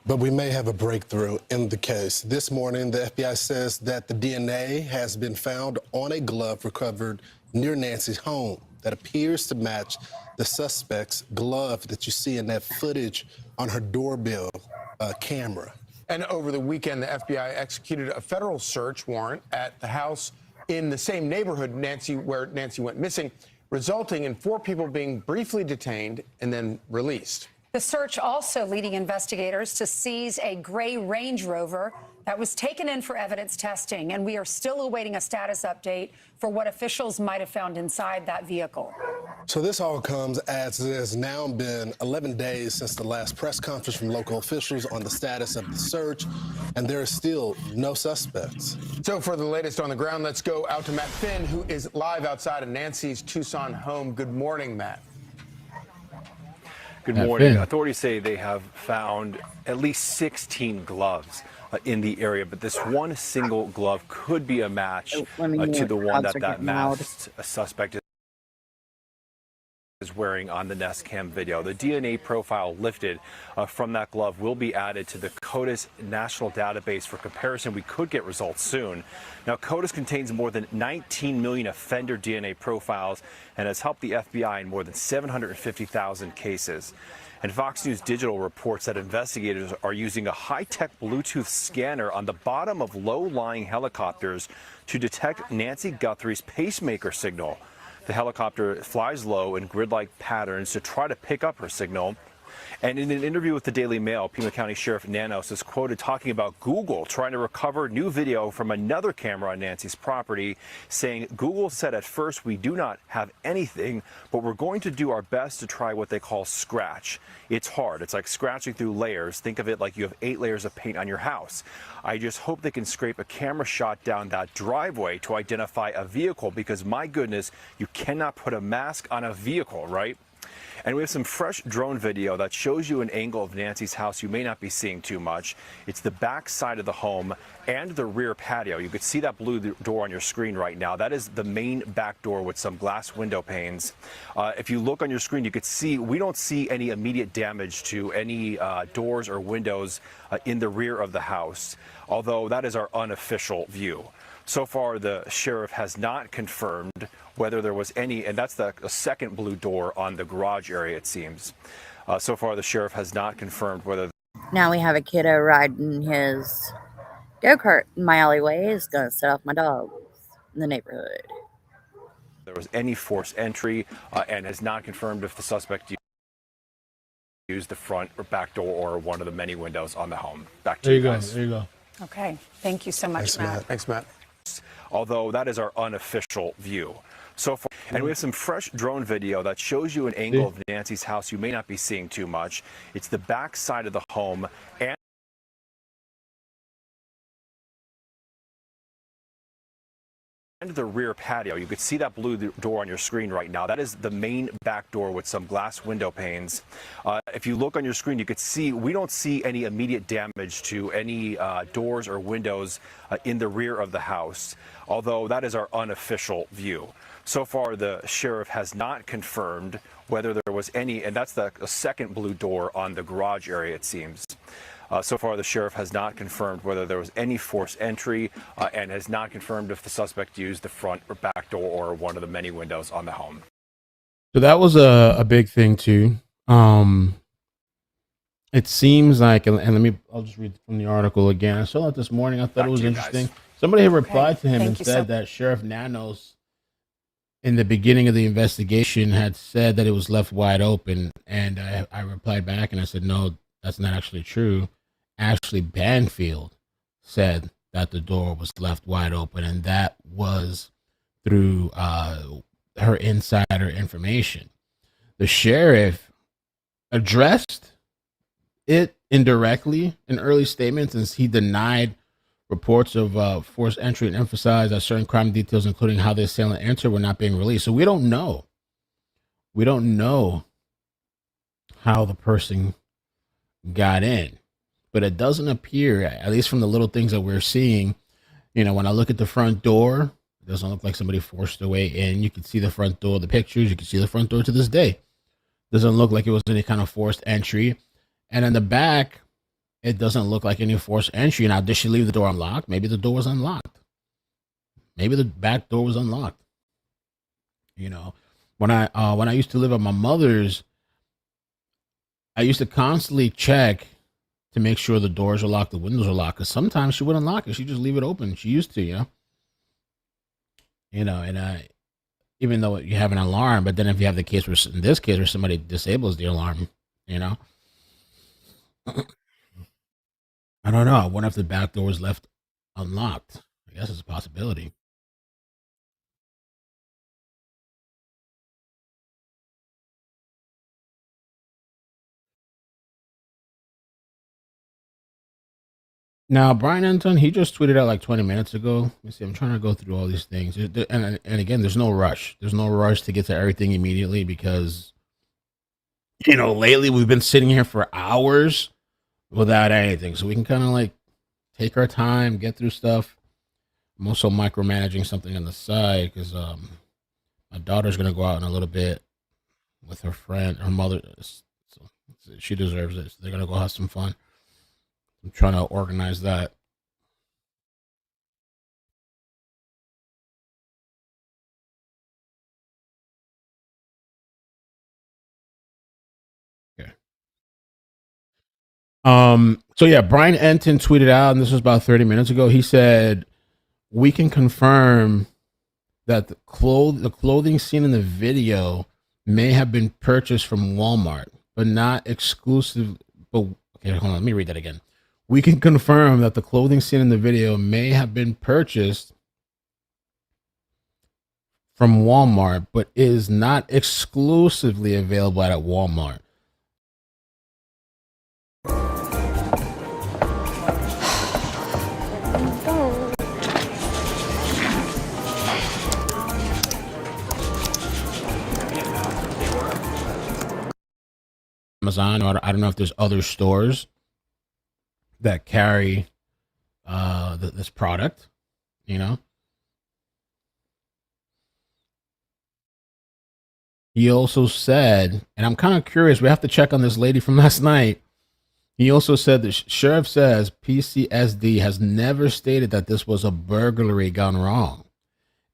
Speaker 18: But we may have a breakthrough in the case. This morning, the FBI says that the DNA has been found on a glove recovered near Nancy's home that appears to match the suspect's glove that you see in that footage on her doorbell camera.
Speaker 19: And over the weekend, the FBI executed a federal search warrant at the house in the same neighborhood where Nancy went missing, resulting in 4 people being briefly detained and then released.
Speaker 16: The search also leading investigators to seize a gray Range Rover that was taken in for evidence testing, and we are still awaiting a status update for what officials might have found inside that vehicle.
Speaker 18: So this all comes as it has now been 11 days since the last press conference from local officials on the status of the search, and there are still no suspects.
Speaker 19: So for the latest on the ground, let's go out to Matt Finn, who is live outside of Nancy's Tucson home. Good morning, Matt.
Speaker 20: Good morning. Authorities say they have found at least 16 gloves in the area, but this one single glove could be a match to the one that masked suspect is wearing on the Nest Cam video. The DNA profile lifted from that glove will be added to the CODIS national database for comparison. We could get results soon. Now, CODIS contains more than 19 million offender DNA profiles and has helped the FBI in more than 750,000 cases. And Fox News Digital reports that investigators are using a high-tech Bluetooth scanner on the bottom of low-lying helicopters to detect Nancy Guthrie's pacemaker signal. The helicopter flies low in grid-like patterns to try to pick up her signal. And in an interview with the Daily Mail, Pima County Sheriff Nanos is quoted talking about Google trying to recover new video from another camera on Nancy's property, saying Google said at first, we do not have anything, but we're going to do our best to try what they call scratch. It's hard. It's like scratching through layers. Think of it like you have 8 layers of paint on your house. I just hope they can scrape a camera shot down that driveway to identify a vehicle, because my goodness, you cannot put a mask on a vehicle, right? And we have some fresh drone video that shows you an angle of Nancy's house you may not be seeing too much. It's the back side of the home and the rear patio. You could see that blue door on your screen right now. That is the main back door with some glass window panes. If you look on your screen, you could see we don't see any immediate damage to any doors or windows in the rear of the house, although that is our unofficial view. So far, the sheriff has not confirmed whether there was any, and that's the second blue door on the garage area, it seems. So far, the sheriff has not confirmed whether.
Speaker 1: Now we have a kiddo riding his go-kart in my alleyway. Is going to set off my dogs in the neighborhood.
Speaker 20: There was any forced entry, and has not confirmed if the suspect used the front or back door or one of the many windows on the home. Back to you guys.
Speaker 12: There you go.
Speaker 16: Okay. Thank you so much, Matt.
Speaker 19: Thanks, Matt.
Speaker 20: Although that is our unofficial view. So far, and we have some fresh drone video that shows you an angle of Nancy's house you may not be seeing too much. It's the back side of the home and the rear patio. You could see that blue door on your screen right now. That is the main back door with some glass window panes. If you look on your screen, you could see we don't see any immediate damage to any doors or windows in the rear of the house, although that is our unofficial view. So far, the sheriff has not confirmed whether there was any, and that's the second blue door on the garage area, it seems. So far, the sheriff has not confirmed whether there was any forced entry, and has not confirmed if the suspect used the front or back door or one of the many windows on the home.
Speaker 12: So that was a big thing too. It seems like, and I'll just read from the article again. I saw it this morning. I thought it was interesting. Somebody had replied to him and said that Sheriff Nanos, in the beginning of the investigation, had said that it was left wide open, and I replied back and I said, no, that's not actually true. Ashley Banfield said that the door was left wide open, and that was through her insider information. The sheriff addressed it indirectly in early statements, and he denied reports of forced entry and emphasized that certain crime details, including how the assailant entered, were not being released. So we don't know. We don't know how the person got in, but it doesn't appear, at least from the little things that we're seeing, you know, when I look at the front door, it doesn't look like somebody forced their way in. You can see the front door, the pictures, you can see the front door to this day. Doesn't look like it was any kind of forced entry. And in the back, it doesn't look like any forced entry. Now, did she leave the door unlocked? Maybe the door was unlocked. Maybe the back door was unlocked. You know, when I used to live at my mother's, I used to constantly check to make sure the doors are locked, the windows are locked, because sometimes she wouldn't lock it. She'd just leave it open. She used to, and even though you have an alarm, but then if you have the case where, in this case, where somebody disables the alarm, I don't know. I wonder if the back door was left unlocked. I guess it's a possibility. Now, Brian Anton, he just tweeted out like 20 minutes ago. Let me see. I'm trying to go through all these things. And again, there's no rush. There's no rush to get to everything immediately because, lately we've been sitting here for hours without anything. So we can kind of like take our time, get through stuff. I'm also micromanaging something on the side because my daughter's going to go out in a little bit. with her friend, her mother. So she deserves it. So they're gonna go have some fun. I'm trying to organize that. Okay. So yeah, Brian Enton tweeted out, and this was about 30 minutes ago. He said, "We can confirm that the clothing seen in the video may have been purchased from Walmart, but not exclusive." But okay, hold on, let me read that again. We can confirm that the clothing seen in the video may have been purchased from Walmart, but is not exclusively available at Walmart. Amazon, or I don't know if there's other stores that carry this product, you know. He also said, and I'm kind of curious, we have to check on this lady from last night. He also said the sheriff says PCSD has never stated that this was a burglary gone wrong.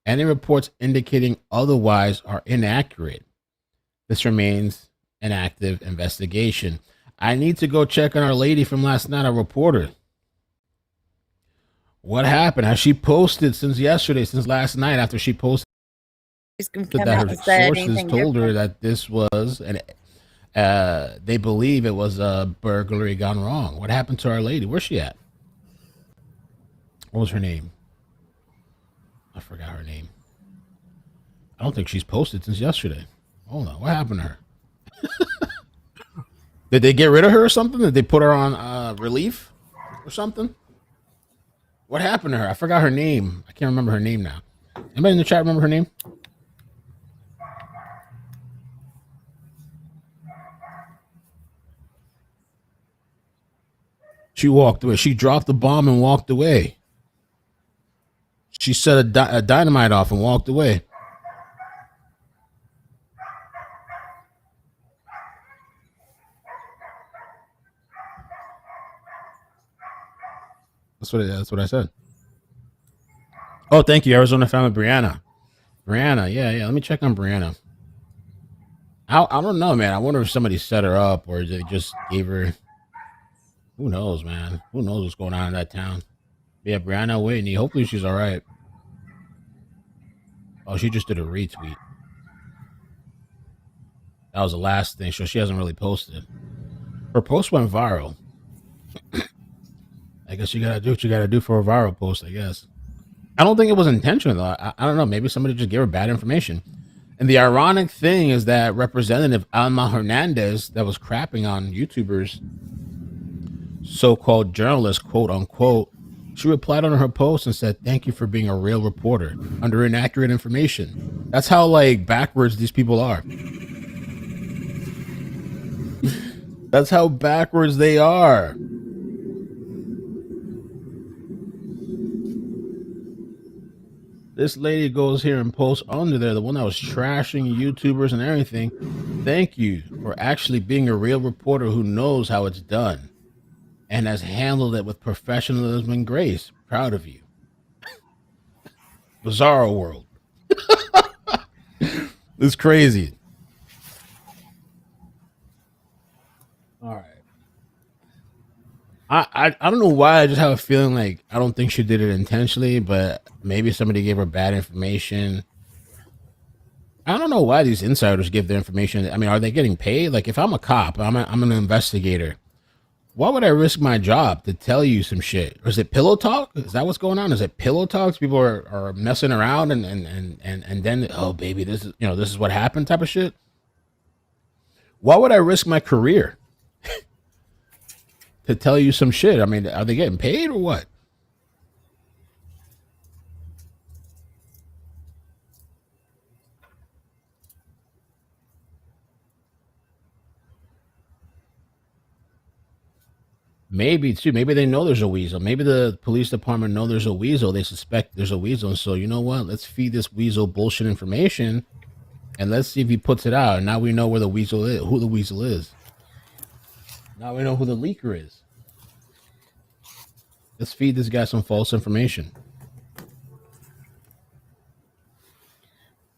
Speaker 12: Any reports indicating otherwise are inaccurate. This remains an active investigation. I need to go check on our lady from last night, our reporter. What happened? Has she posted since yesterday, since last night after she posted that her sources told her that this was, and they believe it was a burglary gone wrong? What happened to our lady? Where's she at? What was her name? I forgot her name. I don't think she's posted since yesterday. Hold on. What happened to her? Did they get rid of her or something? Did they put her on relief or something? What happened to her? I forgot her name. I can't remember her name now. Anybody in the chat remember her name? She walked away. She dropped the bomb and walked away. She set a dynamite off and walked away. That's what I said. Oh, thank you, Arizona family, Brianna. Brianna, yeah. Let me check on Brianna. I don't know, man. I wonder if somebody set her up or they just gave her. Who knows, man? Who knows what's going on in that town? Yeah, Brianna Whitney. Hopefully she's all right. Oh, she just did a retweet. That was the last thing. So she hasn't really posted. Her post went viral. I guess you gotta do what you gotta do for a viral post, I guess. I don't think it was intentional, though. I don't know. Maybe somebody just gave her bad information. And the ironic thing is that Representative Alma Hernandez, that was crapping on YouTubers, so-called journalists, quote unquote, she replied on her post and said, "Thank you for being a real reporter under inaccurate information." That's how like backwards these people are. That's how backwards they are. This lady goes here and posts under there, the one that was trashing YouTubers and everything. "Thank you for actually being a real reporter who knows how it's done and has handled it with professionalism and grace. Proud of you." Bizarro world. It's crazy. All right. I don't know why. I just have a feeling like I don't think she did it intentionally, but maybe somebody gave her bad information. I don't know why these insiders give their information. I mean, are they getting paid? Like, if I'm a cop, I'm an investigator. Why would I risk my job to tell you some shit? Or is it pillow talk? Is that what's going on? Is it pillow talks? People are messing around and then, oh baby, this is what happened type of shit. Why would I risk my career to tell you some shit? I mean, are they getting paid or what? Maybe too. Maybe they know there's a weasel. Maybe the police department know there's a weasel. They suspect there's a weasel. And so, you know what? Let's feed this weasel bullshit information And let's see if he puts it out. And now we know where the weasel is, who the weasel is. Now we know who the leaker is. Let's feed this guy some false information.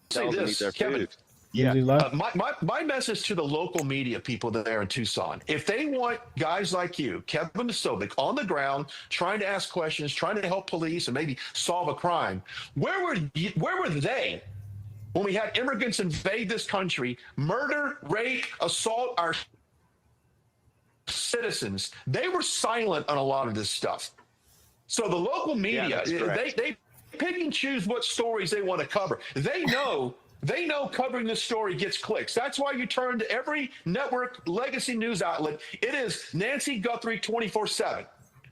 Speaker 11: Say this, Kevin. My message to the local media people there in Tucson, if they want guys like you, Kevin Sobek, on the ground, trying to ask questions, trying to help police and maybe solve a crime, where were they when we had immigrants invade this country, murder, rape, assault our citizens? They were silent on a lot of this stuff. So the local media, they pick and choose what stories they want to cover. They know covering this story gets clicks. That's why you turn to every network legacy news outlet. It is Nancy Guthrie 24/7,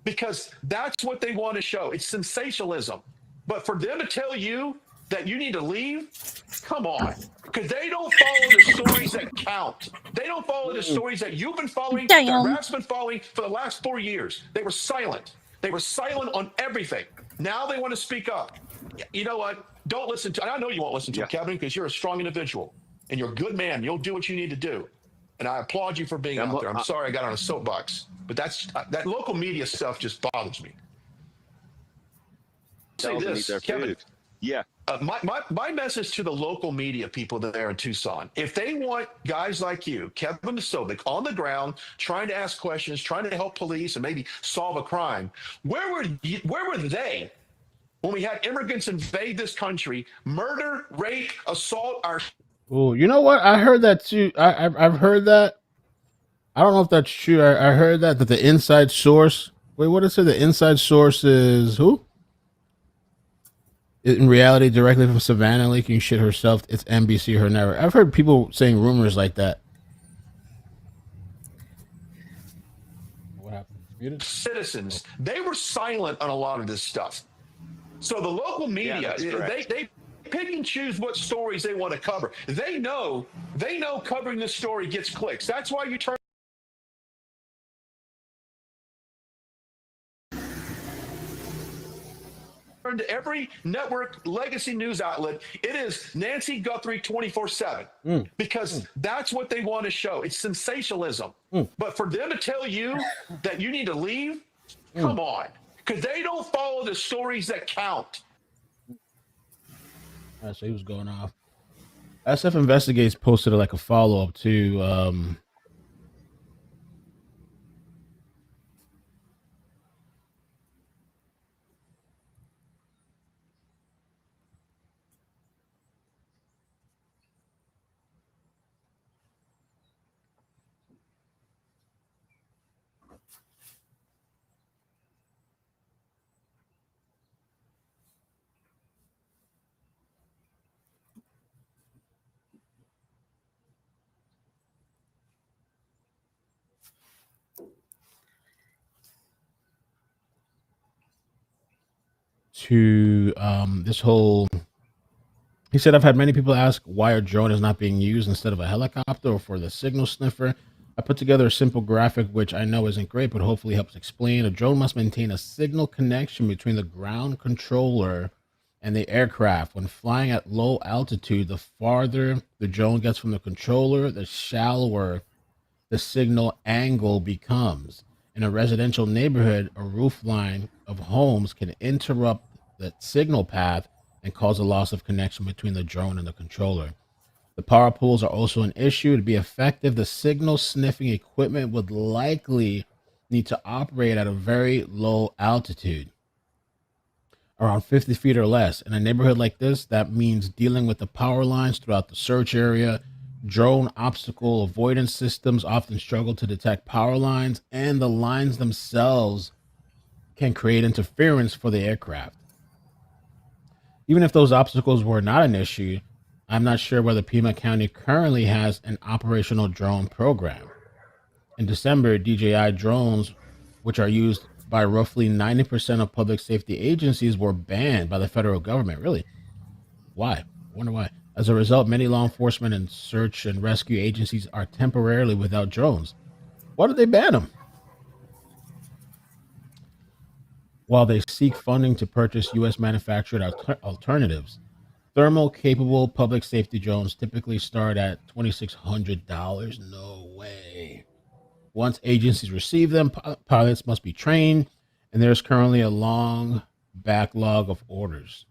Speaker 11: because that's what they want to show. It's sensationalism. But for them to tell you that you need to leave, come on. Because they don't follow the stories that count. They don't follow the stories that you've been following, that Raf's been following for the last 4 years. They were silent. They were silent on everything. Now they want to speak up. You know what? Don't listen to, and I know you won't listen to it, Kevin, because you're a strong individual and you're a good man. You'll do what you need to do. And I applaud you for being out there. I'm sorry I got on a soapbox, but that local media stuff just bothers me. Say this, Kevin. My message to the local media people there in Tucson, if they want guys like you, Kevin Sobek, on the ground, trying to ask questions, trying to help police and maybe solve a crime, where were they when we had immigrants invade this country, murder, rape, assault our...
Speaker 12: Oh, you know what? I heard that too. I've heard that. I don't know if that's true. I heard that the inside source... Wait, what is it? The inside source is who? In reality, directly from Savannah leaking shit herself. It's NBC, her network. I've heard people saying rumors like that. What happened?
Speaker 11: Citizens, they were silent on a lot of this stuff. So the local media, they pick and choose what stories they want to cover. They know covering this story gets clicks. That's why you turn to every network legacy news outlet. It is Nancy Guthrie 24/7, because that's what they want to show. It's sensationalism. But for them to tell you that you need to leave, come on, because they don't follow the stories that count.
Speaker 12: All right, so he was going off. SF Investigates posted like a follow-up to this whole... He said, I've had many people ask why our drone is not being used instead of a helicopter or for the signal sniffer. I put together a simple graphic, which I know isn't great, but hopefully helps explain. A drone must maintain a signal connection between the ground controller and the aircraft. When flying at low altitude, the farther the drone gets from the controller, the shallower the signal angle becomes. In a residential neighborhood, a roof line of homes can interrupt the signal path and cause a loss of connection between the drone and the controller. The power pools are also an issue. To be effective, the signal sniffing equipment would likely need to operate at a very low altitude, around 50 feet or less. In a neighborhood like this, that means dealing with the power lines throughout the search area. Drone obstacle avoidance systems often struggle to detect power lines, and the lines themselves can create interference for the aircraft. Even if those obstacles were not an issue, I'm not sure whether Pima County currently has an operational drone program. In December, DJI drones, which are used by roughly 90% of public safety agencies, were banned by the federal government. Really? Why? I wonder why. As a result, many law enforcement and search and rescue agencies are temporarily without drones. Why did they ban them? While they seek funding to purchase U.S. manufactured alternatives. Thermal capable public safety drones typically start at $2,600. No way. Once agencies receive them, pilots must be trained, and there's currently a long backlog of orders.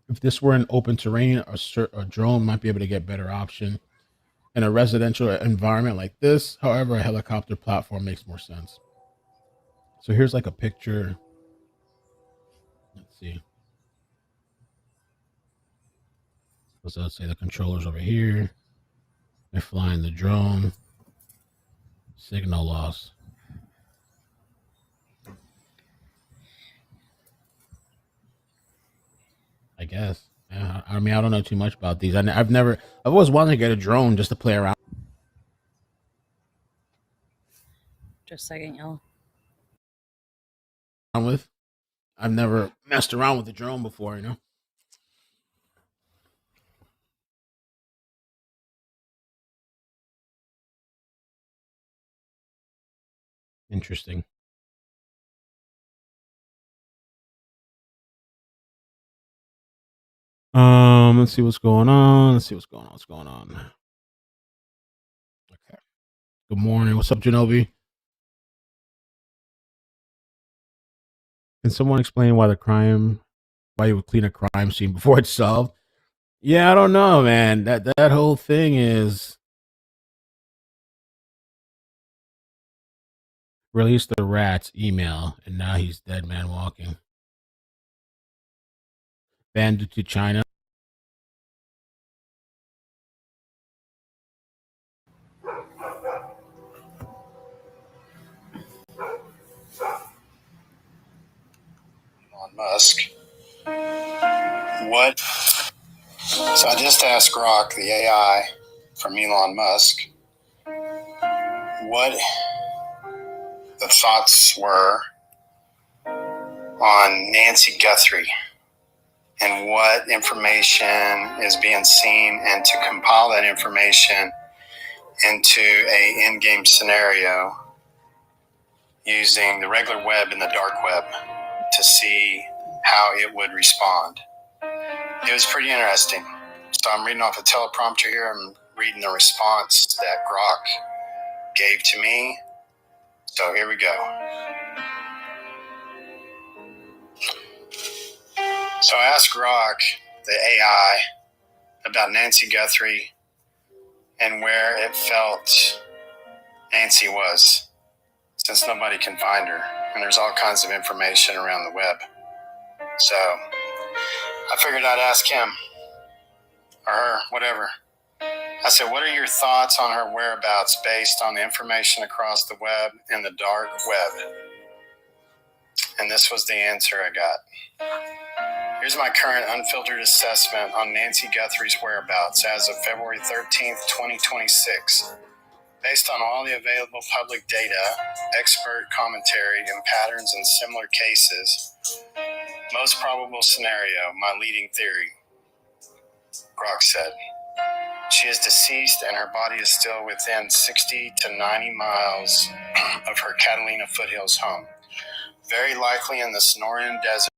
Speaker 12: If this were an open terrain, a drone might be able to get better option. In a residential environment like this, however, a helicopter platform makes more sense. So here's like a picture. Let's see. So let's say the controller's over here. They're flying the drone. Signal loss. I guess. I mean, I don't know too much about these. I've always wanted to get a drone just to play around
Speaker 1: Just a second, y'all.
Speaker 12: with. I've never messed around with a drone before, you know? Interesting. Let's see what's going on. What's going on? Okay. Good morning. What's up, Genovi? Can someone explain why you would clean a crime scene before it's solved? Yeah, I don't know, man. That whole thing is release the rats email, and now he's dead man walking. Banned to China.
Speaker 21: Elon Musk. What? So I just asked Grok, the AI from Elon Musk, what the thoughts were on Nancy Guthrie and what information is being seen, and to compile that information into a in-game scenario using the regular web and the dark web to see how it would respond. It was pretty interesting. So I'm reading off a teleprompter here. I'm reading the response that Grok gave to me. So here we go. So I asked Grok, the AI, about Nancy Guthrie and where it felt Nancy was, since nobody can find her. And there's all kinds of information around the web. So I figured I'd ask him, or her, whatever. I said, what are your thoughts on her whereabouts based on the information across the web and the dark web? And this was the answer I got. Here's my current unfiltered assessment on Nancy Guthrie's whereabouts as of February 13th, 2026. Based on all the available public data, expert commentary, and patterns in similar cases, most probable scenario, my leading theory, Grok said. She is deceased and her body is still within 60 to 90 miles of her Catalina foothills home, very likely in the Sonoran Desert.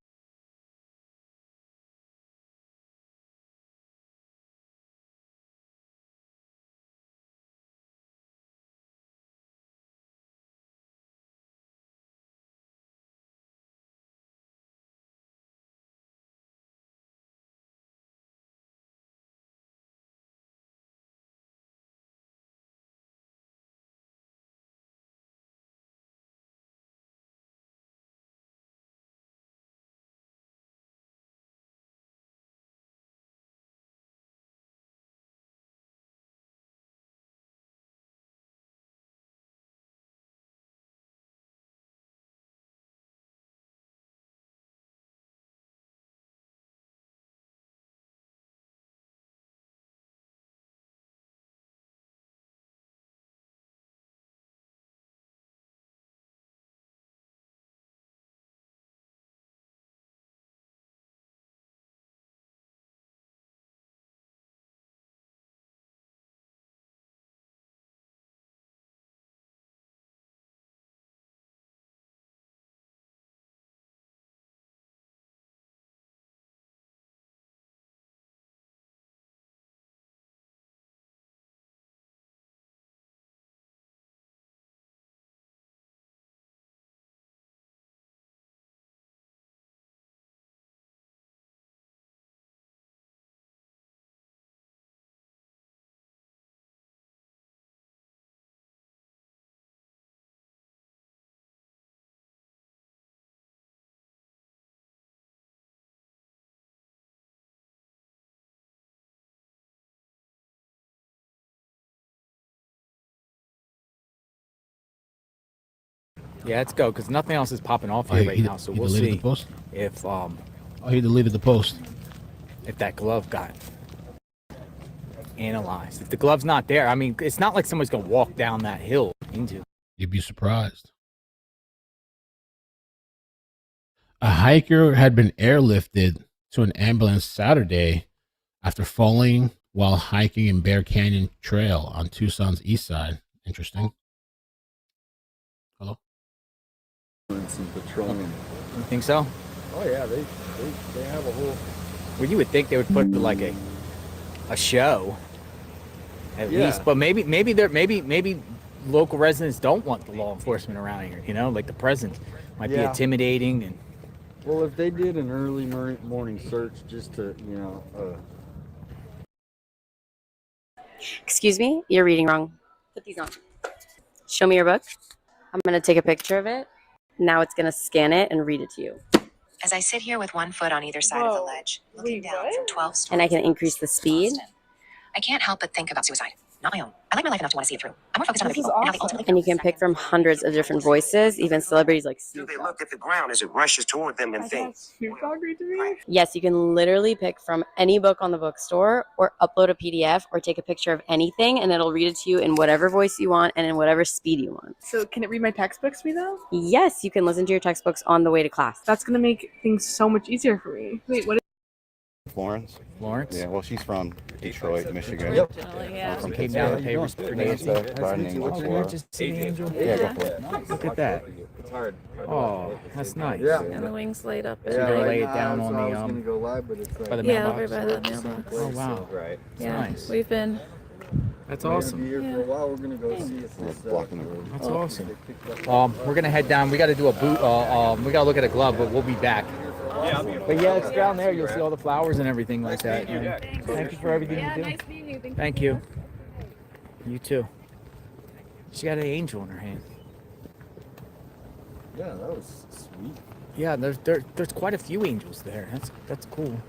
Speaker 5: Yeah, let's go because nothing else is popping off
Speaker 12: Oh,
Speaker 5: here right now. So
Speaker 12: he
Speaker 5: we'll
Speaker 12: deleted
Speaker 5: see
Speaker 12: the post?
Speaker 5: if
Speaker 12: Oh, he deleted the post.
Speaker 5: If that glove got analyzed. If the glove's not there, I mean, it's not like somebody's gonna walk down that hill into.
Speaker 12: You'd be surprised. A hiker had been airlifted to an ambulance Saturday after falling while hiking in Bear Canyon Trail on Tucson's east side. Interesting. Hello?
Speaker 7: Some petroleum.
Speaker 5: You think so?
Speaker 2: Oh yeah, they have a whole.
Speaker 5: Well, you would think they would put like a show, at least. But maybe local residents don't want the law enforcement around here. You know, like the presence might be intimidating and.
Speaker 7: Well, if they did an early morning search just to,
Speaker 22: Excuse me, you're reading wrong. Put these on. Show me your book. I'm going to take a picture of it. Now it's going to scan it and read it to you.
Speaker 8: As I sit here with one foot on either side of the ledge, looking down from 12 stories.
Speaker 22: And I can increase the speed.
Speaker 8: I can't help but think about suicide. Not my own. I like my life enough to want to see it through. I'm more focused on other people and how they ultimately.
Speaker 22: And you can pick from hundreds of different voices, even celebrities like
Speaker 23: Do they look at the ground as it rushes toward them and think?
Speaker 22: Yes, you can literally pick from any book on the bookstore or upload a PDF or take a picture of anything and it'll read it to you in whatever voice you want and in whatever speed you want.
Speaker 24: So can it read my textbooks to me though?
Speaker 22: Yes, you can listen to your textbooks on the way to class.
Speaker 24: That's going to make things so much easier for me. Wait, what is
Speaker 25: Florence.
Speaker 5: Florence?
Speaker 25: Yeah, well, she's from Detroit, Michigan.
Speaker 5: Yep.
Speaker 25: I'm from
Speaker 5: Came down to pay respect for Nancy. Just see the angel.
Speaker 25: Yeah, go for it.
Speaker 5: Look at that.
Speaker 7: It's hard.
Speaker 5: Oh, that's nice.
Speaker 7: Yeah.
Speaker 9: And the wings laid up.
Speaker 5: So you're gonna lay it down
Speaker 7: I
Speaker 5: on
Speaker 7: was
Speaker 5: the
Speaker 7: gonna go live, but it's like
Speaker 5: by the
Speaker 9: Yeah,
Speaker 5: mailbox.
Speaker 9: over by the mailbox.
Speaker 5: Oh wow.
Speaker 7: Right.
Speaker 9: Yeah,
Speaker 5: Nice.
Speaker 9: we've been.
Speaker 5: That's
Speaker 7: We're gonna
Speaker 5: awesome.
Speaker 7: be here for a while. We're gonna go see if this.
Speaker 5: That's awesome. We're gonna head down. We got to do a boot. We got to look at a glove, but we'll be back. But yeah, it's down there. You'll see all the flowers and everything like that. Thank you for everything you do.
Speaker 24: nice meeting you.
Speaker 5: Thank you. You too. She got an angel in her hand.
Speaker 7: Yeah, that was sweet.
Speaker 5: Yeah, there's quite a few angels there. That's cool.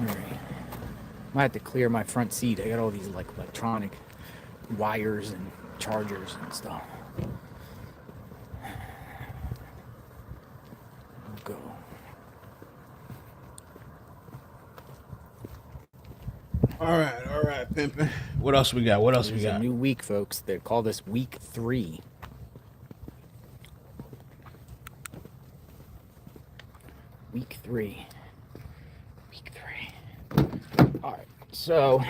Speaker 5: All right. Might have to clear my front seat. I got all these like electronic wires and chargers and stuff. We'll go.
Speaker 12: All right, pimpin'. What else we got?
Speaker 5: There's a new week, folks. They call this week 3. Week 3. Week 3. All right. So,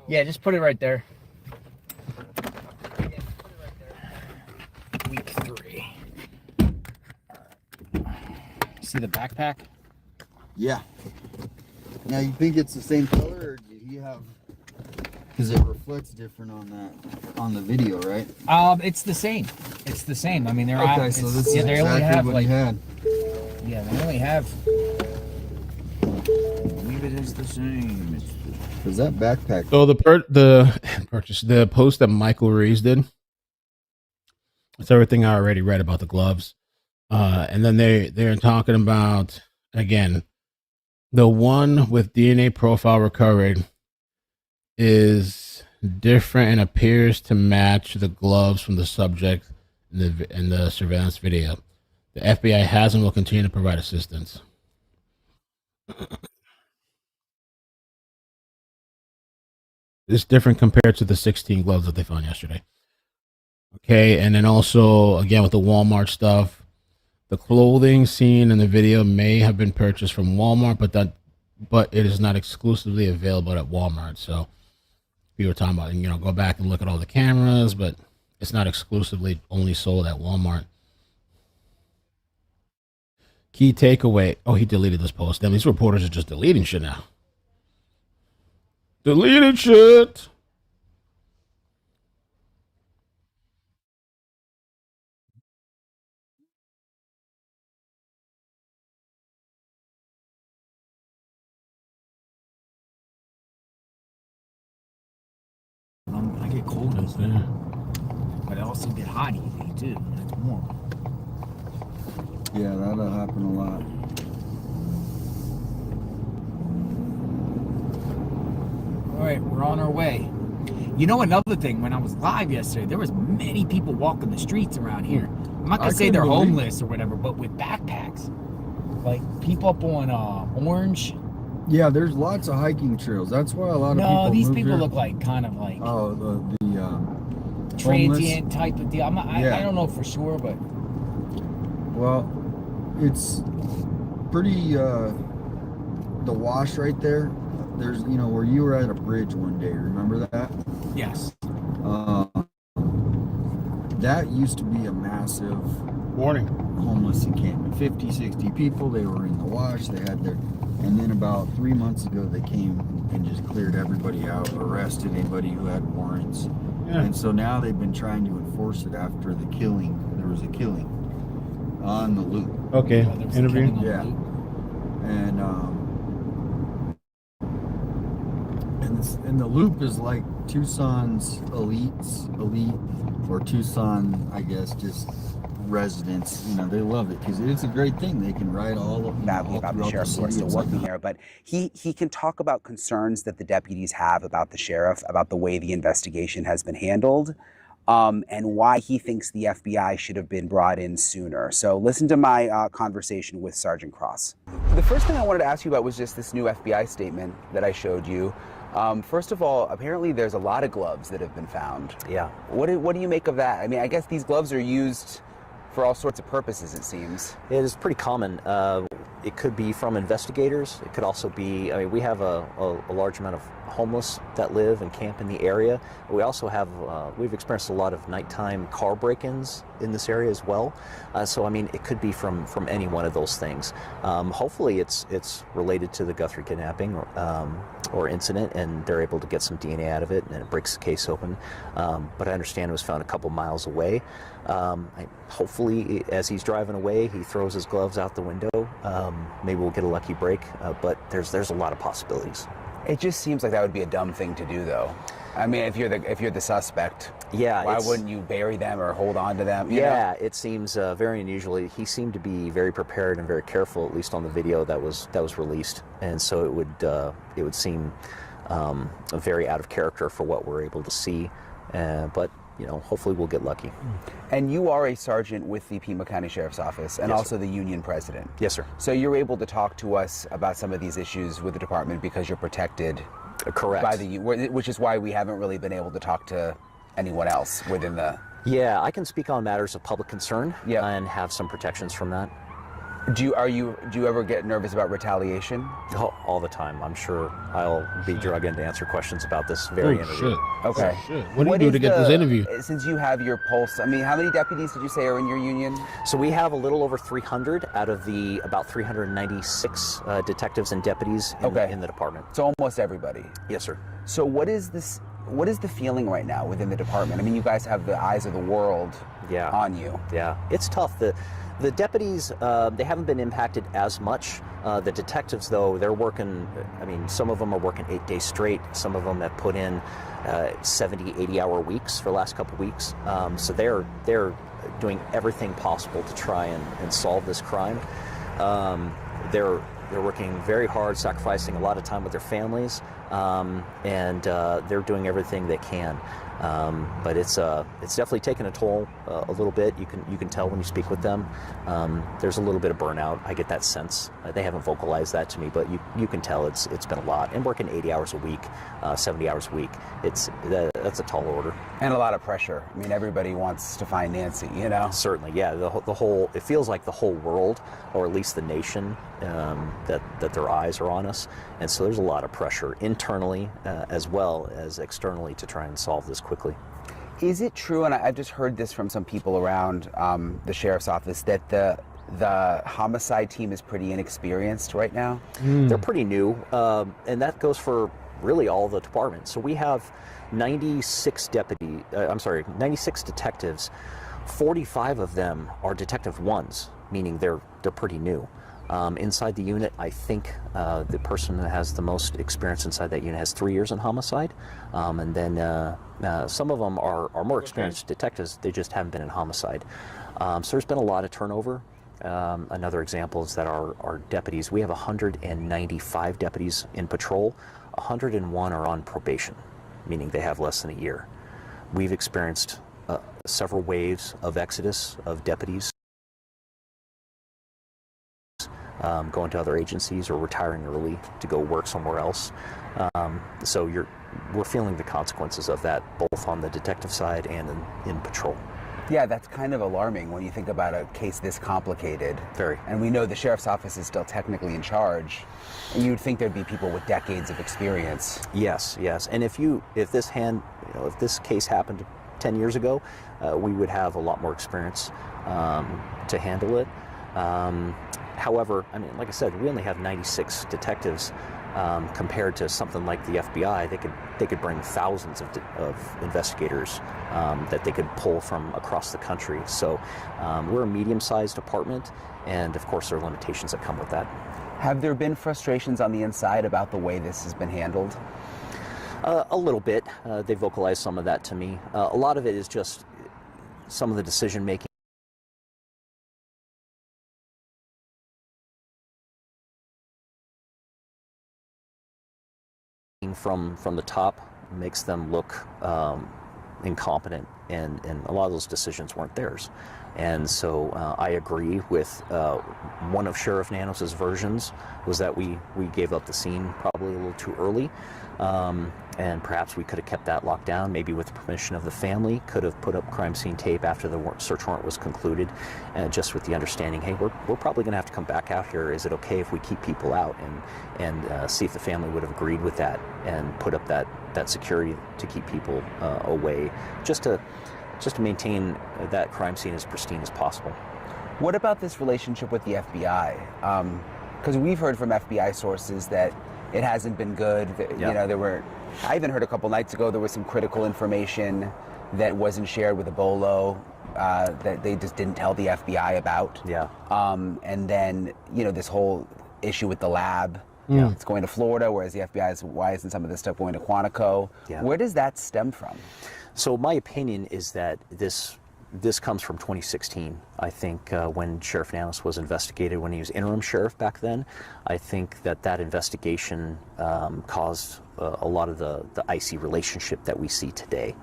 Speaker 5: yeah, just put it right there. Week 3. See the backpack?
Speaker 7: Yeah. Now you think it's the same color, or do you have? Because it reflects different on the video, right?
Speaker 5: It's the same. It's the same. I mean, they're
Speaker 7: okay. So this is
Speaker 5: they only
Speaker 7: exactly
Speaker 5: have
Speaker 7: what
Speaker 5: like
Speaker 7: he had.
Speaker 5: yeah, they only have. Leave it as the same.
Speaker 7: Because that backpack.
Speaker 12: So the post that Michael Rees did. It's everything I already read about the gloves, and then they're talking about again. The one with DNA profile recovered is different and appears to match the gloves from the subject in the surveillance video. The FBI has and will continue to provide assistance. It's different compared to the 16 gloves that they found yesterday. Okay, and then also, again, with the Walmart stuff, the clothing seen in the video may have been purchased from Walmart, but it is not exclusively available at Walmart. So we were talking about, go back and look at all the cameras, but it's not exclusively only sold at Walmart. Key takeaway. Oh, he deleted this post. Damn, these reporters are just deleting shit now. Deleted shit.
Speaker 5: I get cold out there, but I also get hot easily too. It's warm.
Speaker 7: Yeah, that'll happen a lot.
Speaker 5: All right, we're on our way. You know, another thing, when I was live yesterday, there was many people walking the streets around here. I'm not gonna say they're homeless or whatever, but with backpacks. Like people up on Orange.
Speaker 7: Yeah, there's lots of hiking trails. That's why a lot of people.
Speaker 5: No, these
Speaker 7: move
Speaker 5: people
Speaker 7: here.
Speaker 5: look like kind of like
Speaker 7: homeless.
Speaker 5: transient type of deal. I don't know for sure, but
Speaker 7: well, it's pretty. The wash right there. There's, you know, where you were at a bridge one day. Remember that?
Speaker 5: Yes.
Speaker 7: That used to be a massive homeless encampment. 50, 60 people. They were in the wash. They had their, and then about 3 months ago, they came and just cleared everybody out, arrested anybody who had warrants. Yeah. And so now they've been trying to enforce it after the killing. There was a killing on the loop.
Speaker 12: Okay. Interview.
Speaker 7: Yeah. And the loop is like Tucson's elite, or Tucson, I guess, just residents. You know, they love it because it's a great thing. They can ride all
Speaker 3: badly about the sheriff who are still working there, but he can talk about concerns that the deputies have about the sheriff, about the way the investigation has been handled, and why he thinks the FBI should have been brought in sooner. So listen to my conversation with Sergeant Cross. The first thing I wanted to ask you about was just this new FBI statement that I showed you. First of all, apparently there's a lot of gloves that have been found.
Speaker 4: Yeah.
Speaker 3: What do you make of that? I mean, I guess these gloves are used for all sorts of purposes, it seems.
Speaker 4: It is pretty common. It could be from investigators. It could also be, I mean, we have a large amount of homeless that live and camp in the area. We also have, we've experienced a lot of nighttime car break-ins in this area as well. So, I mean, it could be from any one of those things. Hopefully it's related to the Guthrie kidnapping or incident, and they're able to get some DNA out of it, and it breaks the case open. But I understand it was found a couple miles away. Hopefully, as he's driving away, he throws his gloves out the window. Maybe we'll get a lucky break, but there's a lot of possibilities.
Speaker 3: It just seems like that would be a dumb thing to do, though. I mean, if you're the suspect,
Speaker 4: yeah,
Speaker 3: why wouldn't you bury them or hold on to them? You
Speaker 4: yeah,
Speaker 3: know?
Speaker 4: It seems very unusual. He seemed to be very prepared and very careful, at least on the video that was released, and so it would seem very out of character for what we're able to see, but. You know, hopefully we'll get lucky.
Speaker 3: And you are a sergeant with the Pima County Sheriff's Office and
Speaker 4: Yes,
Speaker 3: also
Speaker 4: sir.
Speaker 3: the union president.
Speaker 4: Yes, sir.
Speaker 3: So you're able to talk to us about some of these issues with the department because you're protected.
Speaker 4: Correct.
Speaker 3: By which is why we haven't really been able to talk to anyone else within the...
Speaker 4: Yeah, I can speak on matters of public concern and have some protections from that.
Speaker 3: Do you ever get nervous about retaliation?
Speaker 4: Oh, all the time. I'm sure I'll be drugged in to answer questions about this very interview.
Speaker 12: Shit.
Speaker 3: Okay.
Speaker 12: Shit. What do you do to get this interview?
Speaker 3: Since you have your pulse, I mean, how many deputies did you say are in your union?
Speaker 4: So we have a little over 300 out of the about 396 detectives and deputies in the department.
Speaker 3: So almost everybody.
Speaker 4: Yes, sir.
Speaker 3: So what is the feeling right now within the department? I mean, you guys have the eyes of the world on you.
Speaker 4: Yeah, it's tough. The deputies, they haven't been impacted as much. The detectives, though, they're working, I mean, some of them are working 8 days straight. Some of them have put in 70, 80-hour weeks for the last couple weeks. So they're doing everything possible to try and solve this crime. They're working very hard, sacrificing a lot of time with their families, and they're doing everything they can. But it's definitely taken a toll a little bit. You can tell when you speak with them. There's a little bit of burnout. I get that sense. They haven't vocalized that to me, but you can tell it's been a lot. And working 80 hours a week, 70 hours a week, that's a tall order.
Speaker 3: And a lot of pressure. I mean, everybody wants to find Nancy, you know?
Speaker 4: Certainly, yeah. The whole, it feels like the whole world, or at least the nation, that their eyes are on us. And so there's a lot of pressure internally as well as externally to try and solve this quickly.
Speaker 3: Is it true, and I've just heard this from some people around the sheriff's office, that the homicide team is pretty inexperienced right now?
Speaker 4: They're pretty new, and that goes for really all the departments. So we have 96 detectives. 45 of them are detective ones, meaning they're pretty new. Inside the unit, I think the person that has the most experience inside that unit has 3 years in homicide, and then some of them are more experienced detectives. They just haven't been in homicide. So there's been a lot of turnover. Another example is that our deputies, we have 195 deputies in patrol. 101 are on probation, meaning they have less than a year. We've experienced several waves of exodus of deputies going to other agencies or retiring early to go work somewhere else. So we're feeling the consequences of that, both on the detective side and in patrol.
Speaker 3: Yeah, that's kind of alarming when you think about a case this complicated.
Speaker 4: Very.
Speaker 3: And we know the sheriff's office is still technically in charge. And you'd think there'd be people with decades of experience.
Speaker 4: Yes, yes. And if this case happened 10 years ago, we would have a lot more experience to handle it. However, I mean, like I said, we only have 96 detectives. Compared to something like the FBI, they could bring thousands of investigators that they could pull from across the country. So we're a medium-sized department, and of course there are limitations that come with that.
Speaker 3: Have there been frustrations on the inside about the way this has been handled?
Speaker 4: A little bit. They vocalized some of that to me. A lot of it is just some of the decision-making from the top makes them look incompetent, and a lot of those decisions weren't theirs. And so I agree with one of Sheriff Nanos's versions was that we gave up the scene probably a little too early, and perhaps we could have kept that locked down, maybe with the permission of the family, could have put up crime scene tape after the search warrant was concluded, just with the understanding, hey, we're probably going to have to come back out here. Is it okay if we keep people out? And see if the family would have agreed with that and put up that security to keep people away, just to maintain that crime scene as pristine as possible.
Speaker 3: What about this relationship with the FBI? Because we've heard from FBI sources that it hasn't been good. You know, I even heard a couple nights ago there was some critical information that wasn't shared with Ebola that they just didn't tell the FBI about.
Speaker 4: Yeah.
Speaker 3: And then, you know, this whole issue with the lab.
Speaker 4: Yeah.
Speaker 3: It's going to Florida, whereas the FBI is, why isn't some of this stuff going to Quantico?
Speaker 4: Yeah.
Speaker 3: Where does that stem from?
Speaker 4: So my opinion is that this comes from 2016. I think when Sheriff Nanos was investigated, when he was interim sheriff back then, I think that investigation caused a lot of the icy relationship that we see today.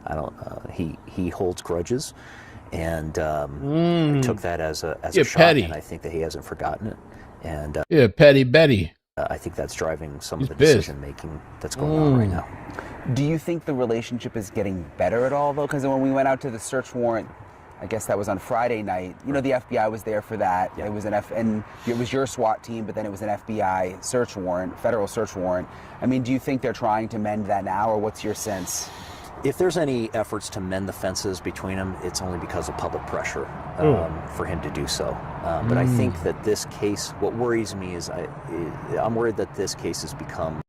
Speaker 4: He holds grudges, and I took that as a shot,
Speaker 12: petty.
Speaker 4: and I think that he hasn't forgotten it. And
Speaker 12: yeah, petty Betty.
Speaker 4: I think that's driving some of the decision making that's going on right now.
Speaker 3: Do you think the relationship is getting better at all, though? Because when we went out to the search warrant, I guess that was on Friday night. You know, the FBI was there for that. Yeah. It was and it was your SWAT team, but then it was an FBI search warrant, federal search warrant. I mean, do you think they're trying to mend that now, or what's your sense?
Speaker 4: If there's any efforts to mend the fences between them, it's only because of public pressure for him to do so. But I think that this case, what worries me is I'm worried that this case has become...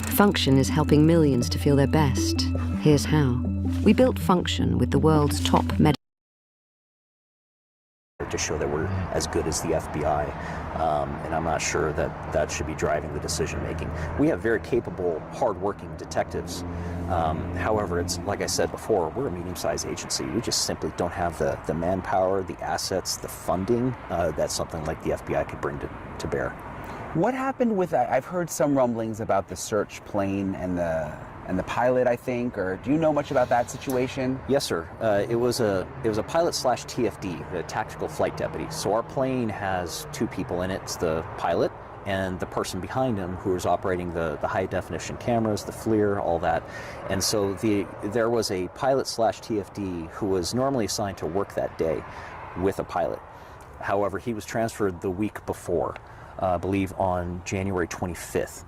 Speaker 6: Function is helping millions to feel their best. Here's how. We built Function with the world's top medical
Speaker 4: to show that we're as good as the FBI, and I'm not sure that should be driving the decision making. We have very capable, hard-working detectives. However, it's like I said before, we're a medium-sized agency. We just simply don't have the manpower, the assets, the funding that something like the FBI could bring to bear.
Speaker 3: What happened with that? I've heard some rumblings about the search plane and the pilot, I think, or do you know much about that situation?
Speaker 4: Yes, sir. It was a pilot / TFD, the tactical flight deputy. So our plane has two people in it. It's the pilot and the person behind him who is operating the high definition cameras, the FLIR, all that. And so there was a pilot / TFD who was normally assigned to work that day with a pilot. However, he was transferred the week before, I believe on January 25th.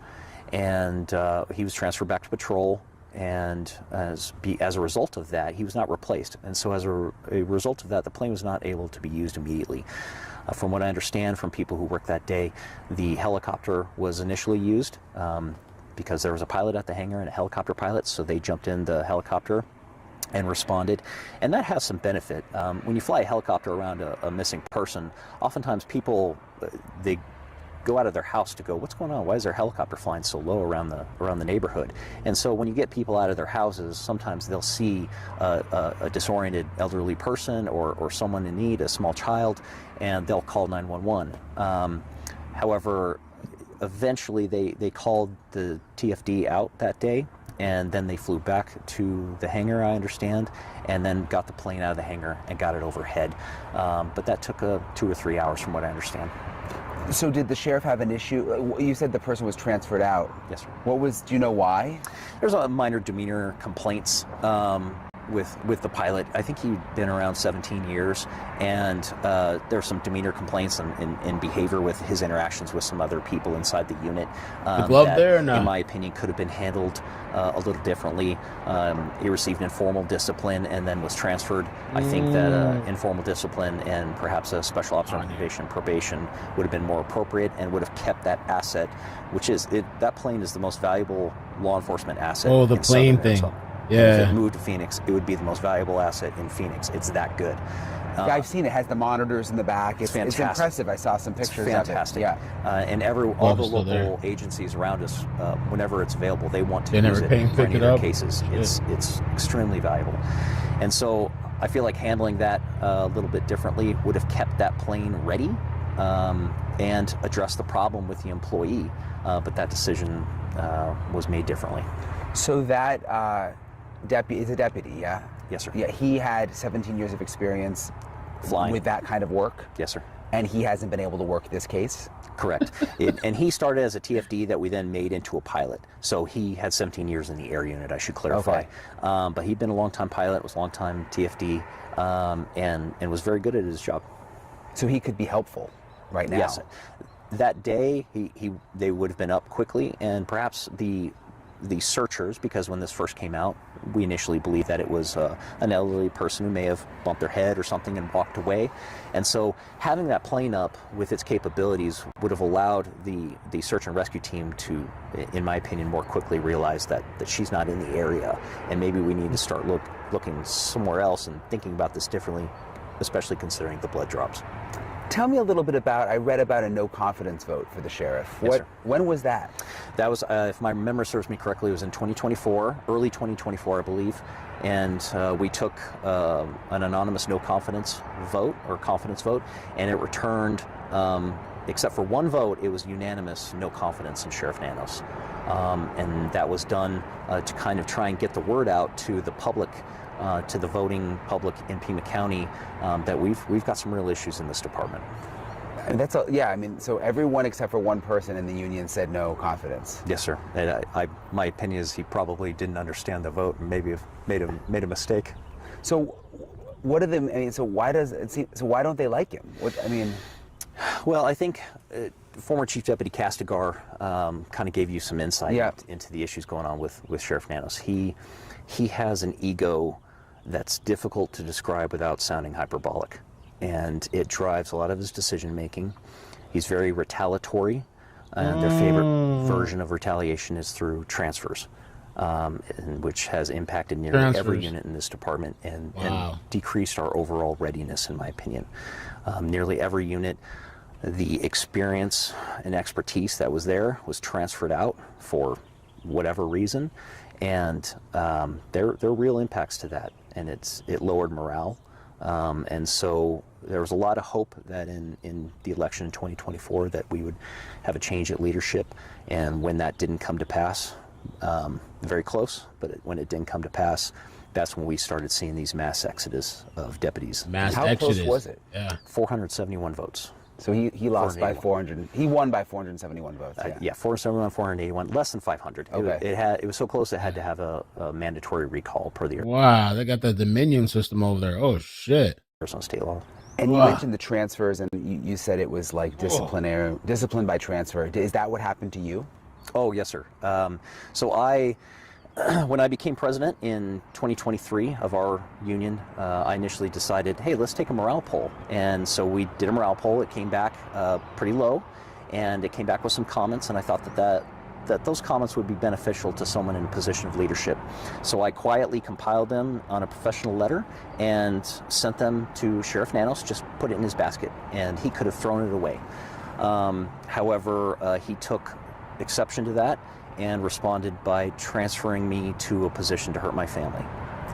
Speaker 4: And he was transferred back to patrol, and as a result of that, he was not replaced. And so as a result of that, the plane was not able to be used immediately. From what I understand from people who worked that day, the helicopter was initially used because there was a pilot at the hangar and a helicopter pilot, so they jumped in the helicopter and responded. And that has some benefit. When you fly a helicopter around a missing person, oftentimes people, they go out of their house to go, what's going on? Why is their helicopter flying so low around the neighborhood? And so when you get people out of their houses, sometimes they'll see a disoriented elderly person or someone in need, a small child, and they'll call 911. However, eventually they called the TFD out that day, and then they flew back to the hangar, I understand, and then got the plane out of the hangar and got it overhead. But that took 2 or 3 hours from what I understand.
Speaker 3: So did the sheriff have an issue? You said the person was transferred out.
Speaker 4: Yes, sir.
Speaker 3: Do you know why?
Speaker 4: There's a minor demeanor complaints with the pilot. I think he'd been around 17 years, and there's some demeanor complaints and behavior with his interactions with some other people inside the unit.
Speaker 12: The glove
Speaker 4: that,
Speaker 12: there or not?
Speaker 4: in my opinion, could have been handled a little differently. He received informal discipline and then was transferred. I think that informal discipline and perhaps a special observation probation would have been more appropriate and would have kept that asset, which is that plane is the most valuable law enforcement asset.
Speaker 12: Oh, the
Speaker 4: in
Speaker 12: plane
Speaker 4: Southern
Speaker 12: thing.
Speaker 4: Arizona.
Speaker 12: Yeah.
Speaker 4: If it moved to Phoenix, it would be the most valuable asset in Phoenix. It's that good.
Speaker 3: Yeah, I've seen it. It has the monitors in the back. It's
Speaker 4: fantastic.
Speaker 3: impressive. I saw some pictures
Speaker 4: Fantastic.
Speaker 3: of it. Yeah.
Speaker 4: And all the local agencies around us, whenever it's available, they want to
Speaker 12: They
Speaker 4: use
Speaker 12: never
Speaker 4: it
Speaker 12: pay and
Speaker 4: for
Speaker 12: pick
Speaker 4: any
Speaker 12: it
Speaker 4: of their
Speaker 12: up.
Speaker 4: cases. It's extremely valuable. And so I feel like handling that a little bit differently would have kept that plane ready and addressed the problem with the employee. But that decision was made differently.
Speaker 3: So that deputy is a deputy, yeah?
Speaker 4: Yes, sir.
Speaker 3: Yeah, he had 17 years of experience
Speaker 4: flying
Speaker 3: with that kind of work.
Speaker 4: Yes, sir.
Speaker 3: And he hasn't been able to work this case?
Speaker 4: Correct. And he started as a TFD that we then made into a pilot. So he had 17 years in the air unit, I should clarify.
Speaker 3: Okay.
Speaker 4: But he'd been a long-time pilot, was a long-time TFD, and was very good at his job.
Speaker 3: So he could be helpful right now?
Speaker 4: Yes. That day, they would have been up quickly, and perhaps the searchers, because when this first came out, we initially believed that it was an elderly person who may have bumped their head or something and walked away. And so having that plane up with its capabilities would have allowed the search and rescue team to, in my opinion, more quickly realize that she's not in the area, and maybe we need to start looking somewhere else and thinking about this differently, especially considering the blood drops.
Speaker 3: Tell me a little bit about, I read about a no confidence vote for the sheriff.
Speaker 4: Yes, sir.
Speaker 3: When was that?
Speaker 4: That was, if my memory serves me correctly, it was in 2024, early 2024, I believe. And we took an anonymous no confidence vote, or confidence vote, and it returned, except for one vote, it was unanimous no confidence in Sheriff Nanos. And that was done to kind of try and get the word out to the public, to the voting public in Pima County, that we've got some real issues in this department.
Speaker 3: And that's yeah. I mean, so everyone except for one person in the union said no confidence.
Speaker 4: Yes, sir. And my opinion is he probably didn't understand the vote and maybe have made a mistake.
Speaker 3: So, what are the? I mean, so why does it seem? So why don't they like him?
Speaker 4: Well, I think former Chief Deputy Castigar kind of gave you some insight into the issues going on with Sheriff Nanos. He has an ego that's difficult to describe without sounding hyperbolic, and it drives a lot of his decision making. He's very retaliatory, and their favorite version of retaliation is through transfers, which has impacted nearly every unit in this department and decreased our overall readiness, in my opinion. Nearly every unit, the experience and expertise that was there was transferred out for whatever reason, and there are real impacts to that, and it lowered morale. And so there was a lot of hope that in the election in 2024 that we would have a change at leadership, and when that didn't come to pass, very close, but when it didn't come to pass, that's when we started seeing these mass exodus of deputies.
Speaker 3: How close was it?
Speaker 12: Yeah.
Speaker 4: 471 votes.
Speaker 3: So he lost by 400. He won by 471 votes.
Speaker 4: Yeah, 471, 481, less than 500.
Speaker 3: Okay.
Speaker 4: It was so close it had to have a mandatory recall per the
Speaker 12: Wow, they got the Dominion system over there. Oh shit.
Speaker 4: Arizona state law.
Speaker 3: And you mentioned the transfers, and you said it was like discipline by transfer. Is that what happened to you?
Speaker 4: Oh yes, sir. So when I became president in 2023 of our union, I initially decided, hey, let's take a morale poll. And so we did a morale poll. It came back pretty low, and it came back with some comments, and I thought that those comments would be beneficial to someone in a position of leadership. So I quietly compiled them on a professional letter and sent them to Sheriff Nanos, just put it in his basket, and he could have thrown it away. However, he took exception to that and responded by transferring me to a position to hurt my family.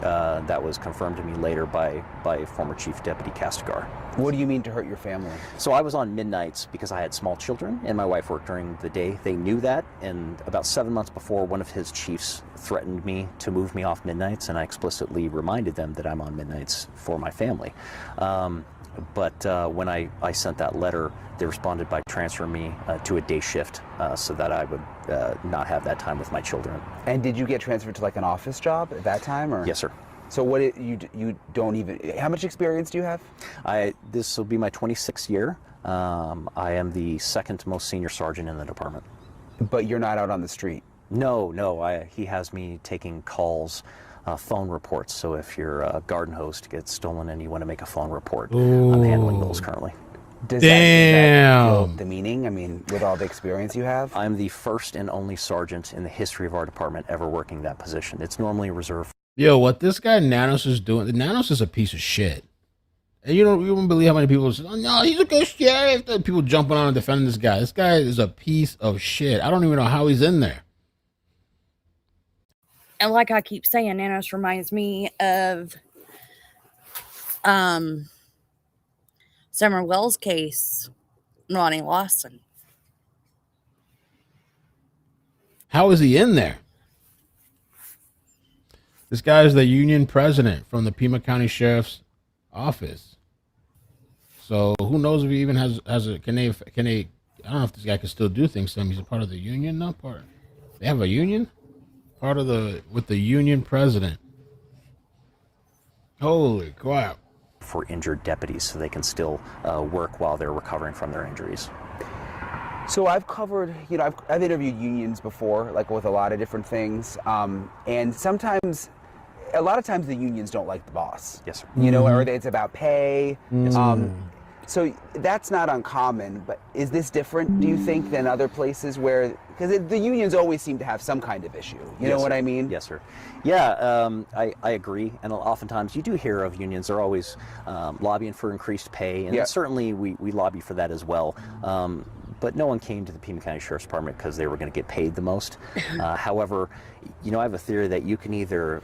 Speaker 4: that was confirmed to me later by former Chief Deputy Castigar.
Speaker 3: What do you mean to hurt your family?
Speaker 4: So I was on midnights because I had small children and my wife worked during the day. They knew that, and about 7 months before, one of his chiefs threatened me to move me off midnights, and I explicitly reminded them that I'm on midnights for my family. But when I sent that letter, they responded by transferring me to a day shift so that I would not have that time with my children.
Speaker 3: And did you get transferred to like an office job at that time, or?
Speaker 4: Yes, sir.
Speaker 3: So you don't even, how much experience do you have?
Speaker 4: This will be my 26th year. I am the second most senior sergeant in the department.
Speaker 3: But you're not out on the street?
Speaker 4: No. He has me taking calls, phone reports. So if your garden hose gets stolen and you want to make a phone report, I'm handling those currently.
Speaker 3: Does that the meaning? I mean, with all the experience you have?
Speaker 4: I'm the first and only sergeant in the history of our department ever working that position. It's normally reserved.
Speaker 12: Yo, what this guy Nanos is doing, the Nanos is a piece of shit. And you won't believe how many people say, oh, no, he's a good sheriff. People jumping on and defending this guy. This guy is a piece of shit. I don't even know how he's in there.
Speaker 1: And like I keep saying, Nanos reminds me of Summer Wells' case, Ronnie Lawson.
Speaker 12: How is he in there? This guy is the union president from the Pima County Sheriff's Office. So who knows if he even has a, can they, I don't know if this guy can still do things to him. He's a part of the union now? They have a union? With the union president. Holy crap.
Speaker 4: For injured deputies so they can still work while they're recovering from their injuries.
Speaker 3: So I've covered, I've interviewed unions before, like with a lot of different things. And a lot of times the unions don't like the boss.
Speaker 4: Yes, sir.
Speaker 3: Or it's about pay. Yes, so that's not uncommon, but is this different, do you think, than other places where, because the unions always seem to have some kind of issue. You know what I mean?
Speaker 4: Yes, sir. Yeah, I agree. And oftentimes you do hear of unions. They're always lobbying for increased pay. And certainly we lobby for that as well. But no one came to the Pima County Sheriff's Department because they were going to get paid the most. However, I have a theory that you can either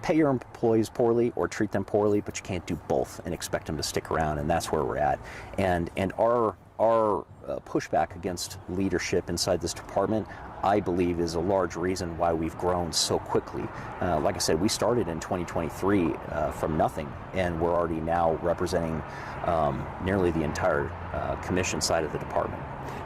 Speaker 4: pay your employees poorly or treat them poorly, but you can't do both and expect them to stick around, and that's where we're at. And our pushback against leadership inside this department, I believe, is a large reason why we've grown so quickly. Like I said, we started in 2023 from nothing, and we're already now representing nearly the entire commission side of the department.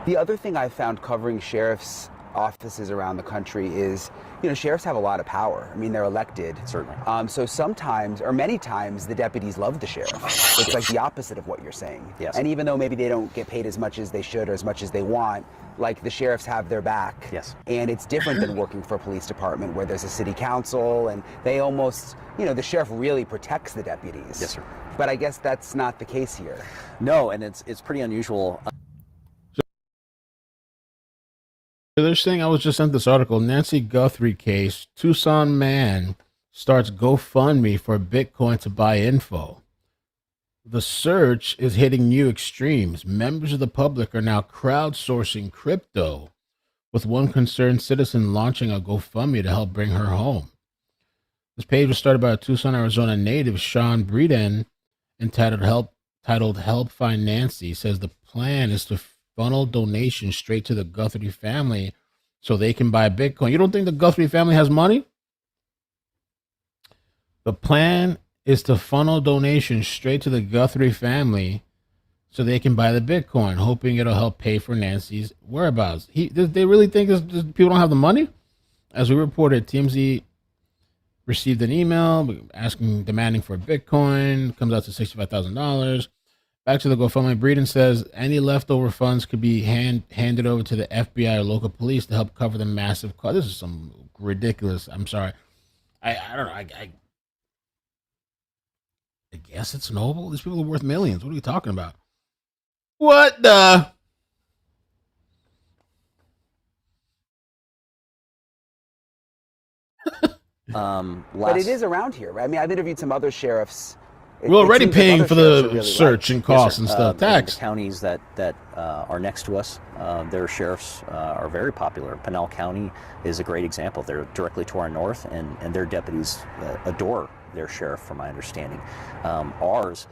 Speaker 3: The other thing I found covering sheriff's offices around the country is, sheriffs have a lot of power. I mean, they're elected.
Speaker 4: Certainly.
Speaker 3: So sometimes, or many times, the deputies love the sheriff. It's like the opposite of what you're saying.
Speaker 4: Yes.
Speaker 3: And even though maybe they don't get paid as much as they should or as much as they want, like the sheriffs have their back.
Speaker 4: Yes.
Speaker 3: And it's different than working for a police department where there's a city council and they almost, the sheriff really protects the deputies.
Speaker 4: Yes, sir.
Speaker 3: But I guess that's not the case here.
Speaker 4: No, and it's pretty unusual.
Speaker 12: They're saying, I was just sent this article, Nancy Guthrie case, Tucson man starts GoFundMe for Bitcoin to buy info. The search is hitting new extremes. Members of the public are now crowdsourcing crypto, with one concerned citizen launching a GoFundMe to help bring her home. This page was started by a Tucson, Arizona native, Sean Breeden, entitled Help Find Nancy. Says the plan is to funnel donations straight to the Guthrie family so they can buy Bitcoin. You don't think the Guthrie family has money? The plan is to funnel donations straight to the Guthrie family so they can buy the Bitcoin, hoping it'll help pay for Nancy's whereabouts. They really think people don't have the money? As we reported, TMZ received an email demanding for Bitcoin. Comes out to $65,000. Back to the GoFundMe, Breeden says any leftover funds could be handed over to the FBI or local police to help cover the massive cost. This is some ridiculous. I'm sorry. I don't know. I guess it's noble. These people are worth millions. What are you talking about? What the?
Speaker 3: But it is around here, right? I mean, I've interviewed some other sheriffs
Speaker 12: We're already
Speaker 4: seems like
Speaker 12: paying
Speaker 4: other
Speaker 12: for
Speaker 4: sheriffs
Speaker 12: the
Speaker 4: are really
Speaker 12: search
Speaker 4: light.
Speaker 12: and costs
Speaker 4: sir.
Speaker 12: and stuff.
Speaker 4: In
Speaker 12: Tax.
Speaker 4: the counties that are next to us, their sheriffs are very popular. Pinal County is a great example. They're directly to our north, and their deputies adore their sheriff, from my understanding. Ours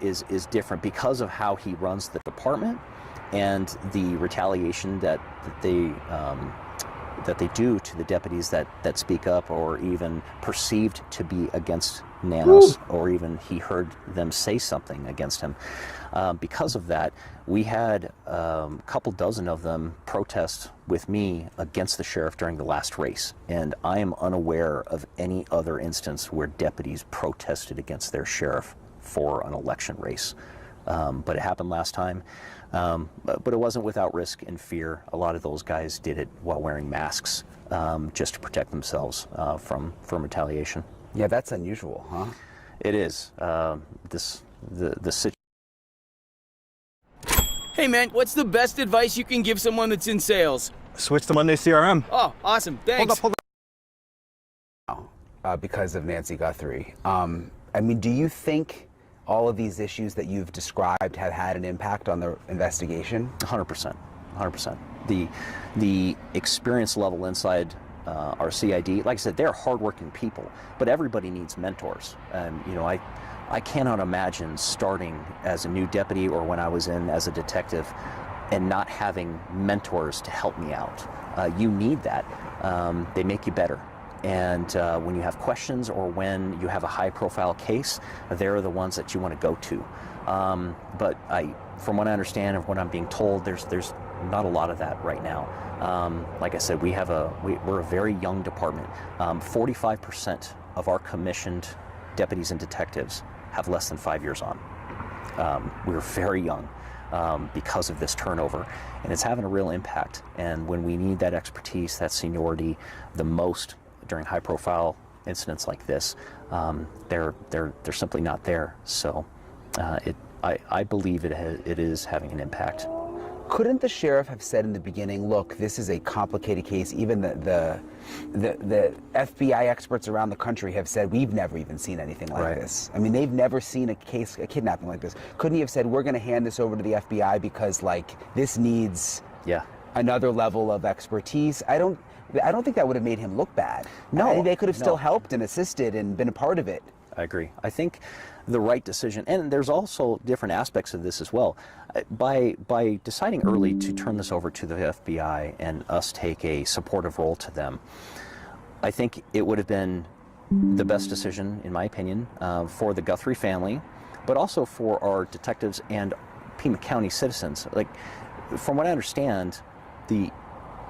Speaker 4: is different because of how he runs the department and the retaliation that they do to the deputies that speak up or even perceived to be against Nanos, or even he heard them say something against him. Because of that, we had a couple dozen of them protest with me against the sheriff during the last race, and I am unaware of any other instance where deputies protested against their sheriff for an election race. But it happened last time. But it wasn't without risk and fear. A lot of those guys did it while wearing masks, just to protect themselves from retaliation.
Speaker 3: Yeah, that's unusual, huh?
Speaker 4: It is. The situation.
Speaker 10: Hey man, what's the best advice you can give someone that's in sales?
Speaker 25: Switch to Monday CRM.
Speaker 10: Oh, awesome. Thanks.
Speaker 25: Hold
Speaker 3: up. Because of Nancy Guthrie. I mean, do you think all of these issues that you've described have had an impact on the investigation?
Speaker 4: 100%. 100%. The experience level inside our CID, like I said, they're hardworking people, but everybody needs mentors. You know, I cannot imagine starting as a new deputy or when I was in as a detective and not having mentors to help me out. You need that. They make you better. And when you have questions or when you have a high-profile case, they're the ones that you want to go to. But from what I understand and what I'm being told, there's not a lot of that right now. Like I said, we're a very young department. 45% of our commissioned deputies and detectives have less than 5 years on. We're very young because of this turnover, and it's having a real impact. And when we need that expertise, that seniority the most during high-profile incidents like this, they're simply not there. So I believe it is having an impact.
Speaker 3: Couldn't the sheriff have said in the beginning, look, this is a complicated case? Even the FBI experts around the country have said, we've never even seen anything like this. I mean, they've never seen a kidnapping like this. Couldn't he have said, we're going to hand this over to the FBI because, like, this needs another level of expertise? I don't think that would have made him look bad. No. I think they could have still helped and assisted and been a part of it.
Speaker 4: I agree. I think the right decision, and there's also different aspects of this as well. By deciding early to turn this over to the FBI and us take a supportive role to them, I think it would have been the best decision, in my opinion, for the Guthrie family, but also for our detectives and Pima County citizens. Like, from what I understand, the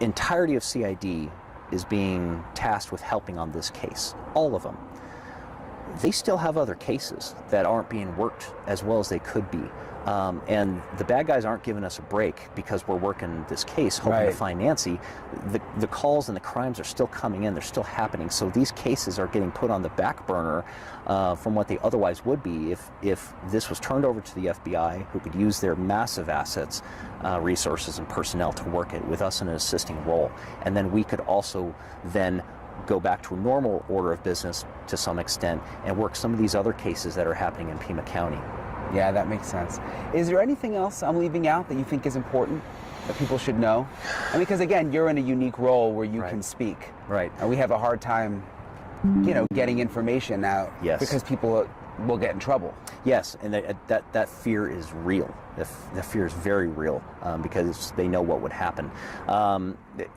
Speaker 4: entirety of CID is being tasked with helping on this case, all of them. They still have other cases that aren't being worked as well as they could be. And the bad guys aren't giving us a break because we're working this case hoping to find Nancy. The calls and the crimes are still coming in, they're still happening. So these cases are getting put on the back burner from what they otherwise would be if this was turned over to the FBI, who could use their massive assets, resources and personnel to work it with us in an assisting role. And then we could also then go back to a normal order of business to some extent and work some of these other cases that are happening in Pima County.
Speaker 3: Yeah, that makes sense. Is there anything else I'm leaving out that you think is important that people should know? I mean, because again, you're in a unique role where you can speak.
Speaker 4: Right.
Speaker 3: And we have a hard time, you know, getting information out because people will get in trouble.
Speaker 4: Yes, and that fear is real. The fear is very real because they know what would happen.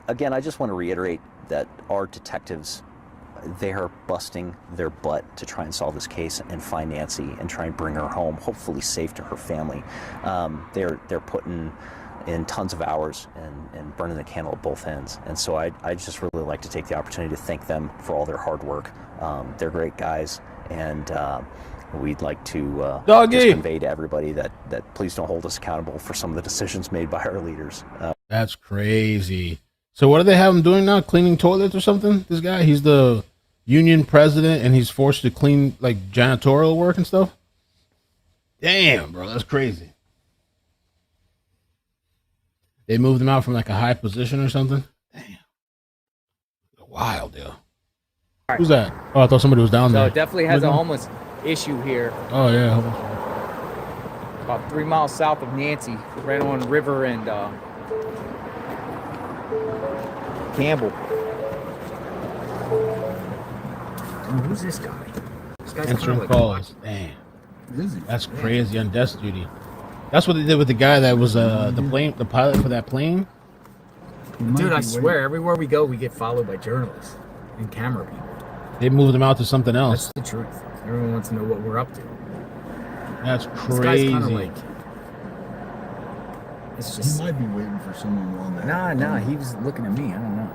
Speaker 4: Again, I just want to reiterate that our detectives, they are busting their butt to try and solve this case and find Nancy and try and bring her home, hopefully safe to her family. They're putting in tons of hours and burning the candle at both ends. And so I just really like to take the opportunity to thank them for all their hard work. They're great guys, and we'd like to just convey to everybody that please don't hold us accountable for some of the decisions made by our leaders.
Speaker 12: That's crazy. So what do they have him doing now? Cleaning toilets or something? This guy, he's the union president and he's forced to clean like janitorial work and stuff? Damn, bro, that's crazy. They moved him out from like a high position or something? Damn. Wild, yo. Who's that? Oh, I thought somebody was down there.
Speaker 5: So it definitely has a
Speaker 12: Look at him.
Speaker 5: homeless issue here.
Speaker 12: Oh yeah.
Speaker 5: About 3 miles south of Nancy, right on River and Campbell. Oh, who's this guy? This guy's
Speaker 12: Answering
Speaker 5: like
Speaker 12: calls. Damn. That's crazy on desk duty. That's what they did with the guy that was the pilot for that plane.
Speaker 5: Dude, I swear, everywhere we go, we get followed by journalists and camera people.
Speaker 12: They moved him out to something else.
Speaker 5: That's the truth. Everyone wants to know what we're up to.
Speaker 12: That's
Speaker 5: This guy's
Speaker 12: crazy.
Speaker 5: kind of like, it's just.
Speaker 7: He might be waiting for someone while that.
Speaker 5: Nah, he was looking at me. I don't know.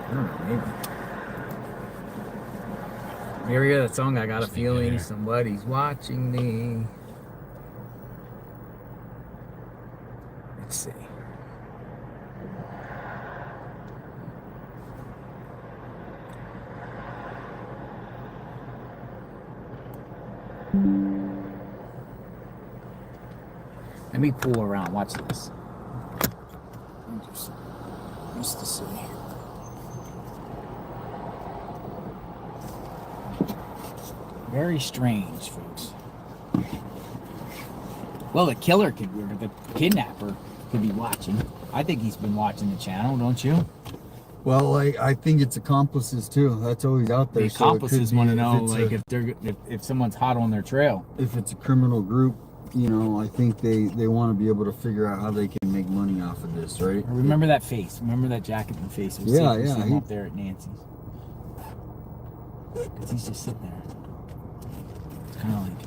Speaker 5: I don't know, maybe. You ever hear that song, I Got a Feeling Somebody's Watching Me? Let's see. Let me pull around. Watch this. Just to see. Very strange, folks. Well, the killer could, or the kidnapper could be watching. I think he's been watching the channel, don't you?
Speaker 7: Well, I think it's accomplices too. That's always out there.
Speaker 5: The accomplices want to know, like, if someone's hot on their trail.
Speaker 7: If it's a criminal group, you know, I think they want to be able to figure out how they can make money off of this, right?
Speaker 5: Remember that face. Remember that jacket and face. We'll
Speaker 7: Yeah,
Speaker 5: see if we see him
Speaker 7: yeah.
Speaker 5: up there at Nancy's. Because he's just sitting there. It's kind of like,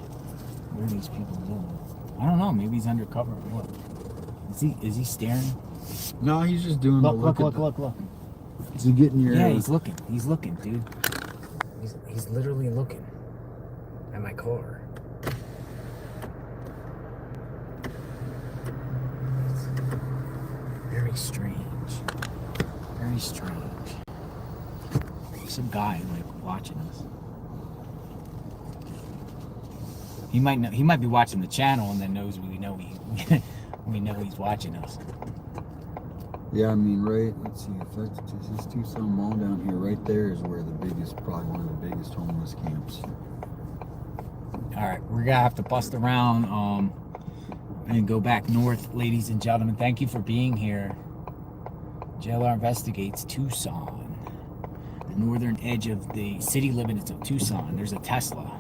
Speaker 5: what are these people doing? I don't know. Maybe he's undercover or what? Is he staring?
Speaker 7: No, he's just doing
Speaker 5: Look.
Speaker 7: look. Is he getting your?
Speaker 5: Yeah, he's looking. He's looking, dude. He's literally looking at my car. Very strange. Very strange. Some guy like watching us. He might know. He might be watching the channel and then knows we know we know he's watching us.
Speaker 7: Yeah, I mean, right. Let's see if that's this Tucson Mall down here. Right there is where probably one of the biggest homeless camps.
Speaker 5: All right, we're gonna have to bust around and go back north, ladies and gentlemen. Thank you for being here. JLR Investigates Tucson, the northern edge of the city limits of Tucson. There's a Tesla.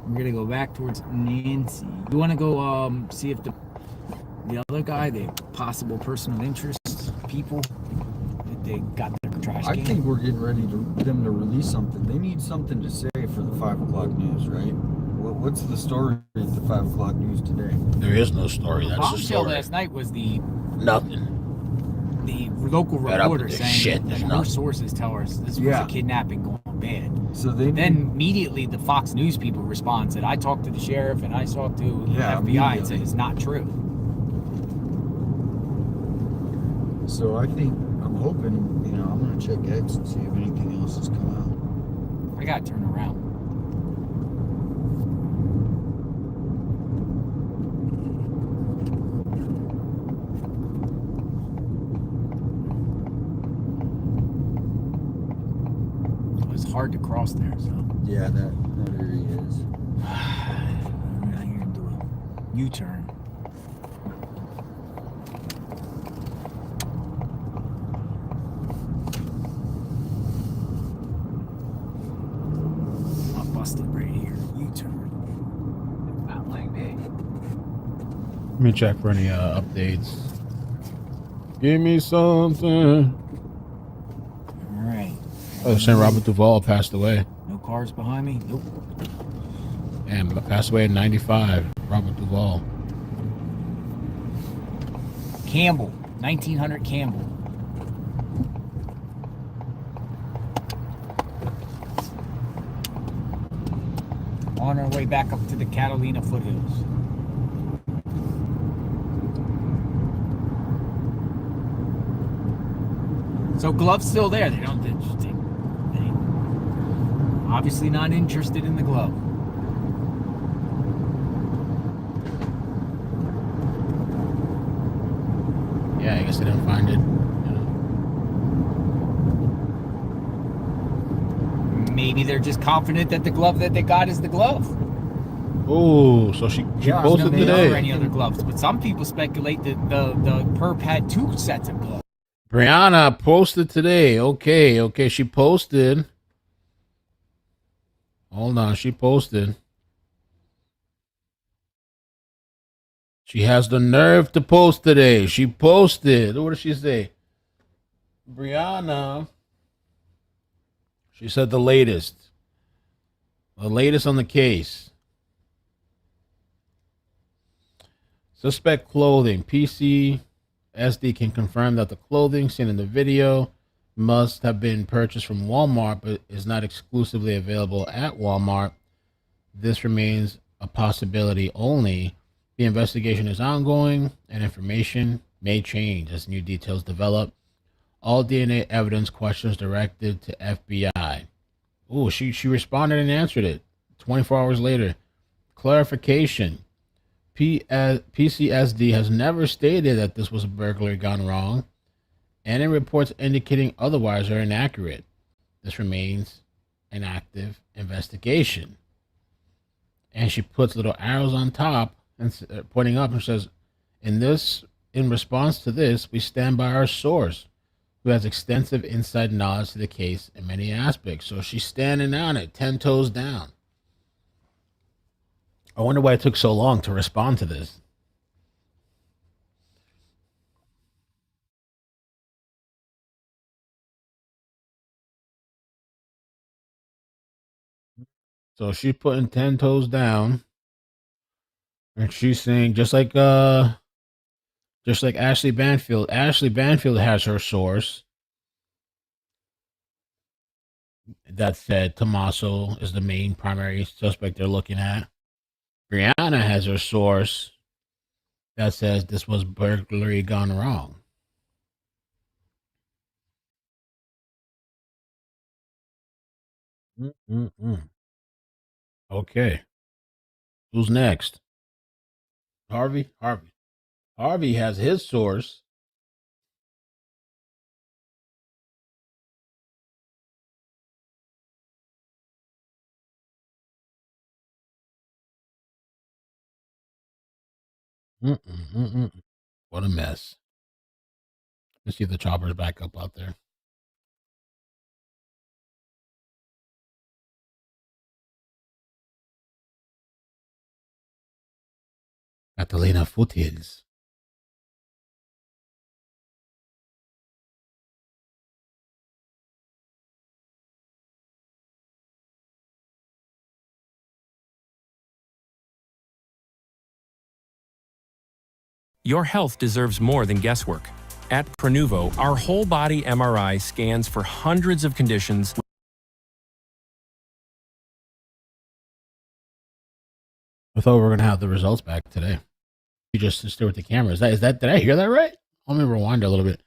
Speaker 5: We're gonna go back towards Nancy. You want to go see if the other guy, the possible person of interest people, that they got their trash can?
Speaker 7: I think we're getting ready to them to release something. They need something to say for the 5 o'clock news, right? What's the story at the 5 o'clock news today?
Speaker 12: There is no story. That's the
Speaker 5: bombshell
Speaker 12: story.
Speaker 5: last night was the
Speaker 12: Nothing.
Speaker 5: The local
Speaker 12: Fed up
Speaker 5: reporter
Speaker 12: with this
Speaker 5: saying
Speaker 12: shit,
Speaker 5: that
Speaker 12: there's
Speaker 5: her
Speaker 12: nothing.
Speaker 5: sources tell us this was
Speaker 7: Yeah.
Speaker 5: a kidnapping going bad.
Speaker 7: So they
Speaker 5: then immediately the Fox News people respond, said, I talked to the sheriff and I talked to the FBI and said it's not true.
Speaker 7: So I think, I'm hoping, you know, I'm going to check X and see if anything else has come out.
Speaker 5: I got to turn around. It's hard to cross there, so.
Speaker 7: Yeah, that area is.
Speaker 5: I'm out here and do a U-turn. I'm busted right here. U-turn. About like that.
Speaker 12: Let me check for any updates. Give me something.
Speaker 5: All right.
Speaker 12: Oh, St. Robert Duvall passed away.
Speaker 5: No cars behind me? Nope.
Speaker 12: And passed away at 95. Robert Duvall.
Speaker 5: Campbell. 1900 Campbell. On our way back up to the Catalina foothills. So glove's still there. They obviously not interested in the glove.
Speaker 12: Yeah, I guess they didn't find it.
Speaker 5: Maybe they're just confident that the glove that they got is the glove.
Speaker 12: Oh, so she posted today.
Speaker 5: Or any other gloves, but some people speculate that the perp had 2 sets of gloves.
Speaker 12: Brianna posted today. Okay, she posted. Hold on, she posted. She has the nerve to post today. She posted. What did she say? Brianna. She said the latest. The latest on the case. Suspect clothing. PCSD can confirm that the clothing seen in the video must have been purchased from Walmart, but is not exclusively available at Walmart. This remains a possibility only. The investigation is ongoing, and information may change as new details develop. All DNA evidence questions directed to FBI. Oh, she responded and answered it 24 hours later. Clarification. PCSD has never stated that this was a burglary gone wrong, and in reports indicating otherwise are inaccurate. This remains an active investigation. And she puts little arrows on top and pointing up and says, in response to this, we stand by our source, who has extensive inside knowledge to the case in many aspects. So she's standing on it, 10 toes down. I wonder why it took so long to respond to this. So she's putting 10 toes down. And she's saying, just like Ashley Banfield. Ashley Banfield has her source that said Tommaso is the main primary suspect they're looking at. Brianna has her source that says this was burglary gone wrong. Okay. Who's next? Harvey? Harvey has his source. What a mess. Let's see if the chopper's back up out there. Catalina foothills.
Speaker 13: Your health deserves more than guesswork. At Prenuvo, our whole body MRI scans for hundreds of conditions.
Speaker 12: I thought we were gonna have the results back today. You just stare with the camera. Is that did I hear that right? Let me rewind a little bit.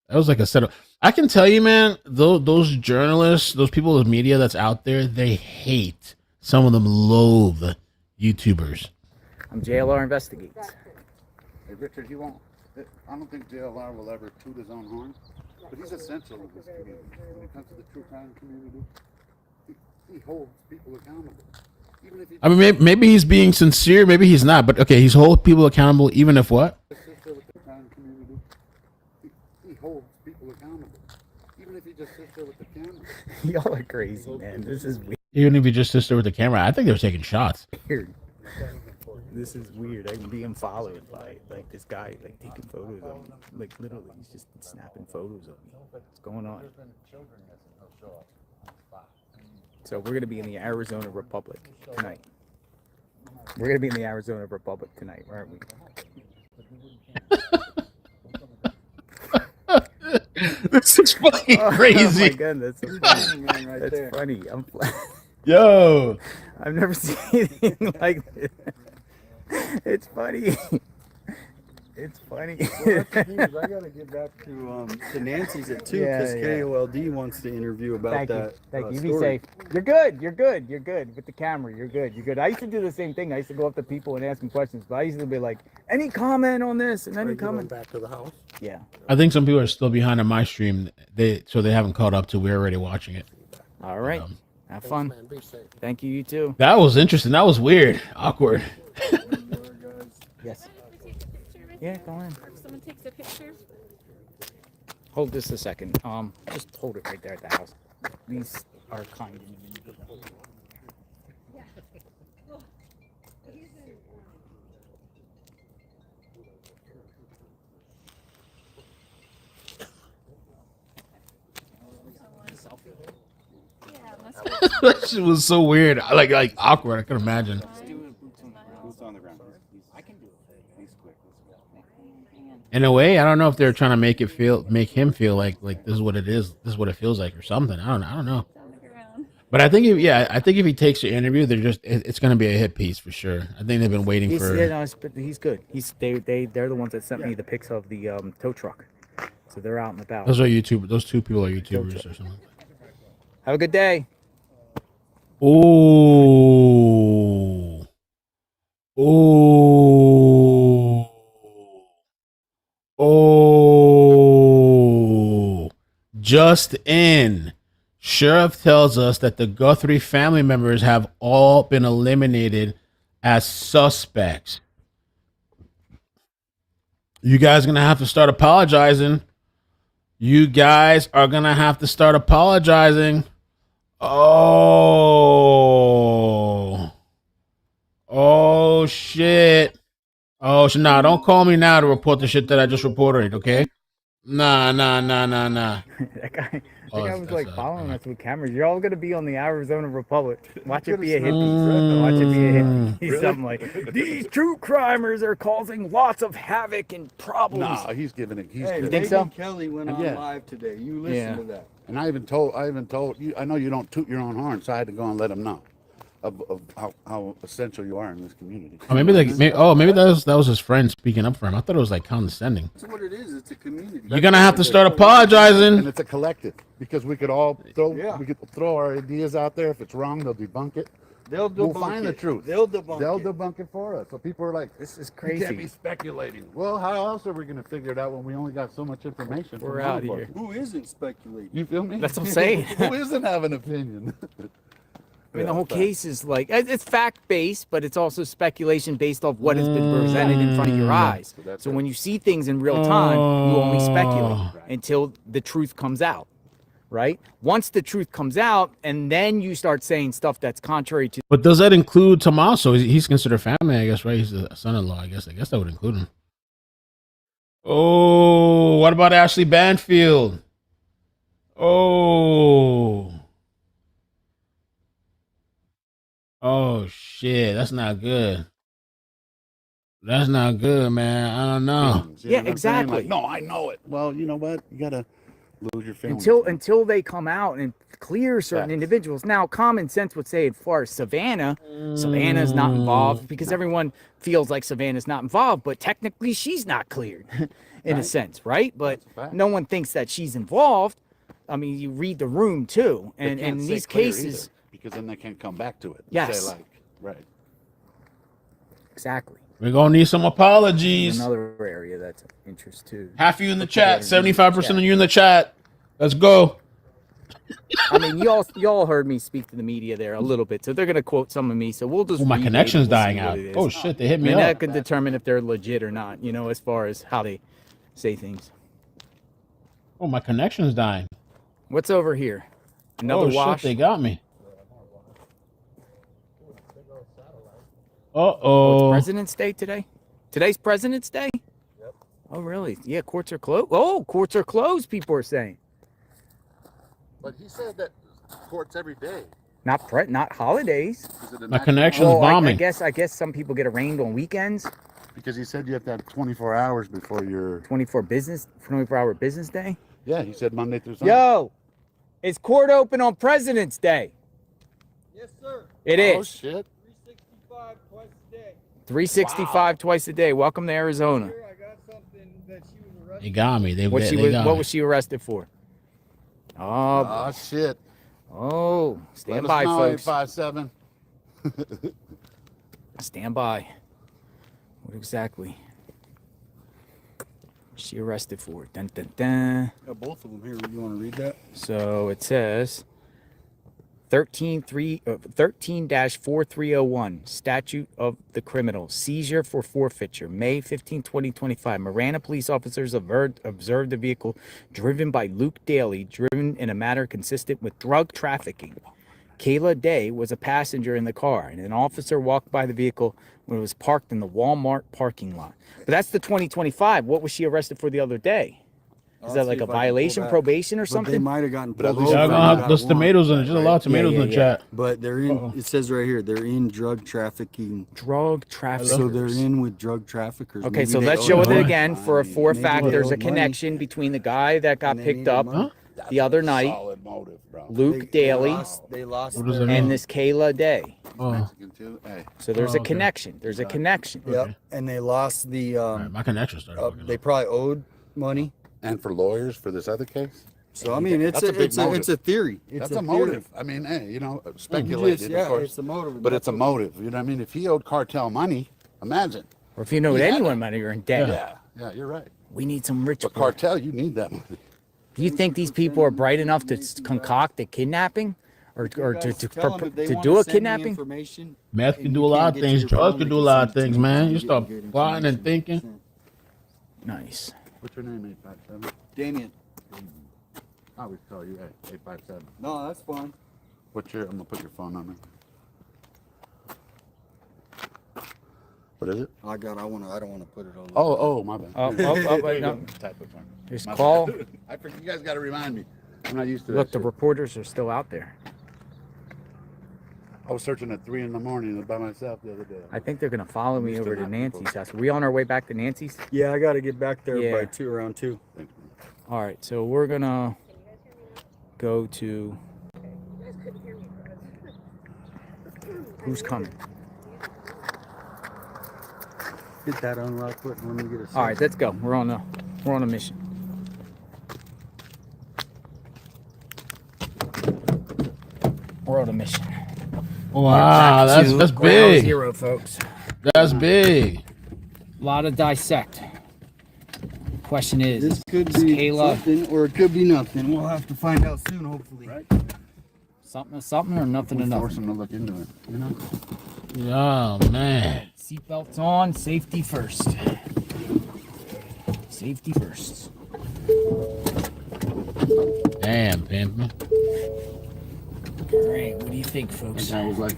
Speaker 12: That was like a setup. I can tell you, man, those journalists, those people with media that's out there, they hate. Some of them loathe YouTubers.
Speaker 5: I'm JLR Investigates.
Speaker 25: Hey, Richard, he won't. I don't think JLR will ever toot his own horn, but he's essential in this community. When it comes to the true crime community, he holds people accountable. Even if
Speaker 12: I mean, maybe he's being sincere, maybe he's not, but okay, he's holding people accountable, even if what?
Speaker 25: He holds people accountable. Even if he just sits there with the camera.
Speaker 5: Y'all are crazy, man. This is weird.
Speaker 12: Even if he just sits there with the camera, I think they were taking shots.
Speaker 5: This is weird. I'm being followed by like this guy, like taking photos of me. Like literally, he's just snapping photos of me. What's going on? So we're gonna be in the Arizona Republic tonight. We're gonna be in the Arizona Republic tonight, aren't we?
Speaker 12: This is fucking crazy.
Speaker 5: Oh my god, that's so funny. That's funny.
Speaker 12: Yo,
Speaker 5: I've never seen anything like this. It's funny. It's funny.
Speaker 7: Well, that's the thing is I got to get back to Nancy's at 2 because KOLD wants to interview about that.
Speaker 5: Thank you. Be
Speaker 7: story.
Speaker 5: safe. You're good. You're good. You're good with the camera. You're good. You're good. I used to do the same thing. I used to go up to people and ask them questions, but I used to be like, any comment on this and any comment
Speaker 25: back to the house.
Speaker 5: Yeah.
Speaker 12: I think some people are still behind on my stream. So they haven't caught up to. We're already watching it.
Speaker 5: All right. Have fun.
Speaker 25: Man, be safe.
Speaker 5: Thank you. You too.
Speaker 12: That was interesting. That was weird. Awkward.
Speaker 5: Yes. Yeah, go in.
Speaker 9: Someone takes a picture.
Speaker 5: Hold this a second. Just hold it right there at the house. These are kind.
Speaker 12: That shit was so weird. Like awkward. I can imagine.
Speaker 3: Boots on the ground. I can do it. He's quick.
Speaker 12: In a way, I don't know if they're trying to make him feel like this is what it is. This is what it feels like, or something. I don't know. But I think if he takes your interview, it's going to be a hit piece for sure. I think they've been waiting for.
Speaker 5: Yeah, no, but he's good. They're the ones that sent me the pics of the tow truck, so they're out and about.
Speaker 12: Those are YouTube. Those two people are YouTubers or something.
Speaker 5: Have a good day.
Speaker 12: Ooh. Ooh. Oh. Just in. Sheriff tells us that the Guthrie family members have all been eliminated as suspects. You guys are going to have to start apologizing. You guys are going to have to start apologizing. Oh shit. Oh, nah, don't call me now to report the shit that I just reported, okay? Nah.
Speaker 5: That guy was like following us with cameras. You're all gonna be on the Arizona Republic. Watch it be a hit piece. Watch it be a hit piece. Something like these true crimers are causing lots of havoc and problems.
Speaker 25: Nah, he's giving it.
Speaker 5: You think so?
Speaker 7: Kelly went on live today. You listen to that.
Speaker 25: And I even told you. I know you don't toot your own horn, so I had to go and let him know of how essential you are in this community.
Speaker 12: Oh, maybe that was his friend speaking up for him. I thought it was like condescending.
Speaker 7: That's what it is. It's a community.
Speaker 12: You're gonna have to start apologizing.
Speaker 25: And it's a collective because we could all throw our ideas out there. If it's wrong, they'll debunk it. We'll find the truth.
Speaker 7: They'll debunk
Speaker 25: it for us. So people are like,
Speaker 5: "This is
Speaker 25: You
Speaker 5: crazy."
Speaker 25: can't be speculating. Well, how else are we going to figure it out when we only got so much information?
Speaker 5: We're
Speaker 25: from
Speaker 5: out
Speaker 25: one
Speaker 5: here.
Speaker 25: book?
Speaker 7: Who isn't speculating?
Speaker 25: You feel me?
Speaker 5: That's what I'm saying.
Speaker 25: Who isn't having an opinion?
Speaker 5: I mean, the whole case is like, it's fact-based, but it's also speculation based off what has been presented in front of your eyes. So when you see things in real time, you only speculate until the truth comes out, right? Once the truth comes out, and then you start saying stuff that's contrary to...
Speaker 12: But does that include Tommaso? He's considered family, I guess, right? He's a son-in-law, I guess. I guess that would include him. Oh, what about Ashley Banfield? Oh, shit. That's not good. That's not good, man. I don't know.
Speaker 25: Yeah, exactly. Like, no, I know it. Well, you know what? You got to lose your feelings.
Speaker 5: Until they come out and clear certain individuals. Now, common sense would say, as far as Savannah's not involved because everyone feels like Savannah's not involved, but technically she's not cleared in a sense, right? But no one thinks that she's involved. I mean, you read the room too, and in these cases,
Speaker 25: because then they can't come back to it.
Speaker 5: Yes.
Speaker 25: Say like, right.
Speaker 5: Exactly.
Speaker 12: We're gonna need some apologies.
Speaker 5: Another area that's of interest too.
Speaker 12: Half of you in the chat, 75% of you in the chat. Let's go.
Speaker 5: I mean, y'all heard me speak to the media there a little bit, so they're gonna quote some of me. So we'll just.
Speaker 12: Oh, my
Speaker 5: read
Speaker 12: connection's
Speaker 5: it, we'll
Speaker 12: dying
Speaker 5: see what
Speaker 12: out.
Speaker 5: it is.
Speaker 12: Oh shit, they hit me
Speaker 5: And
Speaker 12: up.
Speaker 5: that could determine if they're legit or not. You know, as far as how they say things.
Speaker 12: Oh, my connection's dying.
Speaker 5: What's over here? Another wash.
Speaker 12: Shit, they got me.
Speaker 5: Oh, it's President's Day today? Today's President's Day? Yep. Oh, really? Yeah, courts are closed. Oh, courts are closed, people are saying.
Speaker 25: But he said that courts every day.
Speaker 5: Not holidays.
Speaker 12: My connection's bombing.
Speaker 5: I guess some people get arraigned on weekends.
Speaker 25: Because he said you have to have 24 hours before your
Speaker 5: 24-hour business day?
Speaker 25: Yeah, he said Monday through Sunday.
Speaker 5: Yo, is court open on President's Day?
Speaker 7: Yes, sir.
Speaker 5: It is.
Speaker 25: Oh, shit.
Speaker 7: 365 twice a day.
Speaker 5: 365 twice a day. Welcome to Arizona.
Speaker 7: I got
Speaker 12: They got me. They
Speaker 5: What
Speaker 12: got me.
Speaker 5: was she arrested for?
Speaker 25: Oh shit.
Speaker 5: Oh, stand
Speaker 25: Let
Speaker 5: by,
Speaker 25: us know,
Speaker 5: folks.
Speaker 25: 857.
Speaker 5: Stand by. What exactly was she arrested for? Dun, dun, dun.
Speaker 7: Got both of them here. You want to read that?
Speaker 5: So it says 13-4301, Statute of the Criminal, seizure for forfeiture, May 15, 2025. Marana police officers observed the vehicle driven by Luke Daly, driven in a manner consistent with drug trafficking. Kayla Day was a passenger in the car, and an officer walked by the vehicle when it was parked in the Walmart parking lot. But that's the 2025. What was she arrested for the other day? Is that like a violation, probation, or something?
Speaker 7: They might have gotten
Speaker 25: But at
Speaker 7: pulled
Speaker 25: least
Speaker 7: over.
Speaker 25: they're
Speaker 12: Y'all gonna
Speaker 25: not
Speaker 12: have those tomatoes in it. Just a lot of tomatoes in the chat.
Speaker 7: But they're in. It says right here they're in drug trafficking.
Speaker 5: Drug traffickers.
Speaker 7: So they're in with drug traffickers.
Speaker 5: Okay,
Speaker 7: Maybe
Speaker 5: so
Speaker 7: they
Speaker 5: let's
Speaker 7: owe
Speaker 5: show it
Speaker 7: money.
Speaker 5: again for a fact.
Speaker 7: they
Speaker 5: There's a
Speaker 7: owed money.
Speaker 5: connection between the guy that got picked up the other night,
Speaker 25: Solid motive, bro.
Speaker 5: Luke Daly,
Speaker 7: They lost.
Speaker 12: What does that
Speaker 5: and
Speaker 12: mean?
Speaker 5: this Kayla Day.
Speaker 12: Oh,
Speaker 25: Mexican too. Hey.
Speaker 5: So there's
Speaker 12: Oh,
Speaker 5: a
Speaker 12: okay.
Speaker 5: connection. There's a connection.
Speaker 7: Yep. And they lost the.
Speaker 12: right, my connection started. fucking
Speaker 7: They
Speaker 12: up.
Speaker 7: probably owed money.
Speaker 25: And for lawyers for this other case?
Speaker 7: So I mean, it's
Speaker 25: That's a big
Speaker 7: it's
Speaker 25: motive.
Speaker 7: a theory. It's
Speaker 25: That's
Speaker 7: a
Speaker 25: a motive. I mean, hey, you know, speculated,
Speaker 7: yeah,
Speaker 25: of course.
Speaker 7: it's a motive.
Speaker 25: But it's a motive. You know what I mean? If he owed cartel money, imagine.
Speaker 5: Or if you know
Speaker 25: Yeah.
Speaker 5: anyone money, you're in debt.
Speaker 25: Yeah, you're right.
Speaker 5: We need some rich.
Speaker 25: But cartel, you need that money.
Speaker 5: Do you think these people are bright enough to concoct a kidnapping, or to do a kidnapping?
Speaker 12: Meth can do a lot of things. Drugs can do a lot of things, man. You start plotting and thinking.
Speaker 5: Nice.
Speaker 25: What's your name, 857?
Speaker 7: Damien.
Speaker 25: I always call you 857.
Speaker 7: No, that's fine.
Speaker 25: What's your, I'm going to put your phone on there. What is it?
Speaker 7: I don't want to put it on.
Speaker 25: Oh, my bad.
Speaker 5: Wait, no.
Speaker 25: Type of phone.
Speaker 5: Just
Speaker 25: My
Speaker 5: call.
Speaker 25: bad. I forget, you guys got to remind me. I'm not used to that.
Speaker 5: Look, the
Speaker 25: shit.
Speaker 5: reporters are still out there.
Speaker 25: I was searching at 3 in the morning by myself the other day.
Speaker 5: I think they're gonna follow me
Speaker 25: Used to
Speaker 5: over to
Speaker 25: not
Speaker 5: Nancy's house. Are we on our way back to Nancy's?
Speaker 7: Yeah, I got to get back there
Speaker 5: Yeah.
Speaker 7: by around 2.
Speaker 5: All right, so we're gonna go to. Who's coming?
Speaker 7: Get that on real quick. Let me get a.
Speaker 5: All right, let's go. We're on a mission. We're on a mission.
Speaker 12: Wow, that's
Speaker 5: Ground
Speaker 12: big.
Speaker 5: Zero, folks.
Speaker 12: That's big.
Speaker 5: A lot of dissect. Question is,
Speaker 7: This could
Speaker 5: is
Speaker 7: be
Speaker 5: Kayla
Speaker 7: something, or it could be nothing. We'll have to find out soon, hopefully.
Speaker 25: Right?
Speaker 5: something or nothing to
Speaker 25: Force
Speaker 5: nothing?
Speaker 25: them to look into it, you know?
Speaker 12: Oh man.
Speaker 5: Seatbelts on, safety first. Safety first.
Speaker 12: Damn, pimpin'.
Speaker 5: All right, what do you think, folks?
Speaker 25: I was like,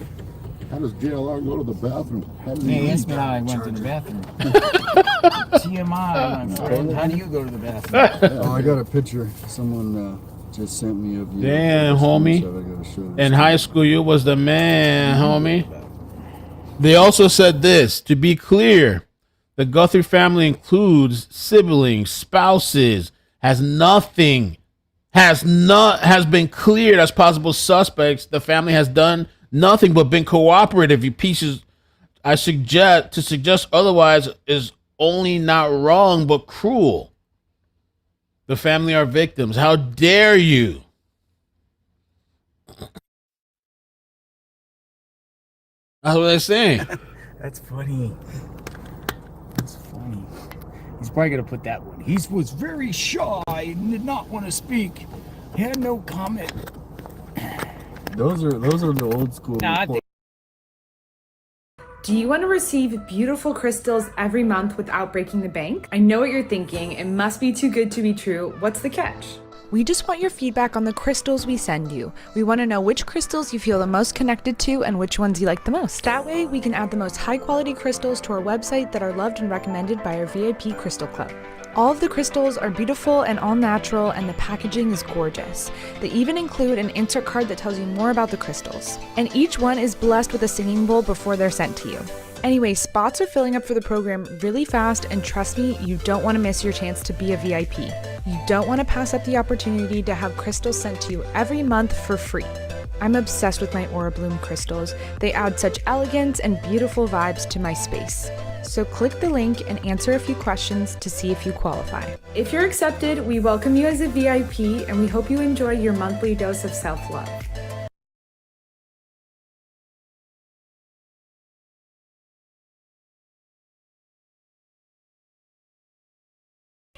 Speaker 25: how does JLR go to the bathroom?
Speaker 5: Hey, ask me how I went to the bathroom. TMI, my friend. How do you go to the bathroom?
Speaker 7: Oh, I got a picture. Someone just sent me of you.
Speaker 12: Damn, homie.
Speaker 7: So I gotta show this.
Speaker 12: In high school, you was the man, homie. They also said this, to be clear, the Guthrie family includes siblings, spouses, has been cleared as possible suspects. The family has done nothing but been cooperative. You pieces, I suggest otherwise is only not wrong but cruel. The family are victims. How dare you? That's what they're saying.
Speaker 5: That's funny. That's funny. He's probably gonna put that one. He was very shy and did not want to speak. He had no comment.
Speaker 7: Those are the old school. reports.
Speaker 14: Do you want to receive beautiful crystals every month without breaking the bank? I know what you're thinking. It must be too good to be true. What's the catch?
Speaker 15: We just want your feedback on the crystals we send you. We want to know which crystals you feel the most connected to and which ones you like the most. That way, we can add the most high quality crystals to our website that are loved and recommended by our VIP Crystal Club. All of the crystals are beautiful and all natural, and the packaging is gorgeous. They even include an insert card that tells you more about the crystals. And each one is blessed with a singing bowl before they're sent to you. Anyway, spots are filling up for the program really fast, and trust me, you don't want to miss your chance to be a VIP. You don't want to pass up the opportunity to have crystals sent to you every month for free. I'm obsessed with my Aura Bloom crystals. They add such elegance and beautiful vibes to my space. So click the link and answer a few questions to see if you qualify.
Speaker 14: If you're accepted, we welcome you as a VIP and we hope you enjoy your monthly dose of self-love.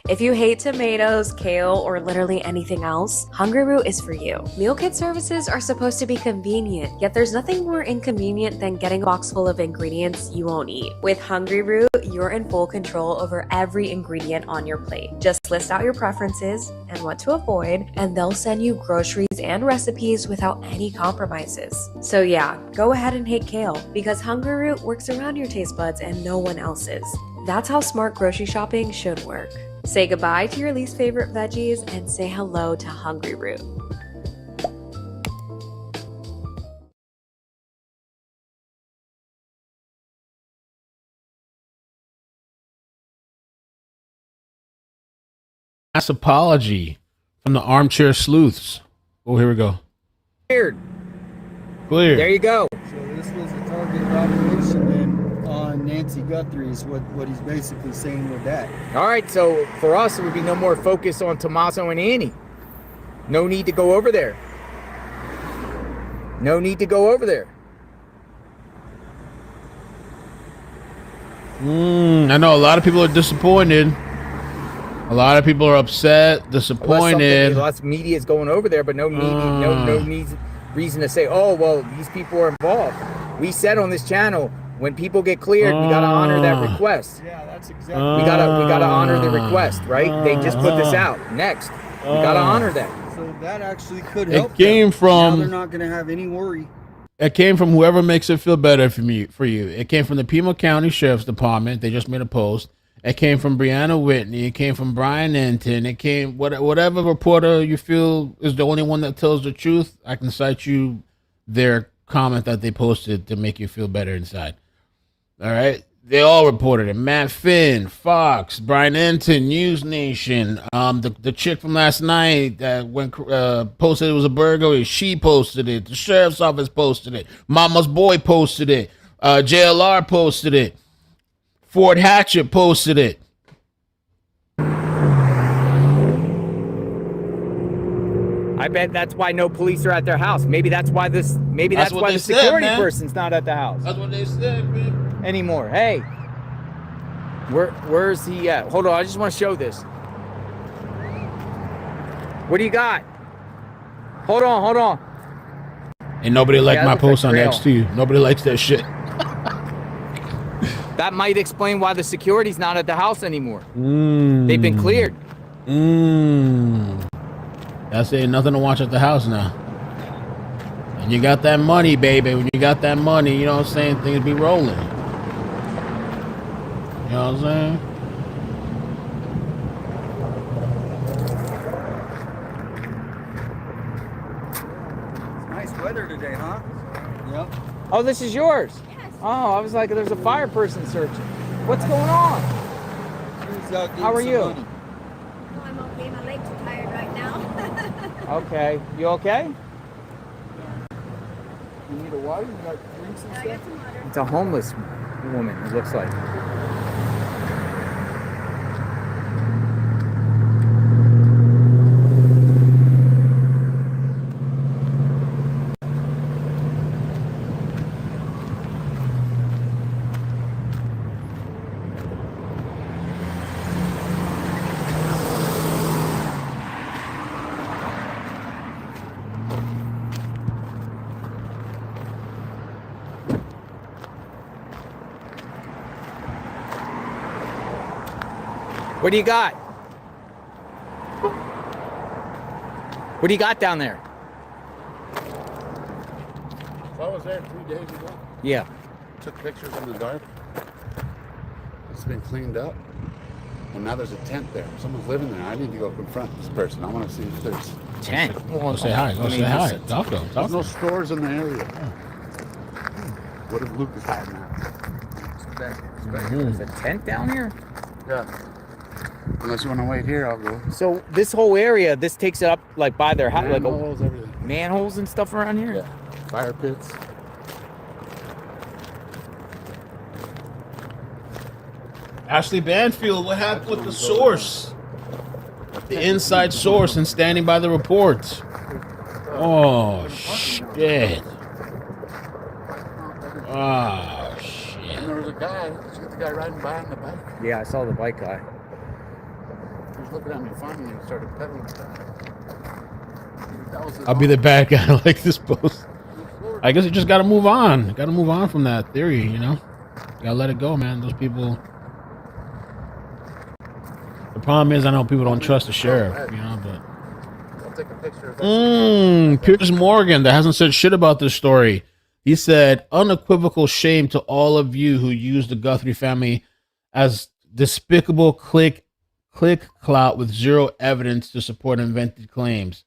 Speaker 16: If you hate tomatoes, kale, or literally anything else, Hungry Root is for you. Meal kit services are supposed to be convenient, yet there's nothing more inconvenient than getting a box full of ingredients you won't eat. With Hungry Root, you're in full control over every ingredient on your plate. Just list out your preferences and what to avoid, and they'll send you groceries and recipes without any compromises. So yeah, go ahead and hate kale, because Hungry Root works around your taste buds and no one else's. That's how smart grocery shopping should work. Say goodbye to your least favorite veggies and say hello to Hungry Root.
Speaker 12: Mass apology from the armchair sleuths. Oh, here we go.
Speaker 5: Cleared.
Speaker 12: Clear.
Speaker 5: There you go.
Speaker 7: So this was a targeted operation then on Nancy Guthrie is what he's basically saying with that.
Speaker 5: All right, so for us, it would be no more focus on Tommaso and Annie. No need to go over there. No need to go over there.
Speaker 12: I know a lot of people are disappointed. A lot of people are upset, disappointed.
Speaker 5: Lots of media is going over there, but no reason to say, oh, well, these people are involved. We said on this channel, when people get cleared, we gotta honor that request.
Speaker 7: Yeah, that's exactly.
Speaker 5: We gotta honor the request, right? They just put this out. Next, we gotta honor that.
Speaker 7: So that actually could help.
Speaker 12: It came
Speaker 7: them.
Speaker 12: from.
Speaker 7: Now they're not going to have any worry.
Speaker 12: It came from whoever makes it feel better for you. It came from the Pima County Sheriff's Department. They just made a post. It came from Brianna Whitney. It came from Brian Enton. It came whatever reporter you feel is the only one that tells the truth. I can cite you their comment that they posted to make you feel better inside. All right, they all reported it. Matt Finn, Fox, Brian Enton, News Nation. The chick from last night that posted it was a burglary. She posted it. The sheriff's office posted it. Mama's boy posted it. JLR posted it. Fort Hatchet posted it.
Speaker 5: I bet that's why no police are at their house. Maybe that's why the security person's not at the house.
Speaker 12: That's what they said, man.
Speaker 5: Anymore. Hey, where's he at? Hold on, I just want to show this. What do you got? Hold on.
Speaker 12: And nobody liked my post on X too. Nobody likes that shit.
Speaker 5: That might explain why the security's not at the house anymore. They've been cleared.
Speaker 12: That's it. Nothing to watch at the house now. And you got that money, baby. When you got that money, you know what I'm saying? Things be rolling. You know what I'm saying?
Speaker 7: It's nice weather today, huh? Yep.
Speaker 5: Oh, this is yours. Oh, I was like, there's a fire person searching. What's going on? How are you?
Speaker 17: I'm okay. My legs are tired right now.
Speaker 5: Okay. You okay?
Speaker 7: You need a water? You got drinks and stuff?
Speaker 5: It's a homeless woman, it looks like. What do you got? What do you got down there?
Speaker 25: So I was there 3 days ago.
Speaker 5: Yeah.
Speaker 25: Took pictures in the dark. It's been cleaned up. And now there's a tent there. Someone's living there. I need to go confront this person. I want to see if there's...
Speaker 5: Tent?
Speaker 12: Go say hi. Go say hi. Talk to him.
Speaker 25: There's no stores in the area. What if Luke is hiding out?
Speaker 5: There's a tent down here?
Speaker 25: Yeah. Unless you want to wait here, I'll go.
Speaker 5: So this whole area, this takes it up like by their house, like
Speaker 25: Manholes, everything.
Speaker 5: Manholes and stuff around here?
Speaker 25: Yeah. Fire pits.
Speaker 12: Ashley Banfield, what happened with the source? The inside source and standing by the reports. Oh, shit. Oh, shit.
Speaker 25: And there was a guy, see the guy riding by on the bike?
Speaker 5: Yeah, I saw the bike guy.
Speaker 25: He was looking at me funny and started pedaling back. That was his
Speaker 12: I'll be the bad guy like this post. I guess you just got to move on. Got to move on from that theory, you know? Got to let it go, man. Those people... The problem is I know people don't trust the sheriff, you know, but...
Speaker 25: I'll take a picture of that.
Speaker 12: Piers Morgan, that hasn't said shit about this story. He said, unequivocal shame to all of you who use the Guthrie family as despicable click clout with zero evidence to support invented claims.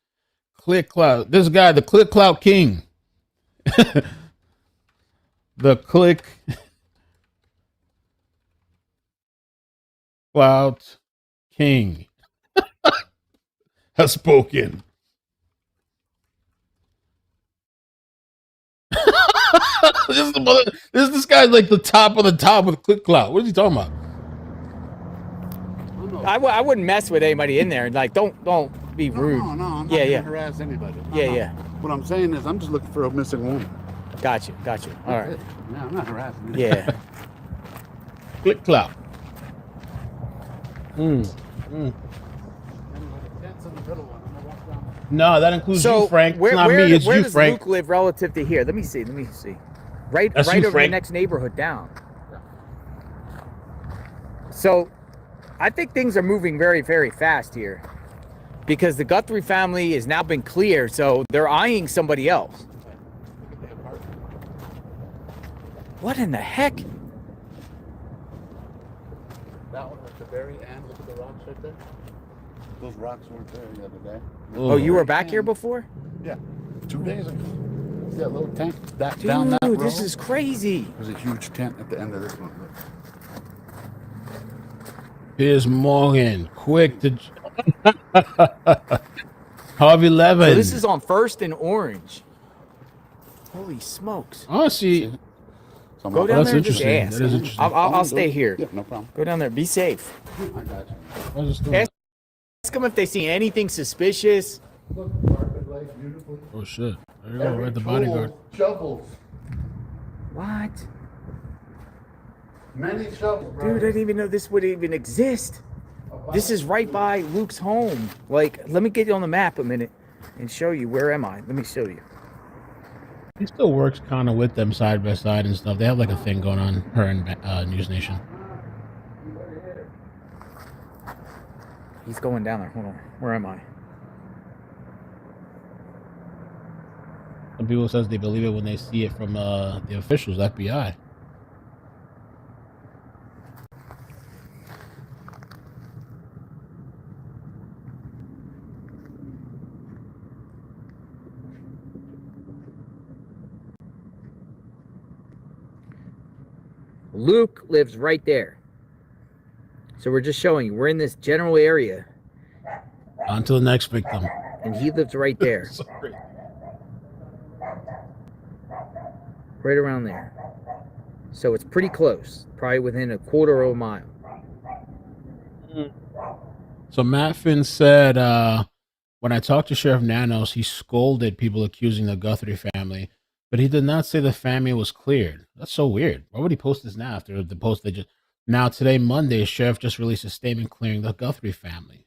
Speaker 12: Click clout. This guy, the click clout king. The click clout king has spoken. This guy's like the top of the top with click clout. What is he talking about?
Speaker 5: I wouldn't mess with anybody in there. Like, don't be rude.
Speaker 25: No, I'm not
Speaker 5: yeah.
Speaker 25: gonna harass anybody.
Speaker 5: Yeah.
Speaker 25: What I'm saying is I'm just looking for a missing woman.
Speaker 5: Got you. All right.
Speaker 25: Yeah, I'm not harassing anybody.
Speaker 5: Yeah.
Speaker 12: Click clout. No, that includes you, Frank. It's not me, it's
Speaker 5: where
Speaker 12: you,
Speaker 5: does
Speaker 12: Frank.
Speaker 5: Luke live relative to here? Let me see. Right
Speaker 12: That's
Speaker 5: right
Speaker 12: you,
Speaker 5: over
Speaker 12: Frank.
Speaker 5: the next neighborhood down. So I think things are moving very, very fast here. Because the Guthrie family has now been cleared, so they're eyeing somebody else. What in the heck?
Speaker 25: That one at the very end, look at the rocks right there. Those rocks weren't there the other day.
Speaker 5: Oh, you were back here before?
Speaker 25: Yeah, 2 days ago. See that little tent
Speaker 5: Dude,
Speaker 25: down that road?
Speaker 5: this is crazy.
Speaker 25: There's a huge tent at the end of this one. Look.
Speaker 12: Piers Morgan, quick to Harvey Levin.
Speaker 5: So this is on First and Orange. Holy smokes.
Speaker 12: Oh, see.
Speaker 5: Go down there and just
Speaker 12: interesting.
Speaker 5: ask.
Speaker 12: That is interesting.
Speaker 5: I'll stay here.
Speaker 25: Yeah, no problem.
Speaker 5: Go down there. Be safe.
Speaker 25: I got you.
Speaker 5: Ask them if they see anything suspicious.
Speaker 25: Look, carpet laid beautifully.
Speaker 12: Oh, shit. There you go, right the bodyguard.
Speaker 25: Shovels.
Speaker 5: What?
Speaker 25: Many shovels, bro.
Speaker 5: Dude, I didn't even know this would even exist. This is right by Luke's home. Like, let me get you on the map a minute and show you. Where am I? Let me show you.
Speaker 12: He still works kind of with them side by side and stuff. They have like a thing going on, her and News Nation.
Speaker 5: He's going down there. Hold on. Where am I?
Speaker 12: Some people says they believe it when they see it from the officials, FBI.
Speaker 5: Luke lives right there. So we're just showing you. We're in this general area.
Speaker 12: On to the next victim.
Speaker 5: And he lives right there.
Speaker 12: Sorry.
Speaker 5: Right around there. So it's pretty close. Probably within a quarter of a mile.
Speaker 12: So Matt Finn said, when I talked to Sheriff Nanos, he scolded people accusing the Guthrie family, but he did not say the family was cleared. That's so weird. Why would he post this now after the post they just... Now, today, Monday, Sheriff just released a statement clearing the Guthrie family.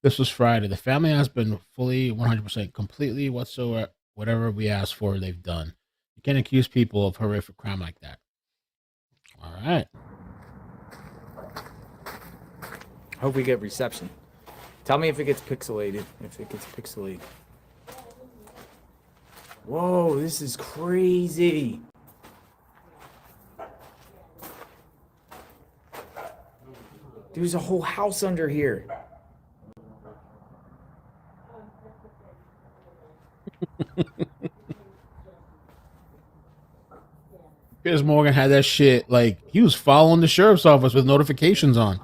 Speaker 12: This was Friday. The family has been fully, 100%, completely, whatsoever, whatever we asked for, they've done. You can't accuse people of horrific crime like that. All right.
Speaker 5: Hope we get reception. Tell me if it gets pixelated. If it gets pixelated. Whoa, this is crazy. There's a whole house under here.
Speaker 12: Piers Morgan had that shit, like, he was following the sheriff's office with notifications on.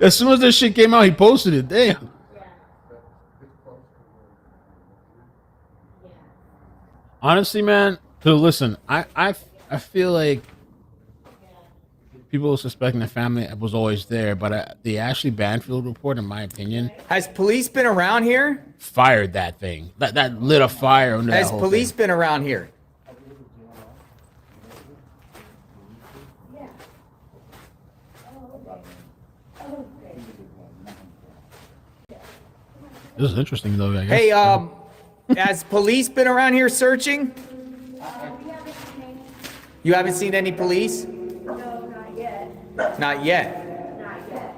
Speaker 12: As soon as this shit came out, he posted it. Damn. Honestly, man, so listen, I feel like people suspecting the family was always there, but the Ashley Banfield report, in my opinion,
Speaker 5: Has police been around here?
Speaker 12: fired that thing. That lit a fire under
Speaker 5: Has
Speaker 12: that whole
Speaker 5: police
Speaker 12: thing.
Speaker 5: been around here?
Speaker 12: This is interesting, though, I guess.
Speaker 5: Hey, has police been around here searching? You haven't seen any police?
Speaker 17: No, not yet.
Speaker 5: Not yet.
Speaker 17: Not yet.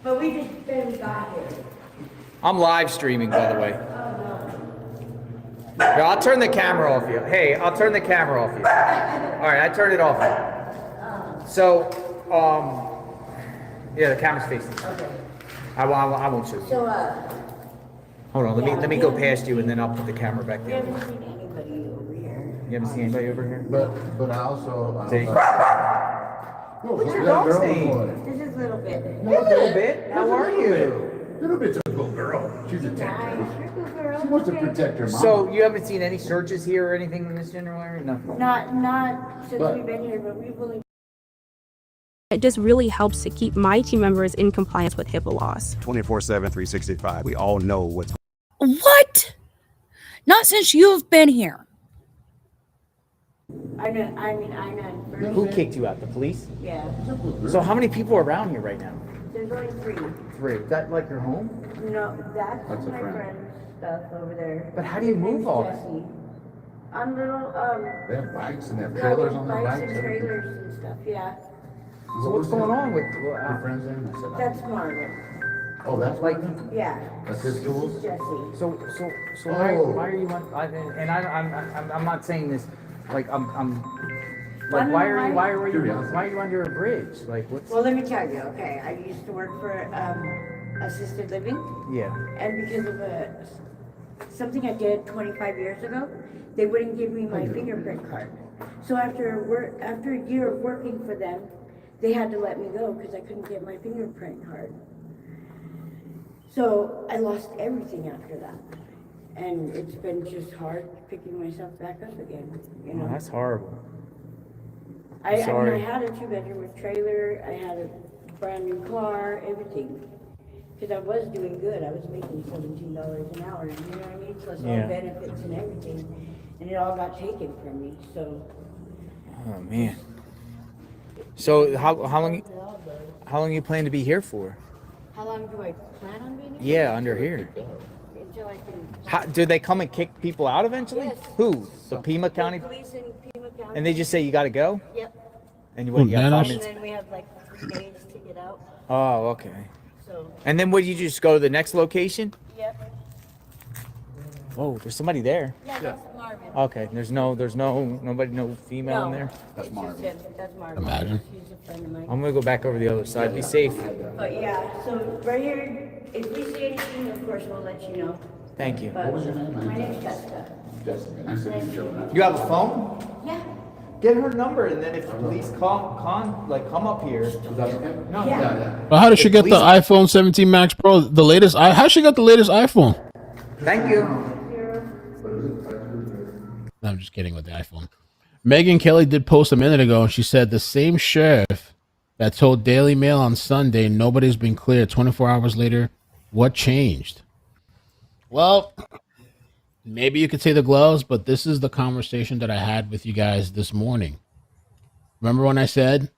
Speaker 17: But we just barely got here.
Speaker 5: I'm live streaming, by the way. Yeah, I'll turn the camera off you. Hey, I'll turn the camera off you. All right, I turned it off. So, yeah, the camera's facing.
Speaker 17: Okay.
Speaker 5: I won't shoot you.
Speaker 17: So,
Speaker 5: Hold on, let me go past you and then I'll put the camera back
Speaker 17: we
Speaker 5: down.
Speaker 17: haven't seen anybody over here.
Speaker 5: You haven't seen anybody over here?
Speaker 25: But I also.
Speaker 5: See? What's your dog's name?
Speaker 17: This is Little Bit.
Speaker 5: Little Bit? How are you?
Speaker 25: Little Bit's a good girl. She's a tech.
Speaker 17: Girl.
Speaker 25: She wants to protect her mom.
Speaker 5: So you haven't seen any searches here or anything in this general area? No.
Speaker 17: Not since we've been here, but we've only.
Speaker 11: It just really helps to keep my team members in compliance with HIPAA laws.
Speaker 18: 24/7, 365. We all know what's.
Speaker 1: What? Not since you've been here.
Speaker 17: I know.
Speaker 5: Who kicked you out? The police?
Speaker 17: Yeah.
Speaker 5: So how many people are around here right now?
Speaker 17: There's only 3.
Speaker 5: 3. Is that like your home?
Speaker 17: No, that's
Speaker 25: That's a
Speaker 17: my
Speaker 25: friend.
Speaker 17: friend's stuff over there.
Speaker 5: But how do you move all that?
Speaker 17: Jesse. On little
Speaker 25: They have bikes and they have
Speaker 17: yeah,
Speaker 25: trailers
Speaker 17: with
Speaker 25: on their
Speaker 17: bikes
Speaker 25: bikes.
Speaker 17: and trailers and stuff. Yeah.
Speaker 5: So what's going on with
Speaker 25: Your friend's name? I said,
Speaker 17: That's Marvin.
Speaker 25: oh, that's
Speaker 5: like?
Speaker 17: Yeah.
Speaker 25: That's his
Speaker 17: This
Speaker 25: tools?
Speaker 17: is Jesse.
Speaker 5: So why are you on? I'm not saying this like I'm like why are you under a bridge? Like what's?
Speaker 17: Well, let me tell you. Okay, I used to work for assisted living,
Speaker 5: Yeah.
Speaker 17: and because of something I did 25 years ago, they wouldn't give me my fingerprint card. So after a year of working for them, they had to let me go because I couldn't get my fingerprint card. So I lost everything after that. And it's been just hard picking myself back up again, you know.
Speaker 5: Oh, that's horrible.
Speaker 17: I mean,
Speaker 5: sorry.
Speaker 17: I had a 2-bedroom with trailer, I had a brand new car, everything. Because I was doing good, I was making $17 an hour, you know what I mean? Plus all
Speaker 5: Yeah.
Speaker 17: benefits and everything. And it all got taken from me, so.
Speaker 5: Oh man. So how long you plan to be here for?
Speaker 17: How long do I plan on being here?
Speaker 5: Yeah, under here.
Speaker 17: Until I can.
Speaker 5: Do they come and kick people out eventually?
Speaker 17: Yes.
Speaker 5: Who? The Pima County?
Speaker 17: Police in Pima County.
Speaker 5: And they just say you got to go?
Speaker 17: Yep.
Speaker 5: And you what? You got 5
Speaker 17: And
Speaker 5: minutes?
Speaker 17: then we have like 3 days to get out,
Speaker 5: Oh, okay.
Speaker 17: so.
Speaker 5: And then would you just go to the next location?
Speaker 17: Yep.
Speaker 5: Whoa, there's somebody there.
Speaker 17: Yeah, that's Marvin.
Speaker 5: Okay, there's no female in there.
Speaker 17: That's Marvin. That's Marvin.
Speaker 12: Imagine.
Speaker 17: She's a friend of mine.
Speaker 5: I'm gonna go back over the other side. Be safe.
Speaker 17: But yeah, so right here, if we see anything, of course, we'll let you know.
Speaker 5: Thank you.
Speaker 17: But my name's Jessica. Nice to meet you.
Speaker 5: You have a phone?
Speaker 17: Yeah.
Speaker 5: Get her number, and then if police come up here. No,
Speaker 17: Yeah.
Speaker 12: But how did she get the iPhone 17 Max Pro, the latest? How she got the latest iPhone?
Speaker 5: Thank you.
Speaker 12: No, I'm just kidding with the iPhone. Megan Kelly did post a minute ago, and she said the same sheriff that told Daily Mail on Sunday nobody's been cleared 24 hours later. What changed? Well, maybe you could say the gloves, but this is the conversation that I had with you guys this morning. Remember when I said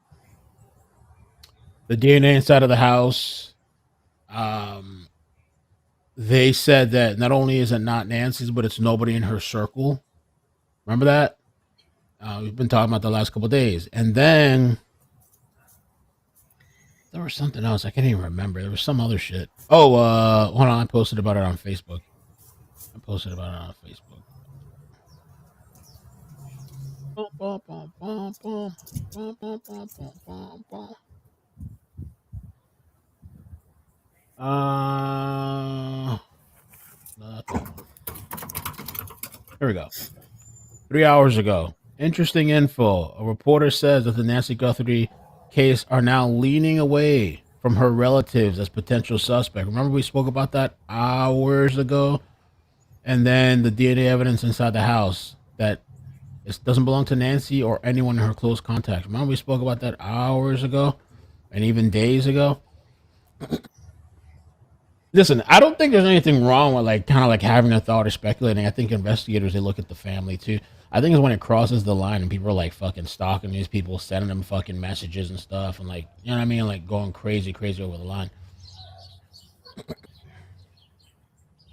Speaker 12: the DNA inside of the house? They said that not only is it not Nancy's, but it's nobody in her circle. Remember that? We've been talking about the last couple of days. And then there was something else. I can't even remember. There was some other shit. Oh, hold on. I posted about it on Facebook. Here we go. 3 hours ago. Interesting info. A reporter says that the Nancy Guthrie case are now leaning away from her relatives as potential suspect. Remember we spoke about that hours ago? And then the DNA evidence inside the house that It doesn't belong to Nancy or anyone in her close contacts. Remember we spoke about that hours ago and even days ago? Listen, I don't think there's anything wrong with like kind of like having a thought or speculating. I think investigators, they look at the family too. I think it's when it crosses the line and people are like fucking stalking these people, sending them fucking messages and stuff, and like, you know what I mean, like going crazy over the line.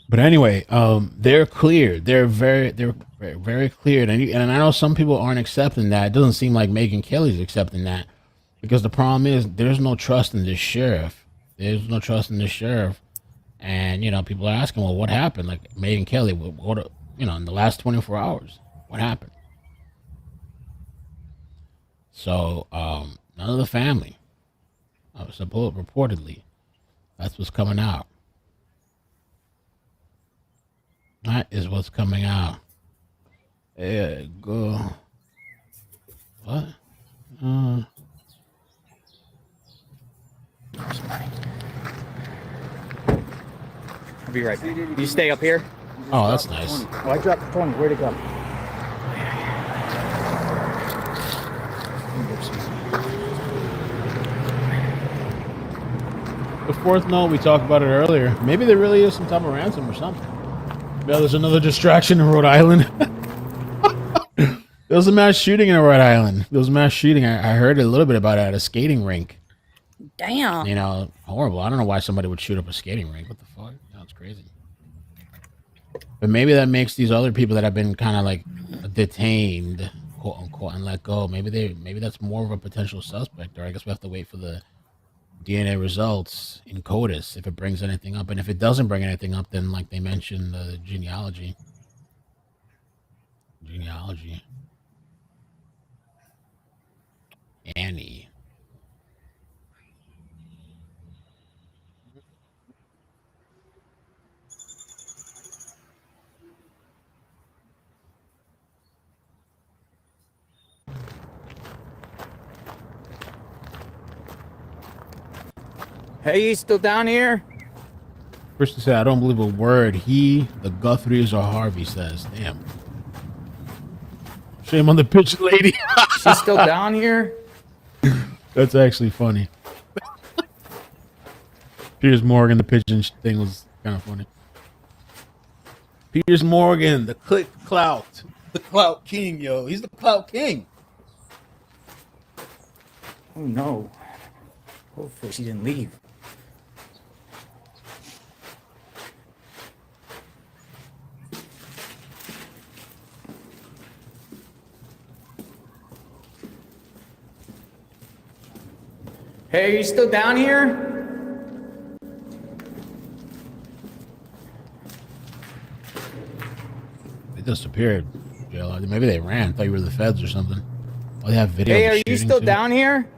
Speaker 12: But anyway, they're cleared. They're very cleared, and I know some people aren't accepting that. It doesn't seem like Megyn Kelly's accepting that, because the problem is there's no trust in this sheriff. There's no trust in this sheriff, and you know people are asking, well, what happened? Like Megyn Kelly, what you know, in the last 24 hours, what happened? So none of the family, reportedly, that's what's coming out. That is what's coming out. Yeah, go. What?
Speaker 5: I'll be right back. You stay up here?
Speaker 12: Oh, that's nice.
Speaker 5: Oh, I dropped 20. Where'd it go?
Speaker 12: The fourth note, we talked about it earlier. Maybe there really is some type of ransom or something. Yeah, there's another distraction in Rhode Island. There was a mass shooting in Rhode Island. There was a mass shooting. I heard a little bit about it at a skating rink.
Speaker 1: Damn.
Speaker 12: You know, horrible. I don't know why somebody would shoot up a skating rink. What the fuck? That's crazy. But maybe that makes these other people that have been kind of like detained, quote unquote, and let go. Maybe that's more of a potential suspect. Or I guess we have to wait for the DNA results in CODIS if it brings anything up. And if it doesn't bring anything up, then like they mentioned the genealogy. Annie.
Speaker 5: Hey, you still down here?
Speaker 12: Krista said, I don't believe a word he, the Guthries, or Harvey says. Damn. Shame on the pitch lady.
Speaker 5: She's still down here?
Speaker 12: That's actually funny. Piers Morgan, the pigeon thing was kind of funny. Piers Morgan, the clout. The clout king, yo. He's the clout king.
Speaker 5: Oh, no. Hopefully she didn't leave. Hey, are you still down here?
Speaker 12: They disappeared. Maybe they ran. Thought you were the feds or something. Oh, they have video.
Speaker 5: Hey, are you still down here?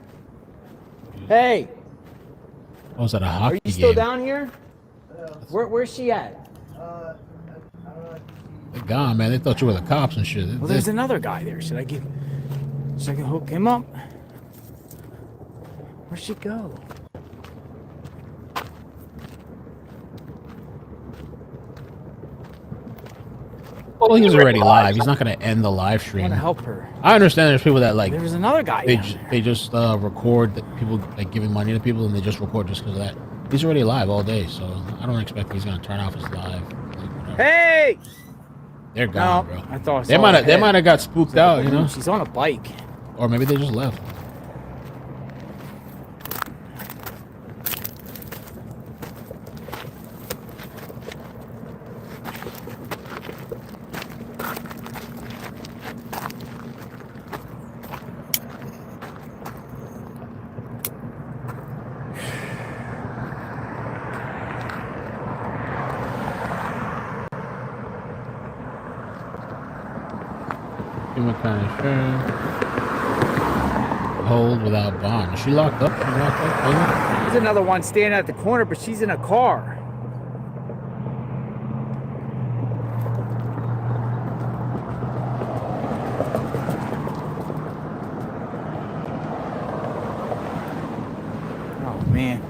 Speaker 5: Hey.
Speaker 12: Oh, is that a hockey game?
Speaker 5: Are you still down here? Where's she at?
Speaker 12: They're gone, man. They thought you were the cops and shit.
Speaker 5: Well, there's another guy there. Should I hook him up? Where'd she go?
Speaker 12: Well, he's already live. He's not going to end the live stream.
Speaker 5: I want to help her.
Speaker 12: I understand there's people that like.
Speaker 5: There's another guy.
Speaker 12: They just record that people like giving money to people, and they just record just because of that. He's already live all day, so I don't expect he's going to turn off his live. Like,
Speaker 5: hey!
Speaker 12: They're gone,
Speaker 5: no,
Speaker 12: bro.
Speaker 5: I thought
Speaker 12: they might have got spooked out, you know.
Speaker 5: She's on a bike,
Speaker 12: or maybe they just left. Hold without bond. Is she locked up?
Speaker 5: There's another one standing at the corner, but she's in a car. Oh, man.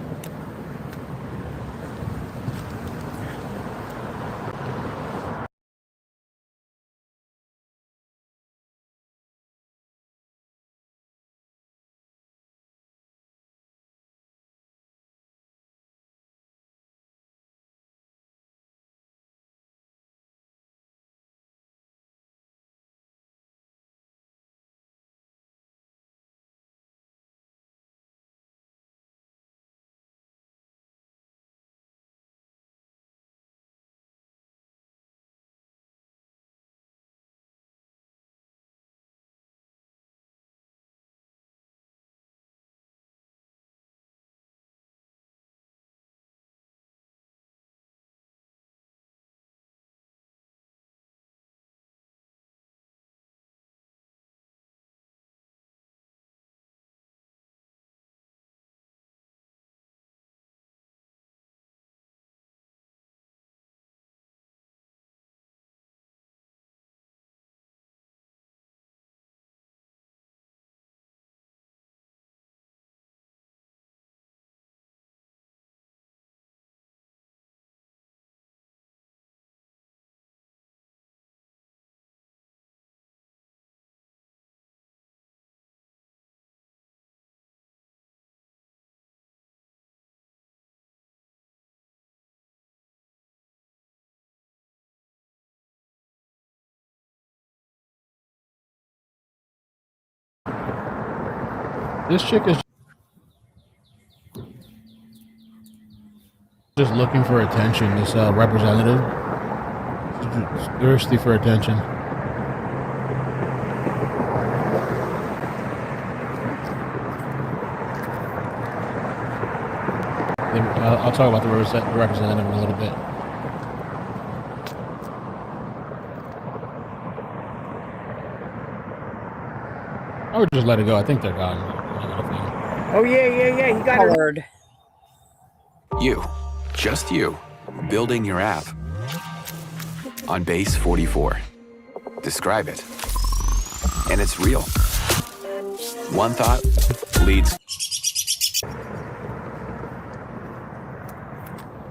Speaker 12: This chick is just looking for attention. This representative, she's thirsty for attention. I'll talk about the representative in a little bit. I would just let it go. I think they're gone.
Speaker 5: Oh yeah. He got her.
Speaker 2: You, just you, building your app on base 44. Describe it. And it's real. One thought leads.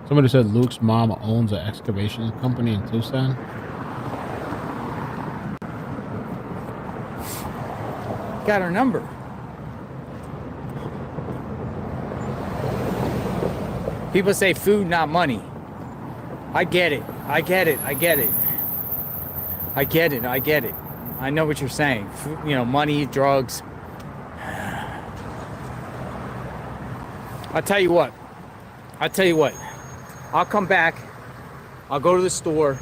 Speaker 12: Somebody said Luke's mom owns an excavation company in Tucson.
Speaker 5: Got her number. People say food, not money. I get it. I know what you're saying. Food, money, drugs. I'll tell you what. I'll come back. I'll go to the store.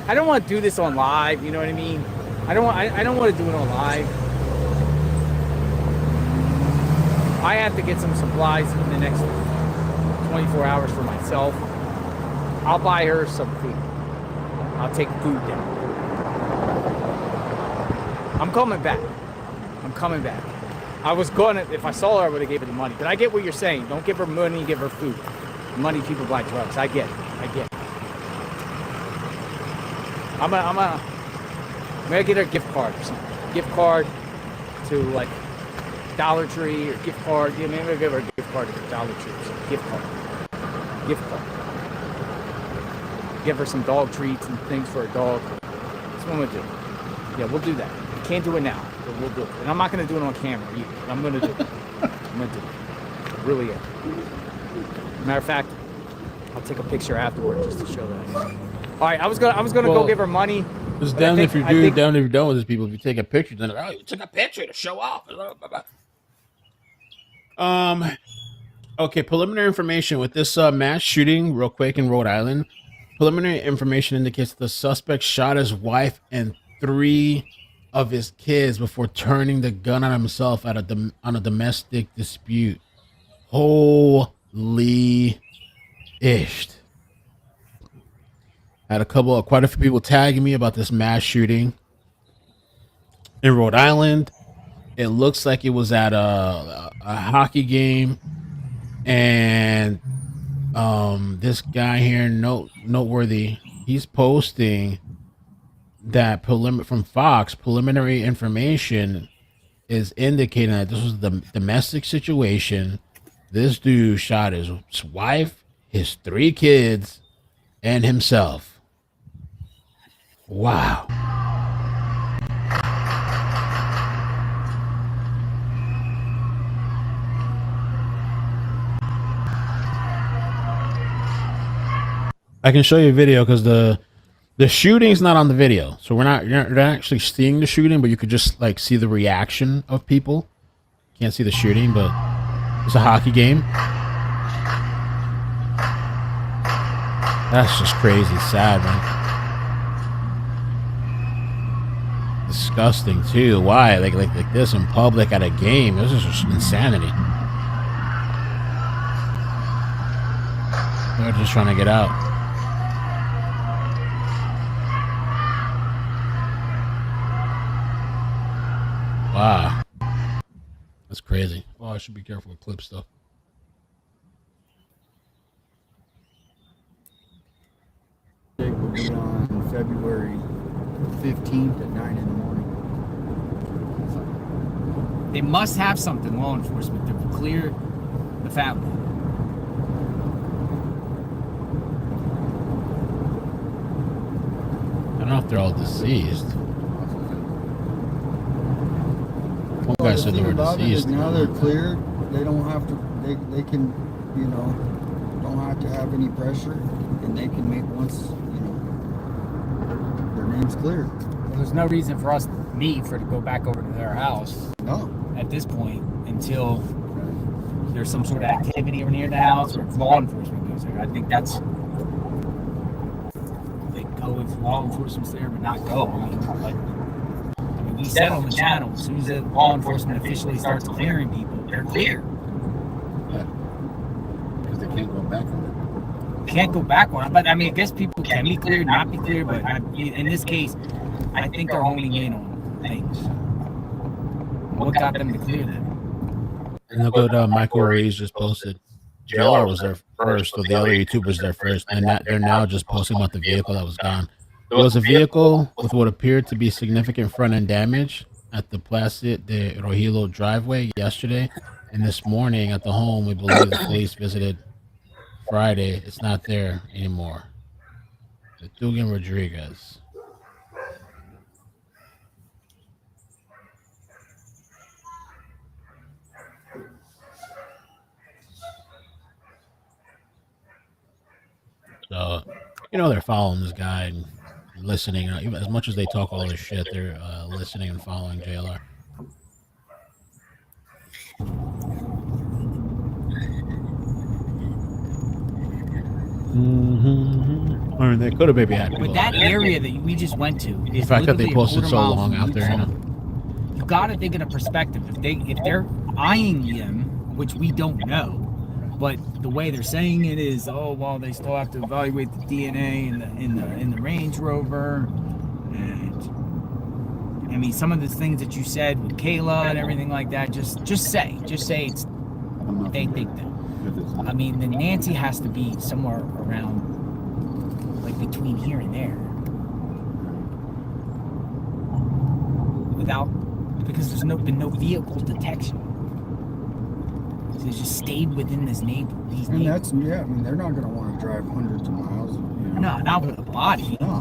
Speaker 5: I don't want to do this on live, you know what I mean? I don't want to do it on live. I have to get some supplies in the next 24 hours for myself. I'll buy her some food. I'll take food down. I'm coming back. I was gonna, if I saw her, I would have gave her the money. But I get what you're saying. Don't give her money, give her food. Money, people buy drugs. I get it. I'm gonna get her a gift card or something. Gift card to like Dollar Tree or gift card. Yeah, maybe I'll give her a gift card to Dollar Tree or something. Gift card. Give her some dog treats and things for a dog. That's what I'm gonna do. Yeah, we'll do that. We can't do it now, but we'll do it. And I'm not gonna do it on camera either. I'm gonna do it. I really am. Matter of fact, I'll take a picture afterward just to show that. All right, I was gonna go give her money.
Speaker 12: It's down if you're doing, down if you're done with these people. If you take a picture, then you took a picture to show off. Okay, preliminary information with this mass shooting, real quick, in Rhode Island. Preliminary information indicates the suspect shot his wife and 3 of his kids before turning the gun on himself on a domestic dispute. Holy ish. I had quite a few people tagging me about this mass shooting in Rhode Island. It looks like it was at a hockey game, and this guy here, noteworthy, he's posting that from Fox, preliminary information is indicating that this was the domestic situation. This dude shot his wife, his 3 kids, and himself. Wow. I can show you a video because the shooting's not on the video, so you're not actually seeing the shooting, but you could just like see the reaction of people. Can't see the shooting, but it's a hockey game. That's just crazy, sad, man. Disgusting too. Why? Like this in public at a game? This is just insanity. They're just trying to get out. Wow. That's crazy. Oh, I should be careful with clip stuff.
Speaker 7: It will be on February 15th at 9 in the morning.
Speaker 5: They must have something, law enforcement, to clear the family.
Speaker 12: I don't know if they're all deceased. One guy said they were deceased.
Speaker 7: Now they're cleared. They don't have to. They can, don't have to have any pressure, and they can make once their name's cleared.
Speaker 5: Well, there's no reason for me to go back over to their house.
Speaker 7: No.
Speaker 5: at this point until there's some sort of activity near the house or if law enforcement goes there. I think that's they go if law enforcement's there, but not go. I mean, we said on the channel, as soon as the law enforcement officially starts clearing people, they're clear.
Speaker 25: Because they can't go back on it.
Speaker 5: Can't go back on it, but I mean, I guess people can be cleared, not be cleared, but in this case, I think they're honing in on things. What got them to clear them?
Speaker 12: And look what Michael Ruiz just posted. JLR was there first, so the other YouTubers there first, and they're now just posting about the vehicle that was gone. There was a vehicle with what appeared to be significant front-end damage at the Plaza de Rojillo driveway yesterday, and this morning at the home, we believe the police visited Friday. It's not there anymore. The Dugan Rodriguez. So, they're following this guy and listening. As much as they talk all this shit, they're listening and following JLR. I mean, they could have maybe had.
Speaker 5: But that area that we just went to is
Speaker 12: the fact that they posted so long out there.
Speaker 5: You got to think in a perspective. If they're eyeing them, which we don't know, but the way they're saying it is, oh well, they still have to evaluate the DNA in the Range Rover, and I mean some of the things that you said with Kayla and everything like that. Just say it's they think that. I mean, then Nancy has to be somewhere around, like between here and there, because there's been no vehicle detection. So they just stayed within this neighborhood.
Speaker 7: And that's, I mean, they're not going to want to drive hundreds of miles.
Speaker 5: No, not with a body.
Speaker 7: No.